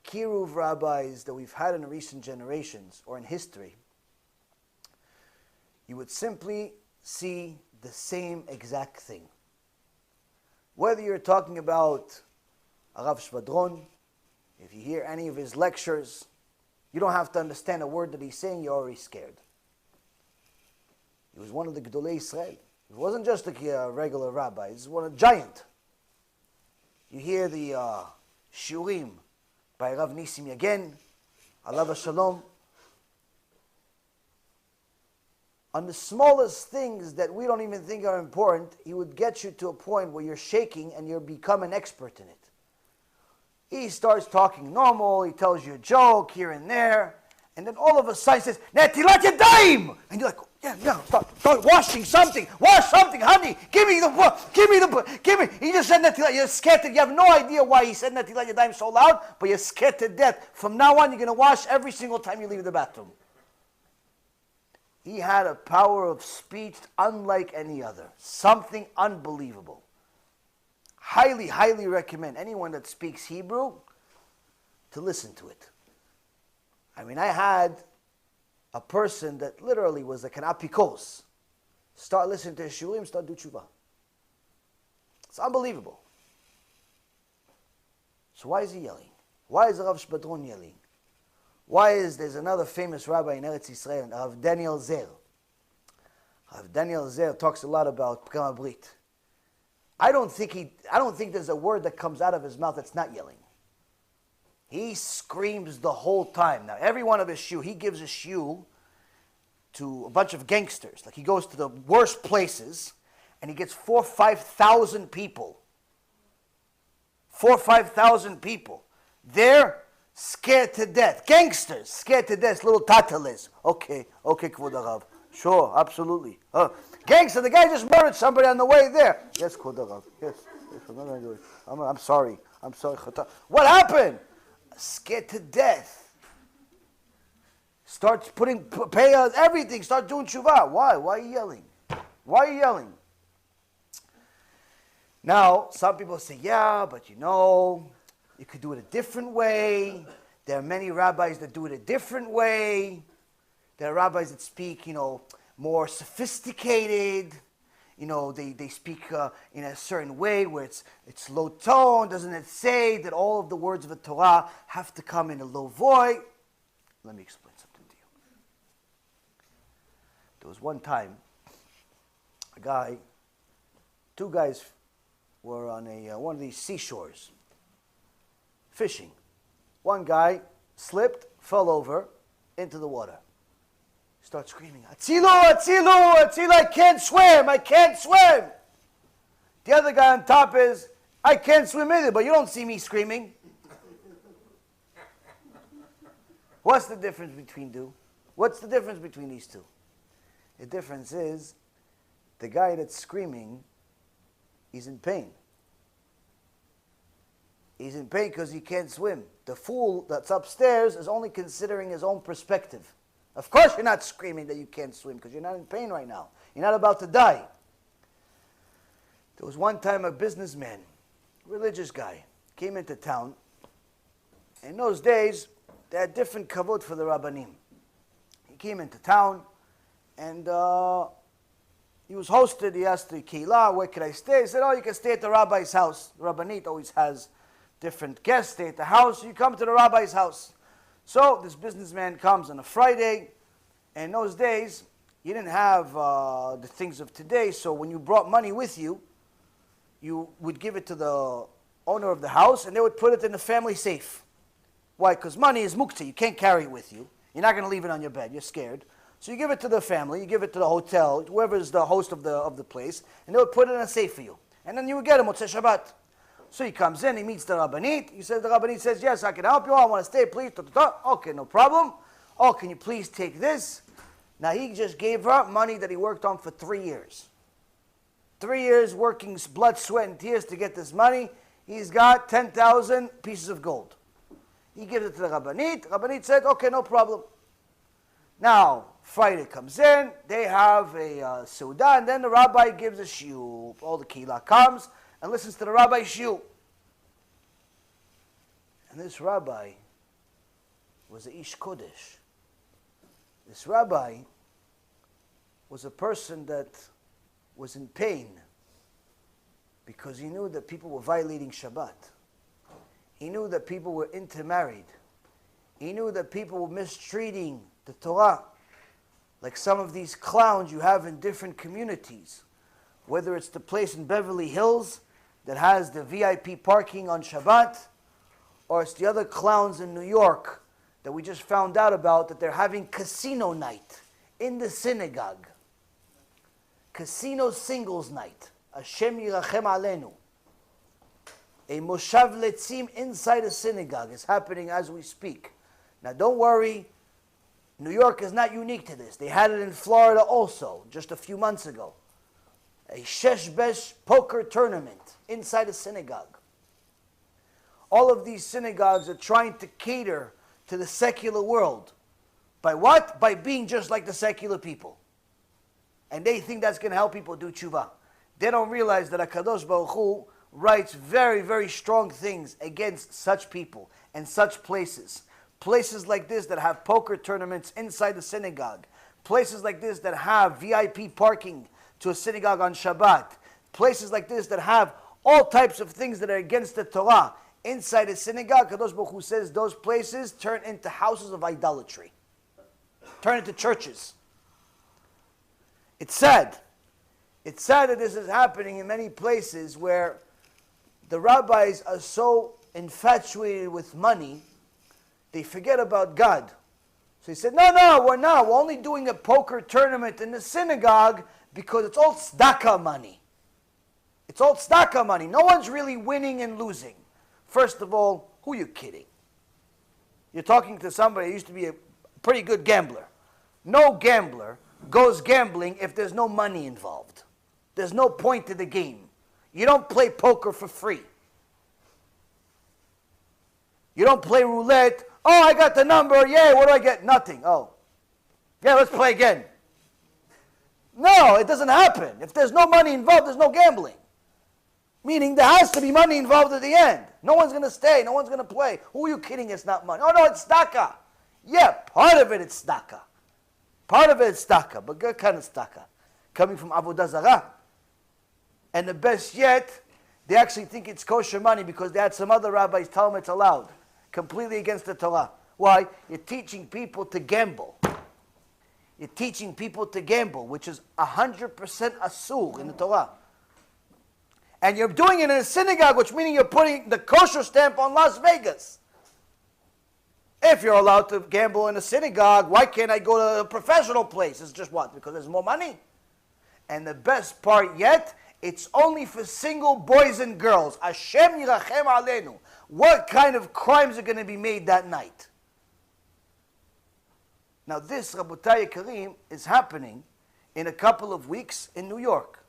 kiruv rabbis that we've had in recent generations or in history, you would simply see the same exact thing. Whether you're talking about Rav Shvadron, if you hear any of his lectures, you don't have to understand a word that he's saying, you're already scared. He was one of the Gdolei Israel. He wasn't just a regular rabbi, he was a giant. You hear the shiurim by Rav Nisim Yagen, Alav Shalom. On the smallest things that we don't even think are important, he would get you to a point where you're shaking and you become an expert in it. He starts talking normal, he tells you a joke here and there, and then all of a sudden he says, Netilat Yadayim! And you're like, yeah, start washing something, honey, give me the book. He just said Netilat, you're scared you have no idea why he said Netilat Yadayim so loud, but you're scared to death. From now on, you're going to wash every single time you leave the bathroom. He had a power of speech unlike any other. Something unbelievable. Highly, highly recommend anyone that speaks Hebrew to listen to it. I mean, I had a person that literally was like an apikos. Start listening to his shiurim, start do Teshuvah. It's unbelievable. So why is he yelling? Why is Rav Shvadron yelling? Why is there's another famous rabbi in Eretz Yisrael, Rav Daniel Zer. Rav Daniel Zer talks a lot about Pgam Brit. I don't think there's a word that comes out of his mouth that's not yelling. He screams the whole time. Now, every one of his shiur, he gives a shiur to a bunch of gangsters. Like he goes to the worst places, and he gets 4,000 or 5,000 people. 4,000 or 5,000 people. They're scared to death. Gangsters, scared to death. Little tatalis. Okay, Kvod Harav. Sure, absolutely. Gangster, the guy just murdered somebody on the way there. Yes, Kvod Harav. Yes, I'm not going to do it. I'm sorry. What happened? Scared to death. Starts pay everything. Start doing Teshuvah. Why? Why are you yelling? Why are you yelling? Now, some people say, yeah, but you could do it a different way. There are many rabbis that do it a different way. There are rabbis that speak, more sophisticated. They speak in a certain way where it's low tone. Doesn't it say that all of the words of the Torah have to come in a low voice? Let me explain something to you. There was one time, two guys were on one of these seashores fishing. One guy slipped, fell over into the water. Start screaming, Atzilu, Atzilu, Atzilu, I can't swim. The other guy on top is, I can't swim either, but you don't see me screaming. What's the difference between these two? The difference is, the guy that's screaming, he's in pain. He's in pain because he can't swim. The fool that's upstairs is only considering his own perspective. Of course you're not screaming that you can't swim because you're not in pain right now. You're not about to die. There was one time a businessman, religious guy, came into town. In those days, they had different kavod for the rabbanim. He came into town and he was hosted. He asked the keilah, where could I stay? He said, you can stay at the rabbi's house. The rabbanit always has different guests stay at the house. You come to the rabbi's house. So this businessman comes on a Friday, and in those days, you didn't have the things of today, so when you brought money with you, you would give it to the owner of the house, and they would put it in the family safe. Why? Because money is muktzah. You can't carry it with you. You're not going to leave it on your bed. You're scared. So you give it to the family, you give it to the hotel, whoever is the host of the place, and they would put it in a safe for you. And then you would get him Motzei Shabbat. So he comes in, he meets the Rabbanit. The Rabbanit says, yes, I can help you. I want to stay, please. Okay, no problem. Oh, can you please take this? Now, he just gave her money that he worked on for 3 years. 3 years working blood, sweat, and tears to get this money. He's got 10,000 pieces of gold. He gives it to the Rabbanit. Rabbanit said, okay, no problem. Now, Friday comes in, they have a Seudah, and then the rabbi gives a shiur. All the kehillah comes and listens to the rabbi's shiur. And this rabbi was a Ish Kodesh. This rabbi was a person that was in pain because he knew that people were violating Shabbat. He knew that people were intermarried. He knew that people were mistreating the Torah, like some of these clowns you have in different communities, whether it's the place in Beverly Hills that has the VIP parking on Shabbat, or it's the other clowns in New York that we just found out about, that they're having casino night in the synagogue. Casino singles night. Hashem yirachem aleinu. A moshav letzim inside a synagogue is happening as we speak. Now don't worry, New York is not unique to this. They had it in Florida also, just a few months ago. A shesh-besh poker tournament inside a synagogue. All of these synagogues are trying to cater to the secular world. By what? By being just like the secular people. And they think that's going to help people do Teshuvah. They don't realize that HaKadosh Baruch Hu writes very, very strong things against such people and such places. Places like this that have poker tournaments inside the synagogue. Places like this that have VIP parking to a synagogue on Shabbat. Places like this that have all types of things that are against the Torah. Inside a synagogue, Kadosh Baruch Hu says those places turn into houses of idolatry. Turn into churches. It's sad. It's sad that this is happening in many places where the rabbis are so infatuated with money, they forget about God. So he said, no, we're not. We're only doing a poker tournament in the synagogue because it's all tzedakah money. It's all tzedakah money. No one's really winning and losing. First of all, who are you kidding? You're talking to somebody who used to be a pretty good gambler. No gambler goes gambling if there's no money involved. There's no point to the game. You don't play poker for free. You don't play roulette. Oh, I got the number. Yay, what do I get? Nothing. Oh. Yeah, let's play again. No, it doesn't happen. If there's no money involved, there's no gambling. Meaning there has to be money involved at the end. No one's going to stay. No one's going to play. Who are you kidding? It's not money. Oh, no, it's tzedakah. Yeah, part of it is tzedakah. Part of it is tzedakah. But good kind of tzedakah. Coming from Avodah Zarah. And the best yet, they actually think it's kosher money because they had some other rabbis tell them it's allowed. Completely against the Torah. Why? You're teaching people to gamble. You're teaching people to gamble, which is 100% asur in the Torah. And you're doing it in a synagogue, which meaning you're putting the kosher stamp on Las Vegas. If you're allowed to gamble in a synagogue, why can't I go to a professional place? It's just what? Because there's more money? And the best part yet, it's only for single boys and girls. Hashem yirachem aleinu. What kind of crimes are going to be made that night? Now this, Rabotai Karim, is happening in a couple of weeks in New York.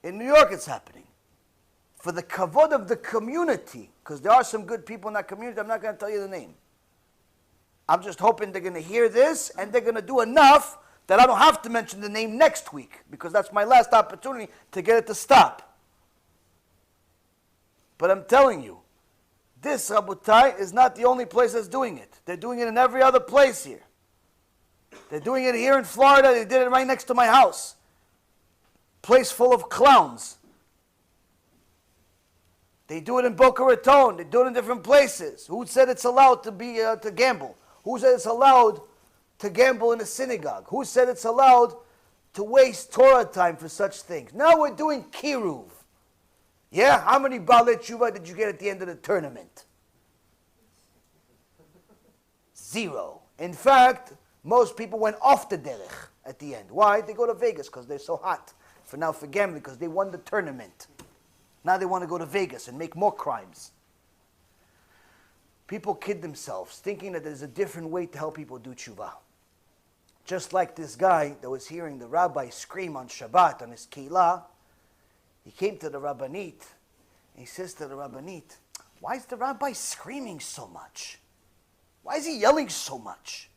In New York it's happening. For the kavod of the community, because there are some good people in that community, I'm not going to tell you the name. I'm just hoping they're going to hear this and they're going to do enough that I don't have to mention the name next week, because that's my last opportunity to get it to stop. But I'm telling you, this, Rabotai, is not the only place that's doing it. They're doing it in every other place here. They're doing it here in Florida. They did it right next to my house. Place full of clowns. They do it in Boca Raton. They do it in different places. Who said it's allowed to gamble? Who said it's allowed to gamble in a synagogue? Who said it's allowed to waste Torah time for such things? Now we're doing kiruv. Yeah? How many Baalei Teshuvah did you get at the end of the tournament? 0. In fact, most people went off the derech at the end. Why? They go to Vegas because they're so hot. For gambling, because they won the tournament. Now they want to go to Vegas and make more crimes. People kid themselves, thinking that there's a different way to help people do Teshuvah. Just like this guy that was hearing the rabbi scream on Shabbat on his kehillah, he came to the Rabbanit, and he says to the Rabbanit, why is the rabbi screaming so much? Why is he yelling so much?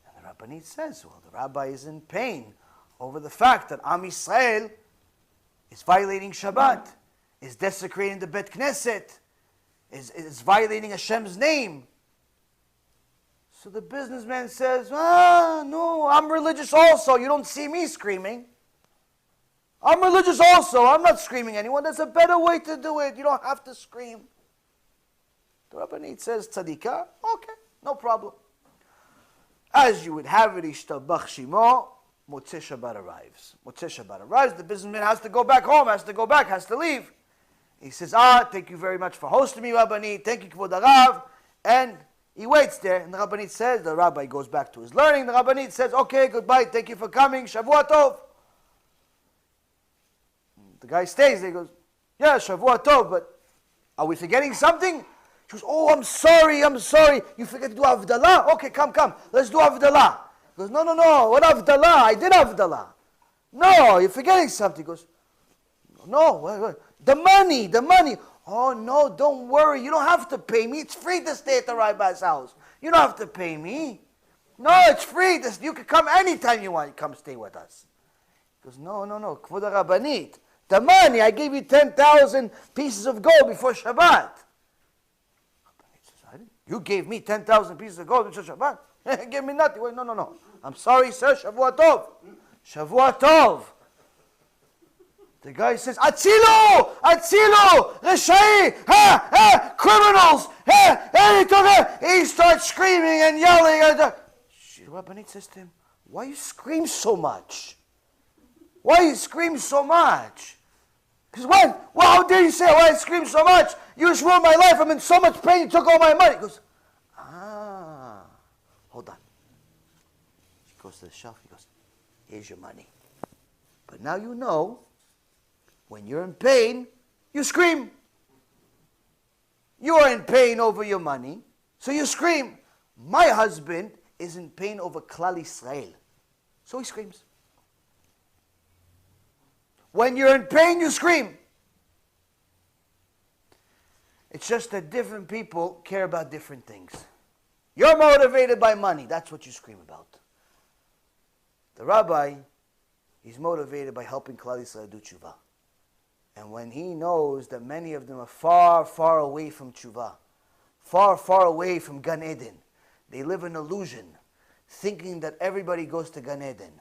And the Rabbanit says, well, the rabbi is in pain over the fact that Am Yisrael is violating Shabbat, is desecrating the Bet Knesset, is violating Hashem's name. So the businessman says, no, I'm religious also. You don't see me screaming. I'm religious also. I'm not screaming at anyone. There's a better way to do it. You don't have to scream. The Rabbanit says, tzadika, okay, no problem. As you would have it, ishtabach shimo, Motzei Shabbat arrives. Motzei Shabbat arrives, the businessman has to go back home, has to leave. He says, thank you very much for hosting me, Rabbanit. Thank you, Kvod Harav. And he waits there, and the Rabbanit says, the rabbi goes back to his learning. The Rabbanit says, okay, goodbye, thank you for coming, Shavua Tov. The guy stays there, he goes, yeah, Shavua Tov, but are we forgetting something? She goes, oh, I'm sorry. You forget to do Havdalah? Okay, come, let's do Havdalah. He goes, no, what Havdalah? I did Havdalah. No, you're forgetting something. He goes, no, wait. The money. Oh, no, don't worry. You don't have to pay me. It's free to stay at the rabbi's house. You don't have to pay me. No, it's free. You can come anytime you want. You come stay with us. He goes, no. Kvod Rabbanit. The money, I gave you 10,000 pieces of gold before Shabbat. You gave me 10,000 pieces of gold before Shabbat? Give me nothing. Wait, no. I'm sorry, sir. Shavua Tov. The guy says, Atzilu, Reshai, criminals, he starts screaming and yelling. The Rabbanit says to him, why you scream so much? Because how dare you say why I scream so much? You just ruined my life. I'm in so much pain. You took all my money. He goes, hold on. He goes to the shelf. He goes, here's your money. But now you know, when you're in pain, you scream. You are in pain over your money, so you scream. My husband is in pain over Klal Yisrael, so he screams. When you're in pain, you scream. It's just that different people care about different things. You're motivated by money. That's what you scream about. The rabbi, he's motivated by helping Klal Yisrael do Teshuvah. And when he knows that many of them are far, far away from Teshuvah, far, far away from Gan Eden, they live in illusion, thinking that everybody goes to Gan Eden.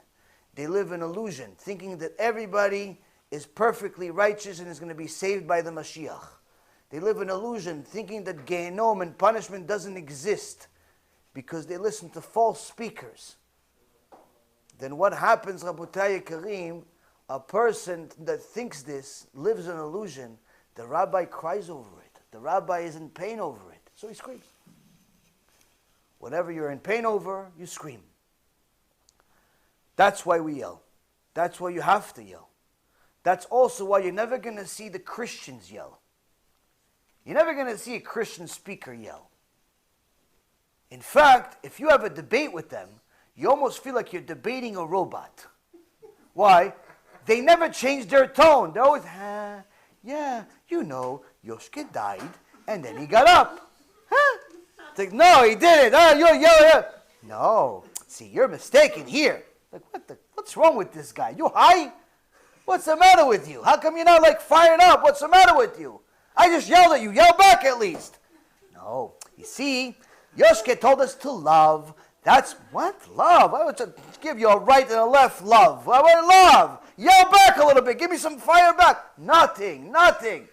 They live in illusion, thinking that everybody is perfectly righteous and is going to be saved by the Mashiach. They live in illusion, thinking that Gehenom and punishment doesn't exist because they listen to false speakers. Then what happens, Rabotai Karim, a person that thinks this lives in illusion, the rabbi cries over it. The rabbi is in pain over it, so he screams. Whatever you're in pain over, you scream. That's why we yell. That's why you have to yell. That's also why you're never going to see the Christians yell. You're never going to see a Christian speaker yell. In fact, if you have a debate with them, you almost feel like you're debating a robot. Why? They never change their tone. They're always, yeah, you know, Yoshke died, and then he got up. It's like, no, he didn't. Yeah. No, see, you're mistaken here. Like, what's wrong with this guy? You high? What's the matter with you? How come you're not like fired up? What's the matter with you? I just yelled at you. Yell back at least. No, you see, Yoshke told us to love. That's what? Love. I want to give you a right and a left love. I want love. Yell back a little bit. Give me some fire back. Nothing.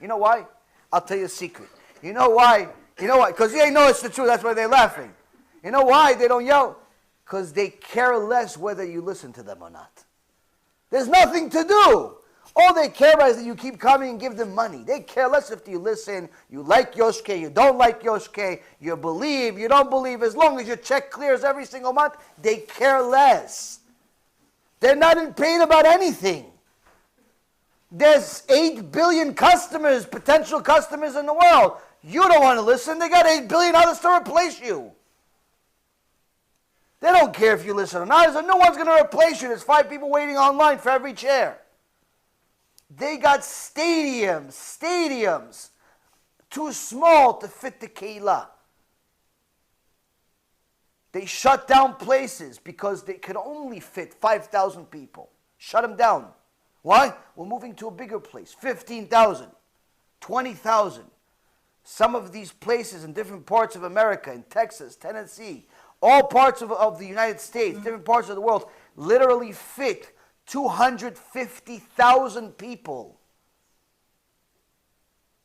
You know why? I'll tell you a secret. You know why? Because they know it's the truth. That's why they're laughing. You know why they don't yell? Because they care less whether you listen to them or not. There's nothing to do. All they care about is that you keep coming and give them money. They care less if you listen, you like Yoshke, you don't like Yoshke, you believe, you don't believe. As long as your check clears every single month, they care less. They're not in pain about anything. There's 8 billion customers, potential customers in the world. You don't want to listen. They got 8 billion others to replace you. They don't care if you listen or not. No one's going to replace you. There's 5 people waiting online for every chair. They got stadiums, too small to fit the Keilah. They shut down places because they could only fit 5,000 people. Shut them down. Why? We're moving to a bigger place. 15,000, 20,000. Some of these places in different parts of America, in Texas, Tennessee, all parts of the United States, different parts of the world, literally fit 250,000 people.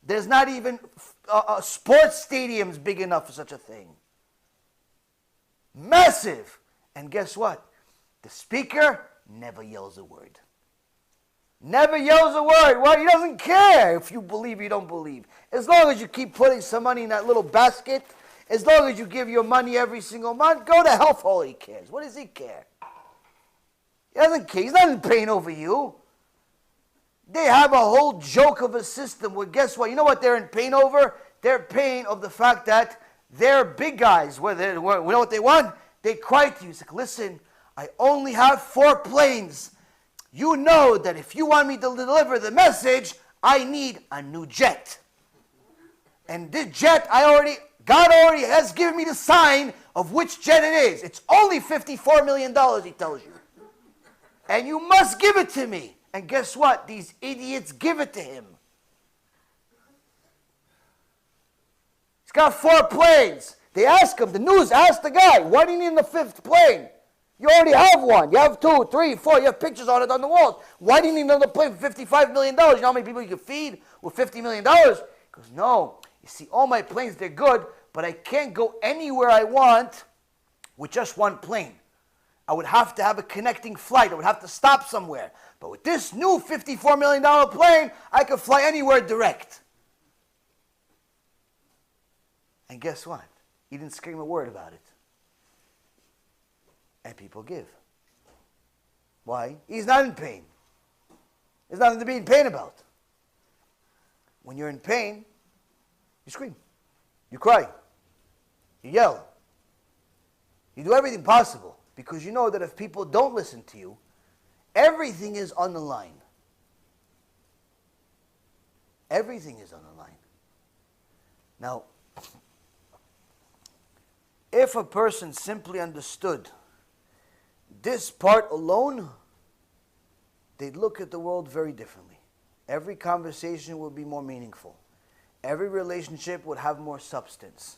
There's not even sports stadiums big enough for such a thing. Massive. And guess what? The speaker never yells a word. Never yells a word. Well, he doesn't care if you believe, you don't believe. As long as you keep putting some money in that little basket, as long as you give your money every single month, go to hell for all he cares. What does he care? He doesn't care. He's not in pain over you. They have a whole joke of a system where, guess what? You know what they're in pain over? They're in pain of the fact that they're big guys. We know what they want? They cry to you. It's like, listen, I only have 4 planes. You know that if you want me to deliver the message, I need a new jet. And this jet, God already has given me the sign of which jet it is. It's only $54 million, he tells you. And you must give it to me. And guess what? These idiots give it to him. He's got 4 planes. They ask him, the news asked the guy, why do you need the 5th plane? You already have one. You have 2, 3, 4. You have pictures on it on the walls. Why do you need another plane for $55 million? You know how many people you can feed with $50 million? He goes, no. You see, all my planes, they're good, but I can't go anywhere I want with just one plane. I would have to have a connecting flight. I would have to stop somewhere. But with this new $54 million plane, I can fly anywhere direct. And guess what? He didn't scream a word about it. And people give. Why? He's not in pain. There's nothing to be in pain about. When you're in pain, you scream. You cry. You yell. You do everything possible because you know that if people don't listen to you, everything is on the line. Everything is on the line. Now, if a person simply understood this part alone, they'd look at the world very differently. Every conversation would be more meaningful. Every relationship would have more substance.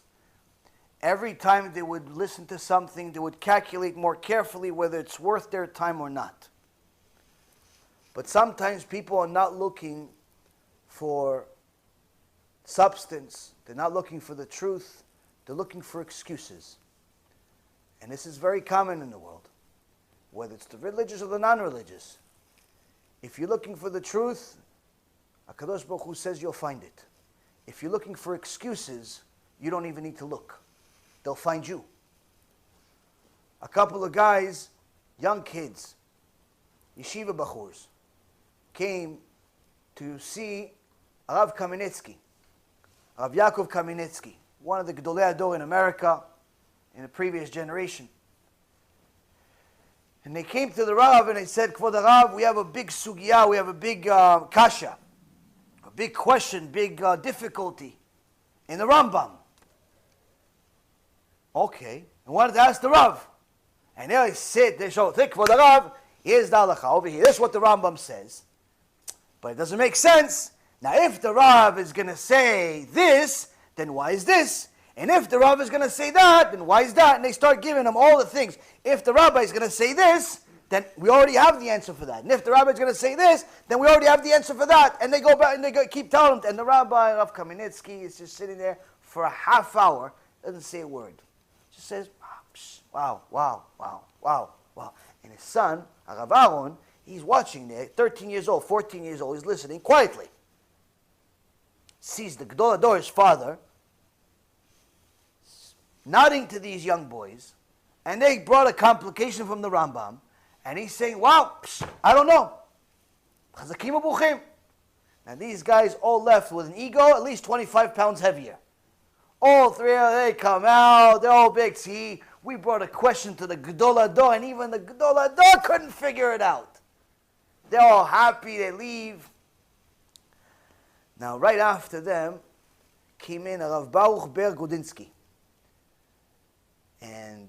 Every time they would listen to something, they would calculate more carefully whether it's worth their time or not. But sometimes people are not looking for substance. They're not looking for the truth. They're looking for excuses. And this is very common in the world, whether it's the religious or the non-religious. If you're looking for the truth, HaKadosh Baruch Hu says you'll find it. If you're looking for excuses, you don't even need to look. They'll find you. A couple of guys, young kids, yeshiva bachurs, came to see Rav Kamenetsky, Rav Yaakov Kamenetsky, one of the Gedolei Ador in America in the previous generation. And they came to the Rav and they said, Kvod Rav, we have a big sugya, we have a big kasha, a big question, big difficulty in the Rambam. Okay, and wanted to ask the Rav. And there they sit, they show, think for the Rav, here's the halacha over here. This is what the Rambam says. But it doesn't make sense. Now if the Rav is going to say this, then why is this? And if the Rav is going to say that, then why is that? And they start giving him all the things. If the Rabbi is going to say this, then we already have the answer for that. And if the Rabbi is going to say this, then we already have the answer for that. And they go back and keep telling him. And the Rabbi, Rav Kamenetsky, is just sitting there for a half hour, doesn't say a word. Just says, wow, wow, wow, wow, wow. And his son, Rabbi Yaron, he's watching there, 13 years old, 14 years old, he's listening quietly. Sees the Gedolei Ador, his father, nodding to these young boys, and they brought a complication from the Rambam, and he's saying, wow, I don't know. Chazakim u'buchim. Now these guys all left with an ego at least 25 pounds heavier. All three of them, they come out, they're all big. See, we brought a question to the Gedolei Ador, and even the Gedolei Ador couldn't figure it out. They're all happy, they leave. Now, right after them came in Rav Baruch Ber Gudinsky. And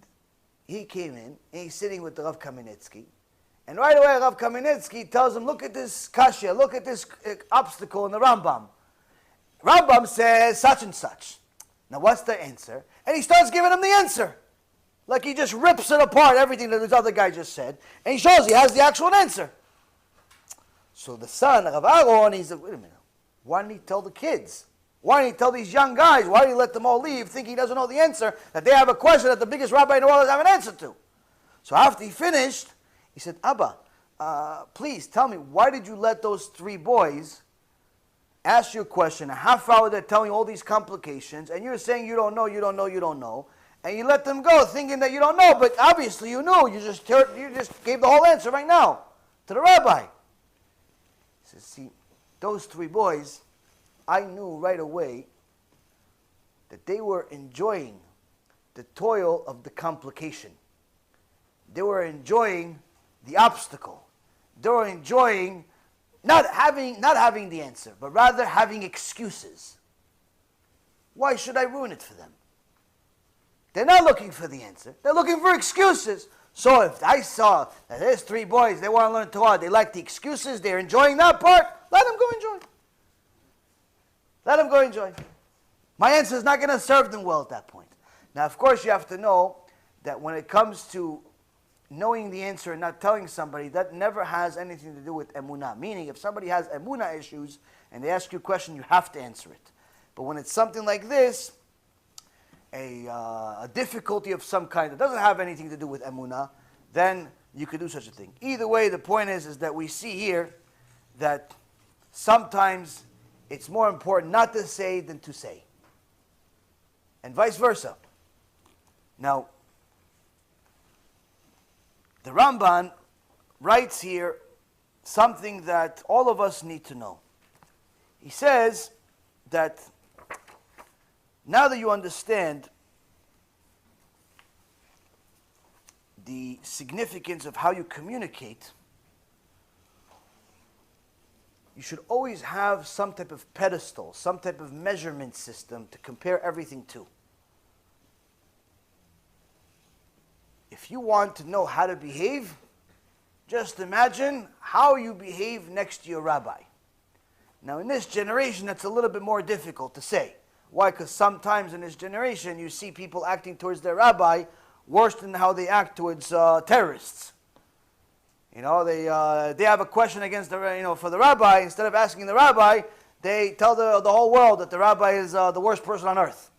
he came in, and he's sitting with the Rav Kamenetsky. And right away, Rav Kamenetsky tells him, look at this kasha, look at this obstacle in the Rambam. Rambam says such and such. Now what's the answer? And he starts giving him the answer. Like he just rips it apart, everything that this other guy just said. And he shows he has the actual answer. So the son, Rav Aaron, he's like, wait a minute. Why didn't he tell the kids? Why didn't he tell these young guys? Why did he let them all leave thinking he doesn't know the answer? That they have a question that the biggest rabbi in the world doesn't have an answer to. So after he finished, he said, Abba, please tell me, why did you let those 3 boys ask you a question, a half hour they're telling you all these complications, and you're saying you don't know, you don't know, you don't know, and you let them go thinking that you don't know, but obviously you knew. You just gave the whole answer right now to the rabbi. He says, see, those 3 boys, I knew right away that they were enjoying the toil of the complication. They were enjoying the obstacle. They were enjoying not having the answer, but rather having excuses. Why should I ruin it for them? They're not looking for the answer. They're looking for excuses. So if I saw that there's 3 boys, they want to learn Torah, they like the excuses, they're enjoying that part, let them go enjoy. Let them go enjoy. My answer is not going to serve them well at that point. Now, of course, you have to know that when it comes to knowing the answer and not telling somebody, that never has anything to do with emunah. Meaning, if somebody has emunah issues and they ask you a question, you have to answer it. But when it's something like this, a difficulty of some kind that doesn't have anything to do with emunah, then you could do such a thing. Either way, the point is that we see here that sometimes it's more important not to say than to say. And vice versa. Now, the Ramban writes here something that all of us need to know. He says that now that you understand the significance of how you communicate, you should always have some type of pedestal, some type of measurement system to compare everything to. If you want to know how to behave, just imagine how you behave next to your rabbi. Now in this generation, that's a little bit more difficult to say. Why? Because sometimes in this generation, you see people acting towards their rabbi worse than how they act towards terrorists. You know, they have a question against the, for the rabbi. Instead of asking the rabbi, they tell the whole world that the rabbi is the worst person on earth.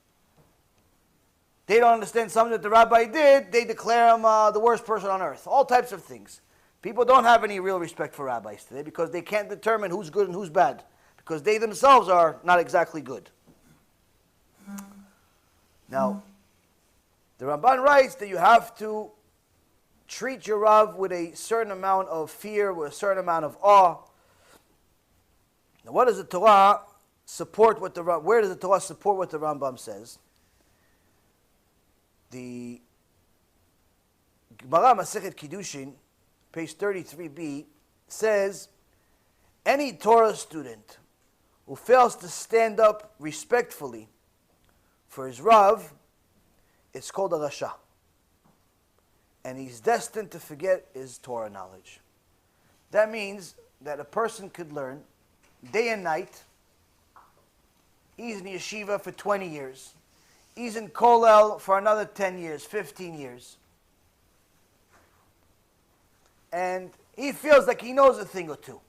They don't understand something that the rabbi did, they declare him the worst person on earth. All types of things. People don't have any real respect for rabbis today because they can't determine who's good and who's bad. Because they themselves are not exactly good. Now, the Ramban writes that you have to treat your Rav with a certain amount of fear, with a certain amount of awe. Now, what does the Torah support what where does the Torah support what the Rambam says? The Gemara Masechet Kiddushin, page 33b, says, any Torah student who fails to stand up respectfully for his Rav, it's called a Rasha. And he's destined to forget his Torah knowledge. That means that a person could learn day and night. He's in yeshiva for 20 years. He's in Kollel for another 10 years, 15 years. And he feels like he knows a thing or two.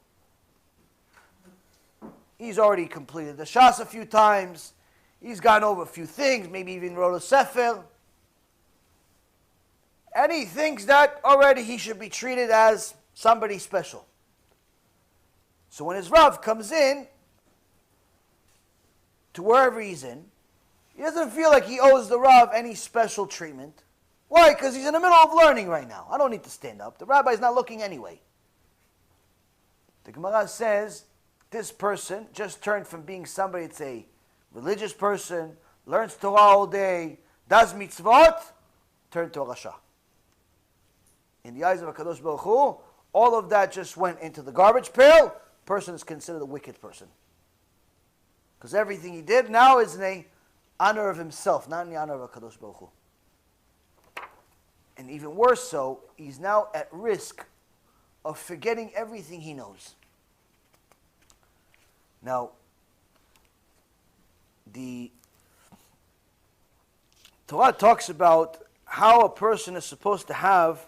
He's already completed the Shas a few times. He's gone over a few things, maybe even wrote a Sefer. And he thinks that already he should be treated as somebody special. So when his Rav comes in, to wherever he's in, he doesn't feel like he owes the Rav any special treatment. Why? Because he's in the middle of learning right now. I don't need to stand up. The rabbi's not looking anyway. The Gemara says, this person just turned from being somebody that's a religious person, learns Torah all day, does mitzvot, turned to a Rasha. In the eyes of HaKadosh Baruch Hu, all of that just went into the garbage pail. Person is considered a wicked person. Because everything he did now is in the honor of himself, not in the honor of HaKadosh Baruch Hu. And even worse so, he's now at risk of forgetting everything he knows. Now, the Torah talks about how a person is supposed to have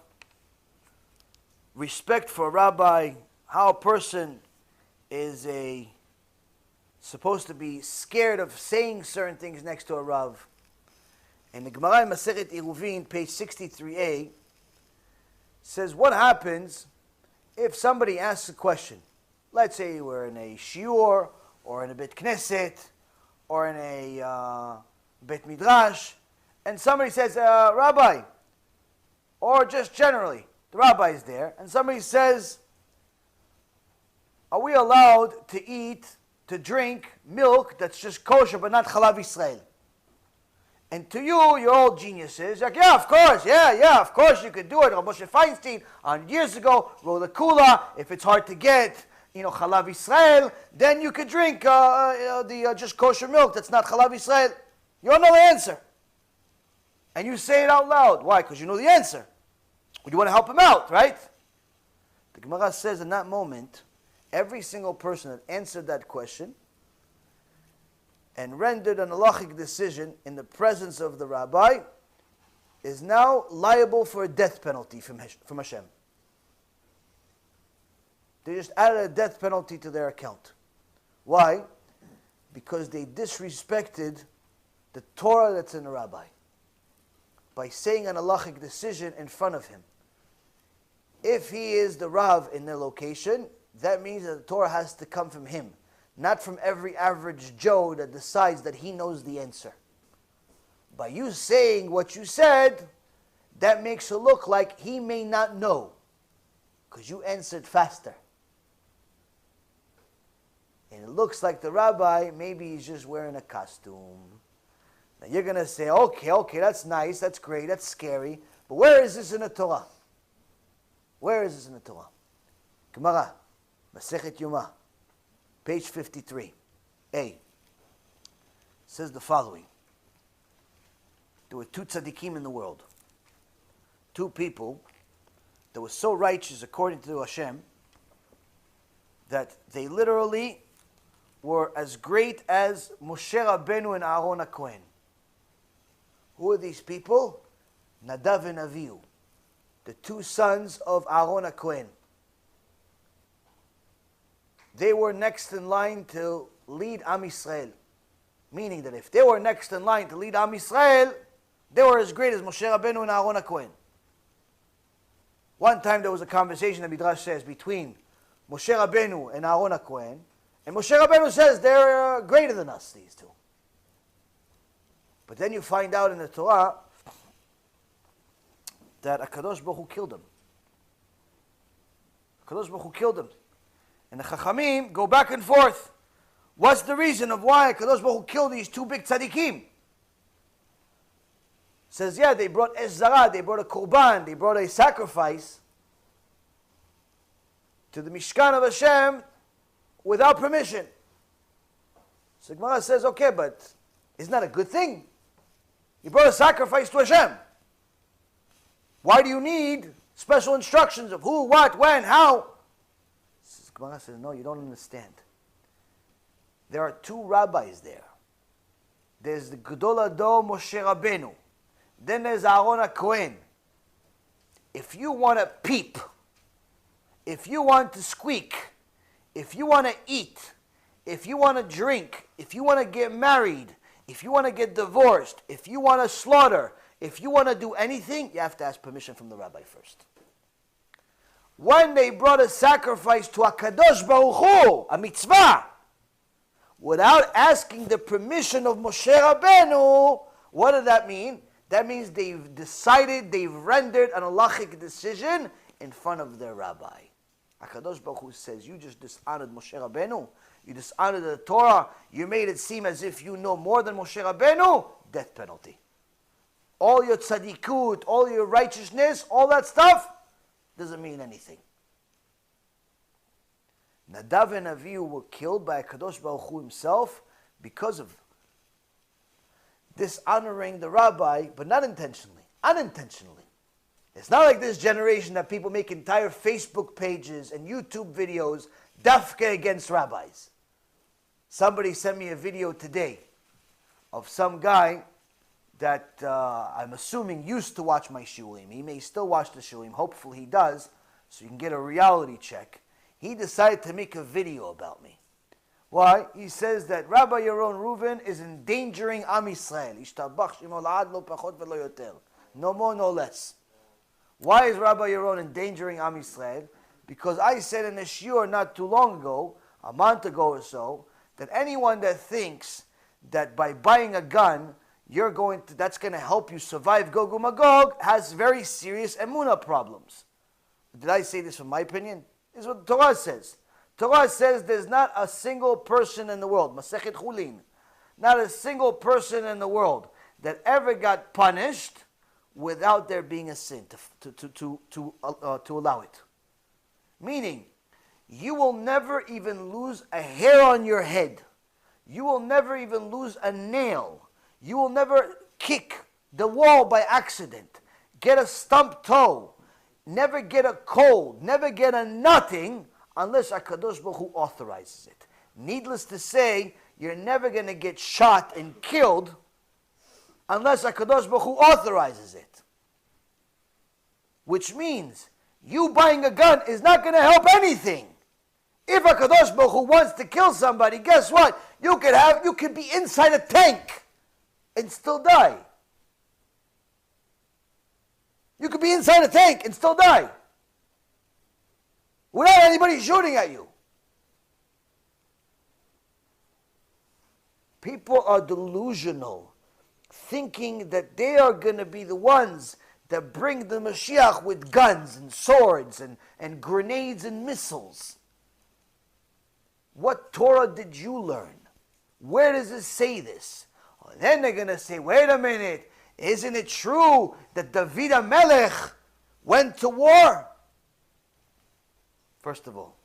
respect for a rabbi, how a person is supposed to be scared of saying certain things next to a rav. And the Gemara in Masechet Eruvin, page 63a, says, what happens if somebody asks a question? Let's say we're in a shiur, or in a bet knesset, or in a bet midrash, and somebody says, Rabbi, or just generally, the rabbi is there, and somebody says, are we allowed to eat, to drink milk that's just kosher but not chalav Israel? And to you, you're all geniuses. Like, yeah, of course, of course you could do it. Rabbi Moshe Feinstein, 100 years ago, wrote a kula. If it's hard to get, chalav Israel, then you could drink the just kosher milk that's not chalav Israel. You don't know the answer. And you say it out loud. Why? Because you know the answer. You want to help him out, right? The Gemara says in that moment, every single person that answered that question and rendered an halachic decision in the presence of the rabbi is now liable for a death penalty from Hashem. They just added a death penalty to their account. Why? Because they disrespected the Torah that's in the rabbi by saying an halachic decision in front of him. If he is the Rav in their location, that means that the Torah has to come from him, not from every average Joe that decides that he knows the answer. By you saying what you said, that makes it look like he may not know, because you answered faster. And it looks like the rabbi, maybe he's just wearing a costume. Now you're going to say, okay, that's nice, that's great, that's scary, but where is this in the Torah? Where is this in the Torah? Gemara, Masechet Yoma, page 53, A, says the following. There were two tzaddikim in the world. Two people that were so righteous according to Hashem that they literally were as great as Moshe Rabbeinu and Aaron HaKohen. Who are these people? Nadav and Avihu, the two sons of Aaron HaKohen. They were next in line to lead Am Yisrael. Meaning that if they were next in line to lead Am Yisrael, they were as great as Moshe Rabbeinu and Aaron HaKohen. One time there was a conversation, the Midrash says, between Moshe Rabbeinu and Aaron HaKohen, and Moshe Rabbeinu says they're greater than us, these two. But then you find out in the Torah that HaKadosh Baruch Hu killed them. HaKadosh Baruch Hu killed them. And the Chachamim go back and forth. What's the reason of why HaKadosh Baruch Hu killed these two big tzaddikim? Says, yeah, they brought Ezra, they brought a korban, they brought a sacrifice to the Mishkan of Hashem without permission. So Gemara says, okay, but isn't that a good thing? You brought a sacrifice to Hashem. Why do you need special instructions of who, what, when, how? Gemara says, no, you don't understand. There are two rabbis there. There's the Gadol Ador Moshe Rabbeinu. Then there's Aaron HaKohen. If you want to peep, if you want to squeak, if you want to eat, if you want to drink, if you want to get married, if you want to get divorced, if you want to slaughter, if you want to do anything, you have to ask permission from the rabbi first. When they brought a sacrifice to HaKadosh Baruch Hu, a mitzvah, without asking the permission of Moshe Rabbeinu, what did that mean? That means they've decided, they've rendered an halachic decision in front of their rabbi. HaKadosh Baruch Hu says, you just dishonored Moshe Rabbeinu, you dishonored the Torah, you made it seem as if you know more than Moshe Rabbeinu, death penalty. All your tzaddikut, all your righteousness, all that stuff, doesn't mean anything. Nadav and Avihu were killed by HaKadosh Baruch Hu himself because of dishonoring the rabbi, but not intentionally, unintentionally. It's not like this generation that people make entire Facebook pages and YouTube videos dafke against rabbis. Somebody sent me a video today of some guy that I'm assuming used to watch my shiurim. He may still watch the shiurim. Hopefully he does, so you can get a reality check. He decided to make a video about me. Why? He says that Rabbi Yaron Reuven is endangering Am Yisrael. No more, no less. Why is Rabbi Yaron endangering Am Yisrael? Because I said in a shiur not too long ago, a month ago or so, that anyone that thinks that by buying a gun, that's going to help you survive Gog u'Magog has very serious emunah problems. Did I say this from my opinion? This is what the Torah says. Torah says there's not a single person in the world, Masechet Chulin, not a single person in the world that ever got punished without there being a sin to allow it. Meaning, you will never even lose a hair on your head. You will never even lose a nail. You will never kick the wall by accident, get a stumped toe, never get a cold, never get a nothing, unless HaKadosh Baruch Hu authorizes it. Needless to say, you're never going to get shot and killed unless HaKadosh Baruch Hu authorizes it. Which means, you buying a gun is not going to help anything. If HaKadosh Baruch Hu wants to kill somebody, guess what? You could be inside a tank and still die. You could be inside a tank and still die. Without anybody shooting at you. People are delusional, thinking that they are going to be the ones that bring the Mashiach with guns and swords and grenades and missiles. What Torah did you learn? Where does it say this? Oh, then they're going to say, wait a minute, isn't it true that David HaMelech went to war? First of all,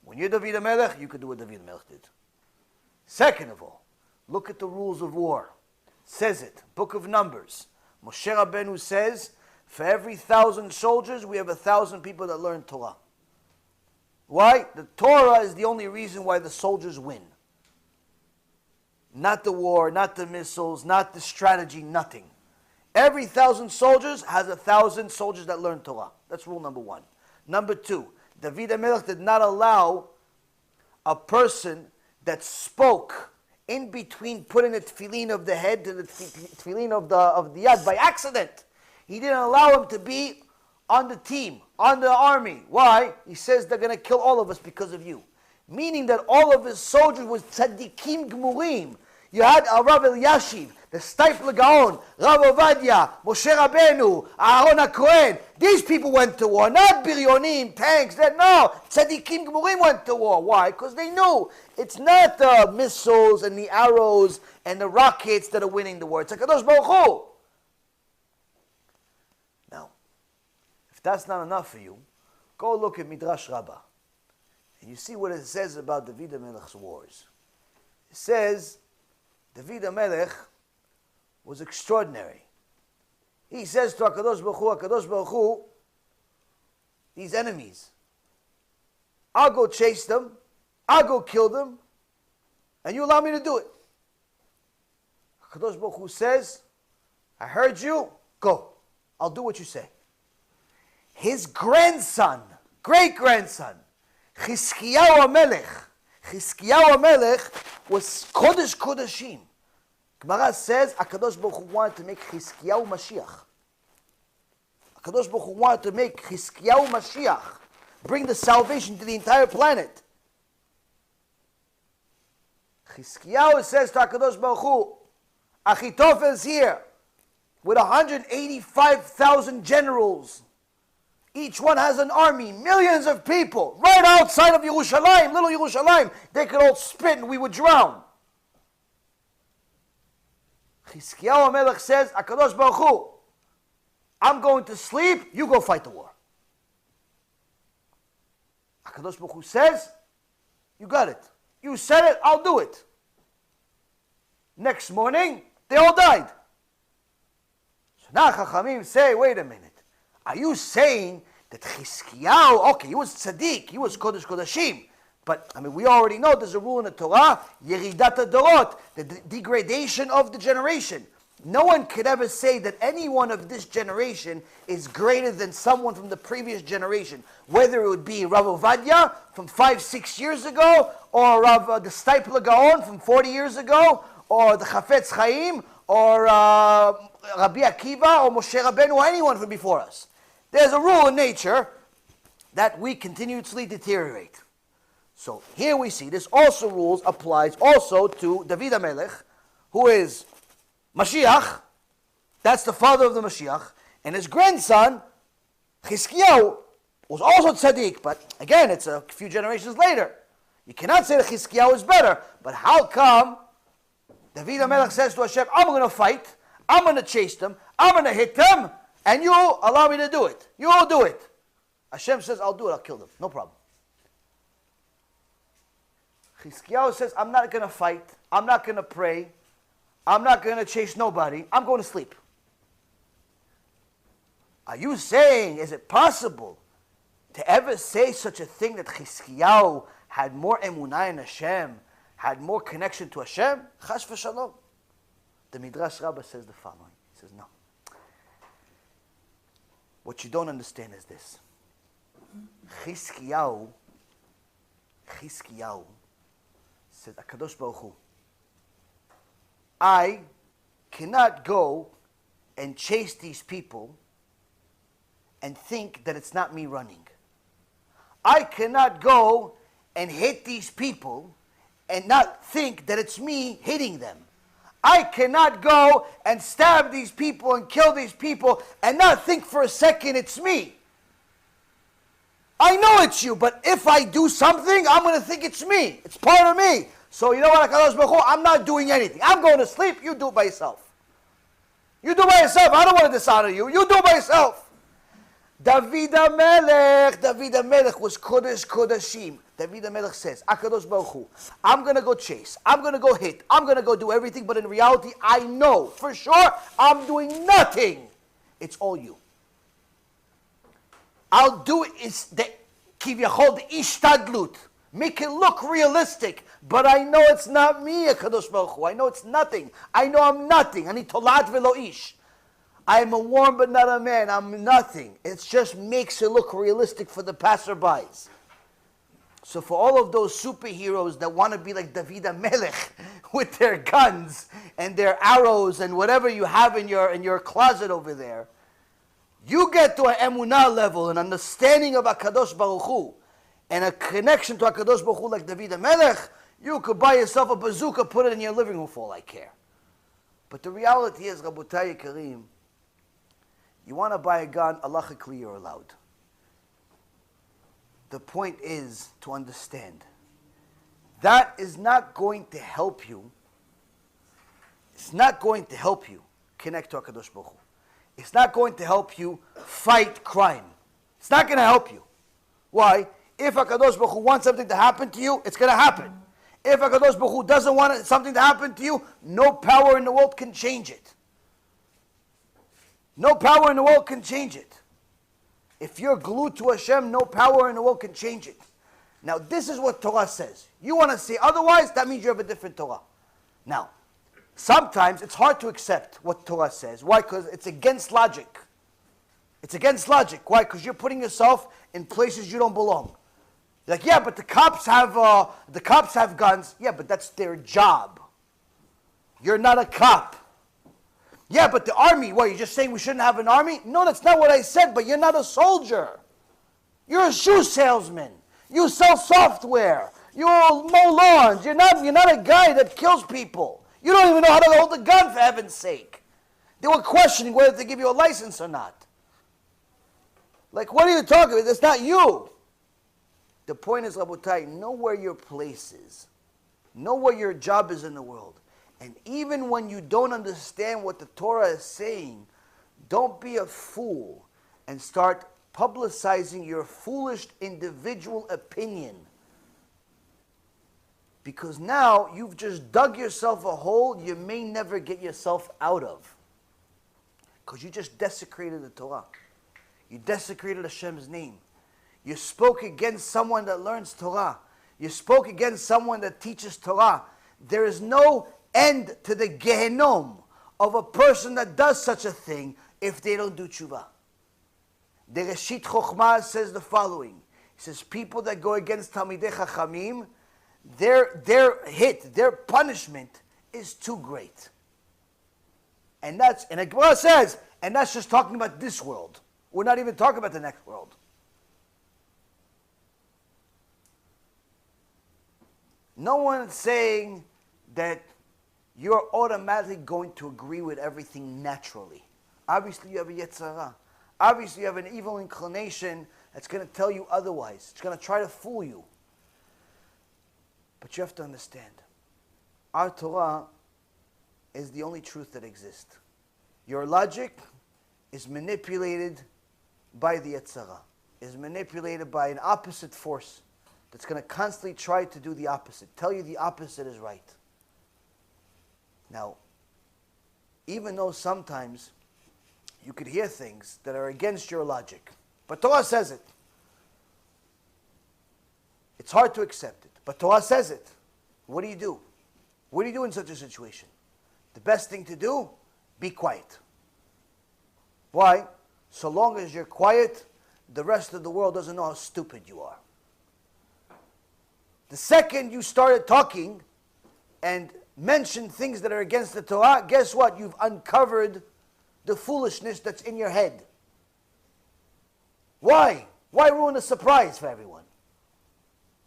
when you're David HaMelech, you can do what David HaMelech did. Second of all, look at the rules of war. Says it, Book of Numbers. Moshe Rabbeinu says, for every 1,000 soldiers, we have 1,000 people that learn Torah. Why? The Torah is the only reason why the soldiers win. Not the war, not the missiles, not the strategy, nothing. Every 1,000 soldiers has 1,000 soldiers that learn Torah. That's rule number one. Number two, David HaMelech did not allow a person that spoke in between putting the tefillin of the head to the tefillin of the yad by accident. He didn't allow him to be on the team, on the army. Why? He says they're going to kill all of us because of you. Meaning that all of his soldiers were tzaddikim gmurim. You had Rav Eliashiv, the Stifle Gaon, Rav Ovadia, Moshe Rabbeinu, Aaron HaKohen. These people went to war, not biryonim, tanks. No, tzaddikim gmurim went to war. Why? Because they knew it's not the missiles and the arrows and the rockets that are winning the war. It's HaKadosh Baruch Hu. Now, if that's not enough for you, go look at Midrash Rabbah. And you see what it says about David HaMelech's wars. It says, David HaMelech was extraordinary. He says to HaKadosh Baruch Hu, these enemies, I'll go chase them, I'll go kill them, and you allow me to do it. HaKadosh Baruch Hu says, I heard you, go. I'll do what you say. His grandson, great-grandson, Chizkiyahu HaMelech was Kodesh Kodashim. Gemara says HaKadosh Baruch Hu wanted to make Chizkiyahu Mashiach. HaKadosh Baruch Hu wanted to make Chizkiyahu Mashiach, bring the salvation to the entire planet. Chizkiyahu says to HaKadosh Baruch Hu, Achitophel's here with 185,000 generals. Each one has an army, millions of people, right outside of Yerushalayim, little Yerushalayim. They could all spit and we would drown. Chizkiyahu HaMelech says, HaKadosh Baruch Hu, I'm going to sleep, you go fight the war. HaKadosh Baruch Hu says, you got it. You said it, I'll do it. Next morning, they all died. So now Chachamim say, wait a minute. Are you saying that Chizkiyahu, okay, he was tzaddik, he was Kodesh Kodashim, but I mean, we already know there's a rule in the Torah, Yeridat HaDorot, the degradation of the generation. No one could ever say that anyone of this generation is greater than someone from the previous generation, whether it would be Rav Ovadia from 5-6 years ago, or Rav the Steipler Gaon from 40 years ago, or the Chafetz Chaim, or Rabbi Akiva, or Moshe Rabbeinu, or anyone from before us. There's a rule in nature that we continuously deteriorate. So here we see this also applies also to David HaMelech, who is Mashiach, that's the father of the Mashiach, and his grandson, Chizkiyahu, was also tzaddik, but again, it's a few generations later. You cannot say that Chizkiyahu is better, but how come David HaMelech says to Hashem, I'm going to fight, I'm going to chase them, I'm going to hit them, and you allow me to do it. You will do it. Hashem says, I'll do it, I'll kill them, no problem. Chizkiyahu says, I'm not going to fight, I'm not going to pray, I'm not going to chase nobody. I'm going to sleep. Are you saying, is it possible to ever say such a thing that Chizkiyahu had more emunah in Hashem, had more connection to Hashem? Chas v'shalom. The Midrash Rabbah says the following. He says, no. What you don't understand is this. Chizkiyahu says, HaKadosh Baruch Hu, I cannot go and chase these people and think that it's not me running. I cannot go and hit these people and not think that it's me hitting them. I cannot go and stab these people and kill these people and not think for a second it's me. I know it's you, but if I do something, I'm going to think it's me. It's part of me. So you know what, HaKadosh Baruch Hu, I'm not doing anything. I'm going to sleep, you do it by yourself. You do it by yourself. I don't want to dishonor you. You do it by yourself. David HaMelech was Kodesh Kodashim. David HaMelech says, HaKadosh Baruch Hu, I'm going to go chase. I'm going to go hit. I'm going to go do everything. But in reality, I know for sure I'm doing nothing. It's all you. I'll do it. It's the Kivyachol, the Ishtadlut. Make it look realistic. But I know it's not me, HaKadosh Baruch Hu. I know it's nothing. I know I'm nothing. Ani tolat velo ish. I am a worm but not a man. I'm nothing. It just makes it look realistic for the passerbys. So for all of those superheroes that want to be like David HaMelech with their guns and their arrows and whatever you have in your closet over there, you get to an emunah level, an understanding of HaKadosh Baruch Hu, and a connection to HaKadosh Baruch Hu like David HaMelech, you could buy yourself a bazooka, put it in your living room for all I care. But the reality is, Rabotai Kareem, you want to buy a gun, halachically you're allowed. The point is to understand. That is not going to help you. It's not going to help you connect to HaKadosh Baruch Hu. It's not going to help you fight crime. It's not going to help you. Why? If HaKadosh Baruch Hu wants something to happen to you, it's going to happen. If HaKadosh Baruch Hu doesn't want something to happen to you, no power in the world can change it. No power in the world can change it. If you're glued to Hashem, no power in the world can change it. Now, this is what Torah says. You want to say otherwise, that means you have a different Torah. Now, sometimes it's hard to accept what Torah says. Why? Because it's against logic. It's against logic. Why? Because you're putting yourself in places you don't belong. You're like, yeah, but the cops have guns. Yeah, but that's their job. You're not a cop. Yeah, but the army, what, you're just saying we shouldn't have an army? No, that's not what I said, but you're not a soldier. You're a shoe salesman. You sell software. You mow lawns. You're not a guy that kills people. You don't even know how to hold a gun, for heaven's sake. They were questioning whether to give you a license or not. Like, what are you talking about? That's not you. The point is, Rabotai, know where your place is. Know what your job is in the world. And even when you don't understand what the Torah is saying, don't be a fool and start publicizing your foolish individual opinion. Because now you've just dug yourself a hole you may never get yourself out of. Because you just desecrated the Torah. You desecrated Hashem's name. You spoke against someone that learns Torah. You spoke against someone that teaches Torah. There is no end to the Gehenom of a person that does such a thing if they don't do Teshuvah. The Reshit Chochmah says the following. He says, people that go against Talmidei Chachamim, their punishment is too great. And the Gemara says, and that's just talking about this world. We're not even talking about the next world. No one is saying that you're automatically going to agree with everything naturally. Obviously you have a Yetzer Hara. Obviously you have an evil inclination that's going to tell you otherwise. It's going to try to fool you. But you have to understand, our Torah is the only truth that exists. Your logic is manipulated by the Yetzer Hara, is manipulated by an opposite force that's going to constantly try to do the opposite, tell you the opposite is right. Now, even though sometimes you could hear things that are against your logic, but Torah says it. It's hard to accept it, but Torah says it. What do you do? What do you do in such a situation? The best thing to do, be quiet. Why? So long as you're quiet, the rest of the world doesn't know how stupid you are. The second you started talking and mentioned things that are against the Torah, guess what? You've uncovered the foolishness that's in your head. Why? Why ruin the surprise for everyone?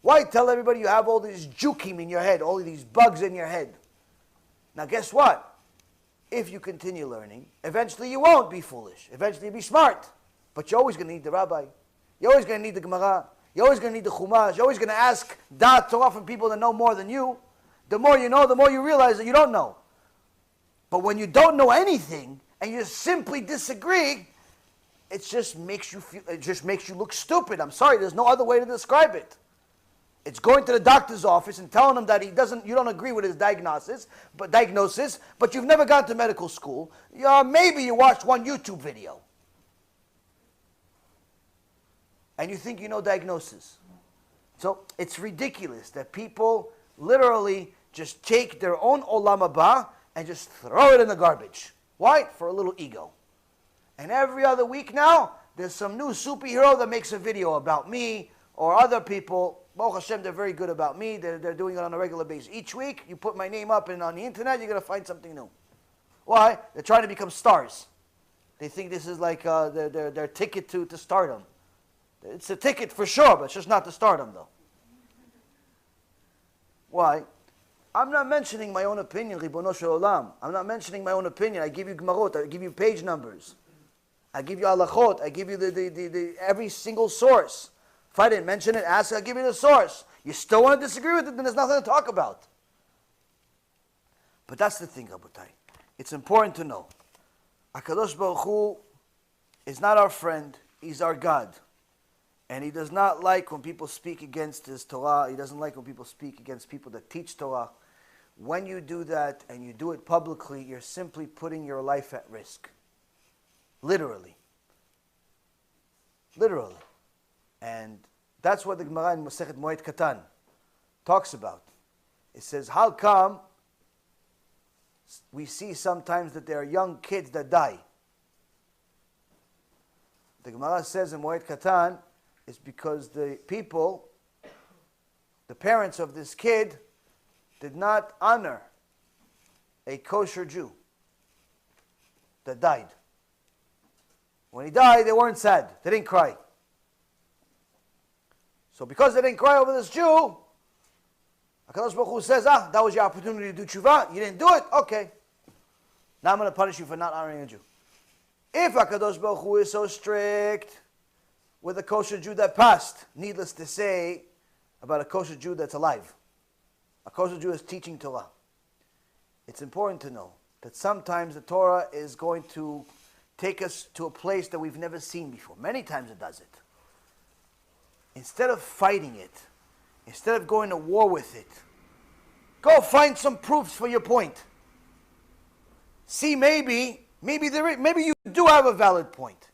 Why tell everybody you have all these jukim in your head, all of these bugs in your head? Now guess what? If you continue learning, eventually you won't be foolish. Eventually you'll be smart. But you're always going to need the rabbi. You're always going to need the Gemara. You're always going to need the Chumash. You're always going to ask Da'at Torah from people that know more than you. The more you know, the more you realize that you don't know. But when you don't know anything and you simply disagree, it just makes you look stupid. I'm sorry, there's no other way to describe it. It's going to the doctor's office and telling him that you don't agree with his diagnosis, but you've never gone to medical school. Maybe you watched one YouTube video. And you think you know diagnosis. So it's ridiculous that people literally just take their own olam haba and just throw it in the garbage. Why? For a little ego. And every other week now, there's some new superhero that makes a video about me or other people. Baruch Hashem, they're very good about me. They're doing it on a regular basis. Each week, you put my name up and on the internet, you're going to find something new. Why? They're trying to become stars. They think this is like their ticket to stardom. It's a ticket for sure, but it's just not to stardom though. Why? I'm not mentioning my own opinion, Ribono Shel Olam. I'm not mentioning my own opinion. I give you Gemarot, I give you page numbers. I give you halachot, I give you the every single source. If I didn't mention it, ask, I'll give you the source. You still want to disagree with it, then there's nothing to talk about. But that's the thing, Rabotai. It's important to know. HaKadosh Baruch Hu is not our friend, He's our God. And He does not like when people speak against His Torah. He doesn't like when people speak against people that teach Torah. When you do that, and you do it publicly, you're simply putting your life at risk. Literally. Literally. And that's what the Gemara in Masechet Moed Katan talks about. It says, how come we see sometimes that there are young kids that die? The Gemara says in Moed Katan, it's because the people, the parents of this kid, did not honor a kosher Jew that died. When he died, they weren't sad. They didn't cry. So because they didn't cry over this Jew, HaKadosh Baruch Hu says, that was your opportunity to do Teshuvah. You didn't do it? Okay. Now I'm going to punish you for not honoring a Jew. If HaKadosh Baruch Hu is so strict with a kosher Jew that passed, needless to say, about a kosher Jew that's alive. A kosher Jew is teaching Torah. It's important to know that sometimes the Torah is going to take us to a place that we've never seen before. Many times it does it. Instead of fighting it, instead of going to war with it, go find some proofs for your point. See, maybe you do have a valid point.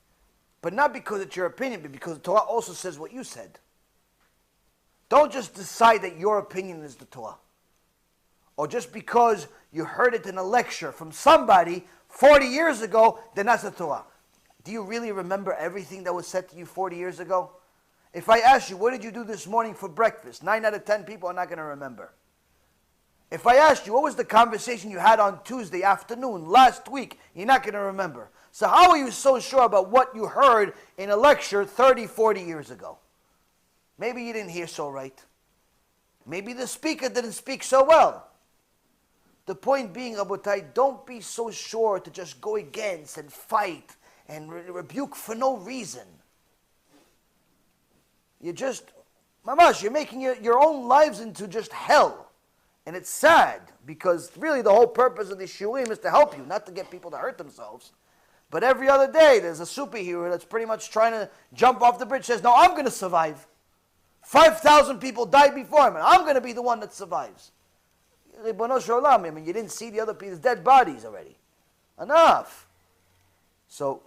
But not because it's your opinion, but because the Torah also says what you said. Don't just decide that your opinion is the Torah. Or just because you heard it in a lecture from somebody 40 years ago, then that's the Torah. Do you really remember everything that was said to you 40 years ago? If I ask you, what did you do this morning for breakfast? 9 out of 10 people are not going to remember. If I asked you, what was the conversation you had on Tuesday afternoon, last week? You're not going to remember. So how are you so sure about what you heard in a lecture 30, 40 years ago? Maybe you didn't hear so right. Maybe the speaker didn't speak so well. The point being, Rabotai, don't be so sure to just go against and fight and rebuke for no reason. You're just, mamash, you're making your own lives into just hell. And it's sad, because really the whole purpose of the shiurim is to help you, not to get people to hurt themselves. But every other day there's a superhero that's pretty much trying to jump off the bridge, says, no, I'm going to survive. 5,000 people died before him, and I'm going to be the one that survives. Ribono shel olam, I mean, you didn't see the other people's dead bodies already. Enough. So,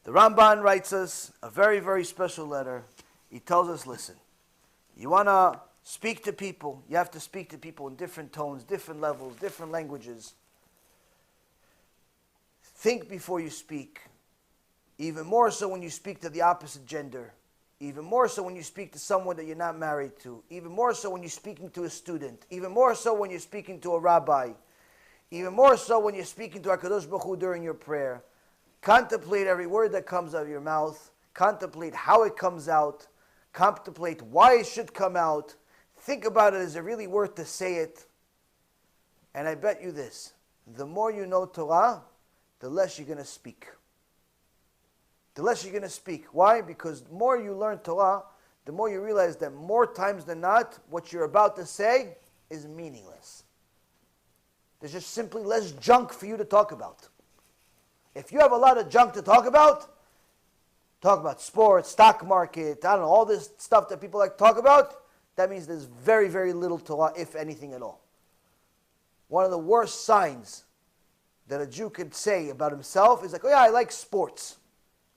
the Ramban writes us a very, very special letter. He tells us, listen, you want to speak to people, you have to speak to people in different tones, different levels, different languages. Think before you speak. Even more so when you speak to the opposite gender. Even more so when you speak to someone that you're not married to. Even more so when you're speaking to a student. Even more so when you're speaking to a rabbi. Even more so when you're speaking to HaKadosh Baruch Hu during your prayer. Contemplate every word that comes out of your mouth. Contemplate how it comes out. Contemplate why it should come out. Think about it, is it really worth to say it? And I bet you this, the more you know Torah, the less you're going to speak. The less you're going to speak. Why? Because the more you learn Torah, the more you realize that more times than not, what you're about to say is meaningless. There's just simply less junk for you to talk about. If you have a lot of junk to talk about sports, stock market, I don't know, all this stuff that people like to talk about, that means there's very, very little Torah, if anything at all. One of the worst signs that a Jew could say about himself is like, oh yeah, I like sports.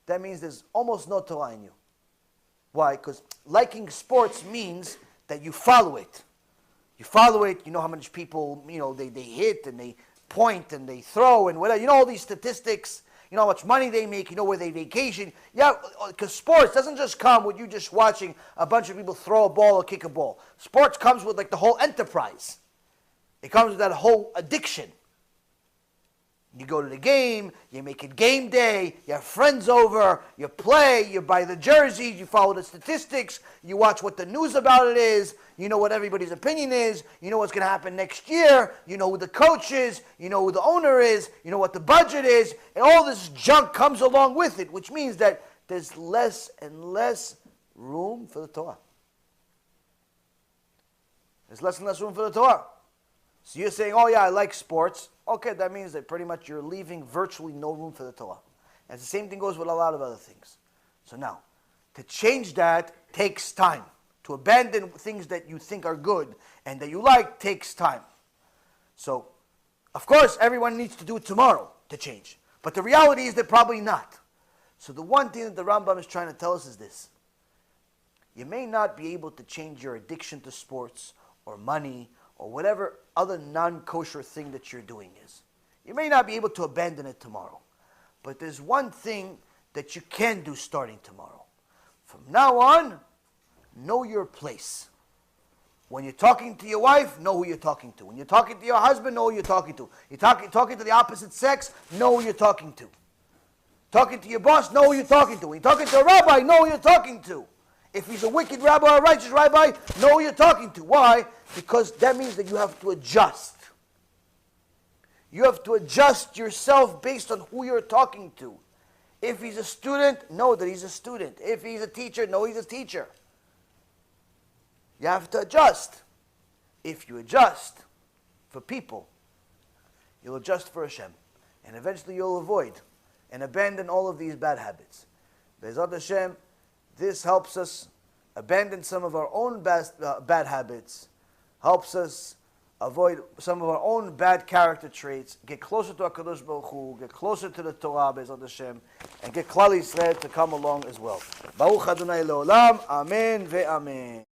That means there's almost no Torah in you. Why? Because liking sports means that you follow it. You follow it, you know how much people, they hit and they point and they throw and whatever. You know all these statistics. You know how much money they make. You know where they vacation. Yeah, because sports doesn't just come with you just watching a bunch of people throw a ball or kick a ball. Sports comes with like the whole enterprise. It comes with that whole addiction. You go to the game, you make it game day, you have friends over, you play, you buy the jerseys, you follow the statistics, you watch what the news about it is, you know what everybody's opinion is, you know what's going to happen next year, you know who the coach is, you know who the owner is, you know what the budget is, and all this junk comes along with it, which means that there's less and less room for the Torah. There's less and less room for the Torah. So you're saying, oh yeah, I like sports. Okay, that means that pretty much you're leaving virtually no room for the Torah. And the same thing goes with a lot of other things. So now, to change that takes time. To abandon things that you think are good and that you like takes time. So, of course, everyone needs to do it tomorrow to change. But the reality is that probably not. So the one thing that the Rambam is trying to tell us is this. You may not be able to change your addiction to sports or money or whatever other non-kosher thing that you're doing is. You may not be able to abandon it tomorrow. But there's one thing that you can do starting tomorrow. From now on, know your place. When you're talking to your wife, know who you're talking to. When you're talking to your husband, know who you're talking to. You're talking to the opposite sex, know who you're talking to. Talking to your boss, know who you're talking to. When you're talking to a rabbi, know who you're talking to. If he's a wicked rabbi or a righteous rabbi, know who you're talking to. Why? Because that means that you have to adjust. You have to adjust yourself based on who you're talking to. If he's a student, know that he's a student. If he's a teacher, know he's a teacher. You have to adjust. If you adjust for people, you'll adjust for Hashem. And eventually you'll avoid and abandon all of these bad habits. Be'ezrat Hashem, this helps us abandon some of our own bad habits, helps us avoid some of our own bad character traits, get closer to HaKadosh Baruch Hu, get closer to the Torah, Be'ezrat Hashem, and get Klal Yisrael to come along as well. Baruch Adonai Le'olam, Amen ve'amen.